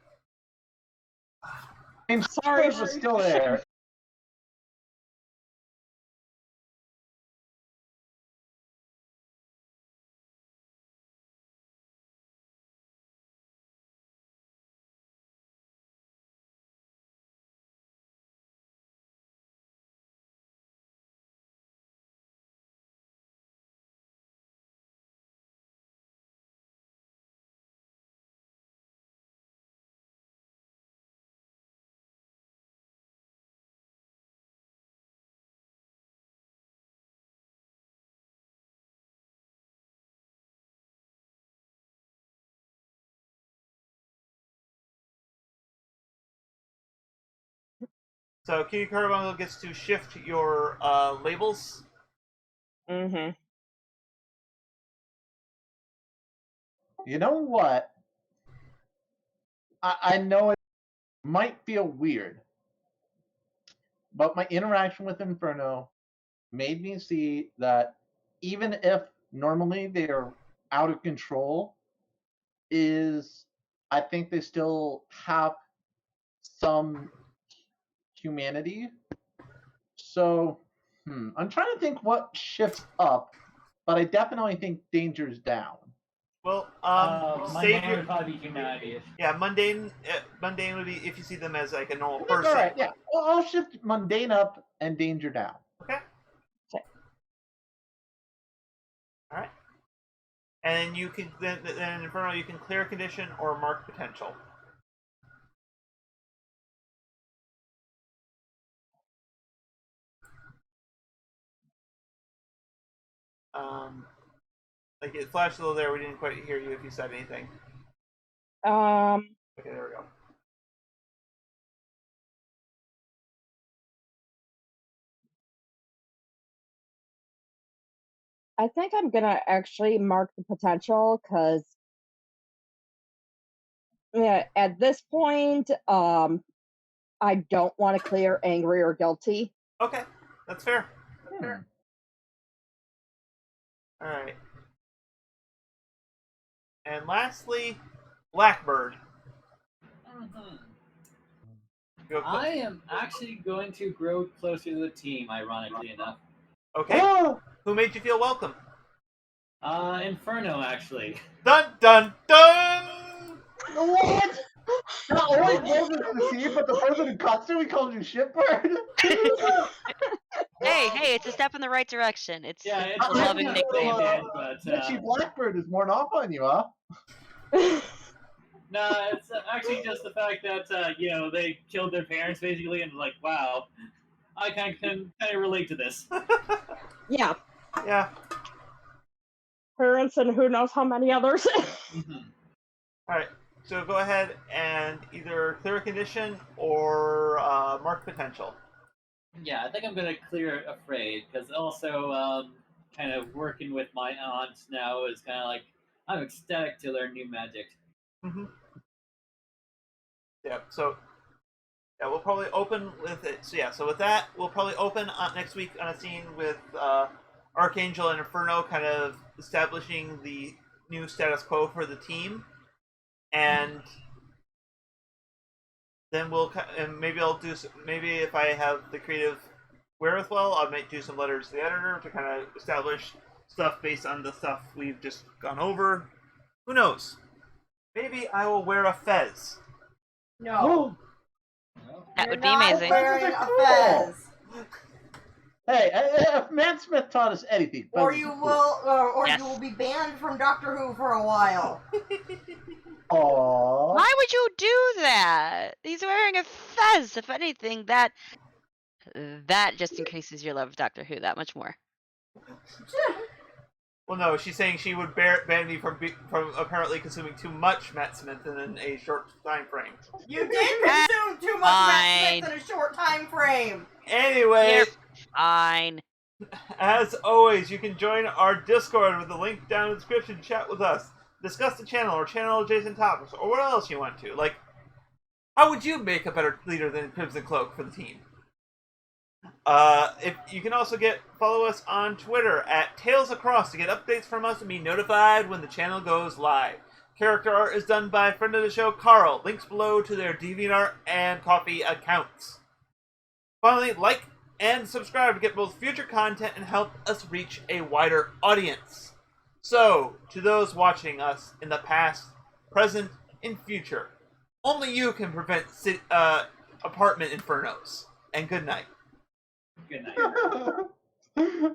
Sorry. was still there. so Cutie Carbuncle gets to shift your labels. Mm-hmm. You know what? I know it might feel weird, but my interaction with Inferno made me see that even if normally they're out of control, I think they still have some humanity. So I'm trying to think what shifts up, but I definitely think danger's down. Well, Mundane save your. would probably be humanity. Yeah, mundane. Mundane would be if you see them as like a normal That's person. all right. Yeah. Well, I'll shift mundane up and danger down. Okay. All right. And you can then in Inferno you can clear condition or mark potential. Like it flashed a little there. We didn't quite hear you if you said anything. Okay, there we go. I think I'm gonna actually mark the potential because at this point, I don't want to clear angry or guilty. Okay, that's fair. Hmm. All right. And lastly, Blackbird. Go close. I am actually going to grow closer to the team, ironically enough. Okay. Oh! Who made you feel welcome? Inferno, actually. Dun dun dun! What? Not only closer to the team, but the person who constantly calls you shitbird. Hey, it's a step in the right direction. It's Yeah, a it's loving not nickname. bad, but Bitchy Blackbird is worn off on you, huh? no, it's actually just the fact that they killed their parents basically, and like, wow, I can kind of relate to this. Yeah, Yeah. parents and who knows how many others. Mhm. All right. So go ahead and either clear a condition or mark potential. Yeah, I think I'm gonna clear Afraid because also kind of working with my aunt now is kind of like I'm ecstatic to learn new magic. Mm-hmm. Yeah. So yeah, we'll probably open with it. So yeah. So with that, we'll probably open next week on a scene with Archangel and Inferno, kind of establishing the new status quo for the team, and then and maybe I'll do maybe if I have the creative wherewithal, I might do some letters to the editor to kind of establish stuff based on the stuff we've just gone over. Who knows? Maybe I will wear a fez. No. That You're would be not amazing. wearing a fez. Hey, if Matt Smith taught us anything, Or fezzes you are cool. will, or Yes. you will be banned from Doctor Who for a while. Aww. Why would you do that? He's wearing a fez. If anything, that just increases your love of Doctor Who that much more. Well, no, she's saying she would ban me from apparently consuming too much Matt Smith in a short time frame. You did consume too much Matt Smith in a short time frame. Anyway, You're fine. as always, you can join our Discord with the link down in the description. Chat with us, discuss the channel or channel adjacent topics, or what else you want to. Like, how would you make a better leader than Crimson Cloak for the team? If you can also follow us on Twitter at Tales Across to get updates from us and be notified when the channel goes live. Character art is done by a friend of the show, Carl. Links below to their DeviantArt and Ko-fi accounts. Finally, like and subscribe to get both future content and help us reach a wider audience. So, to those watching us in the past, present, and future, only you can prevent apartment infernos. And good night. Good night.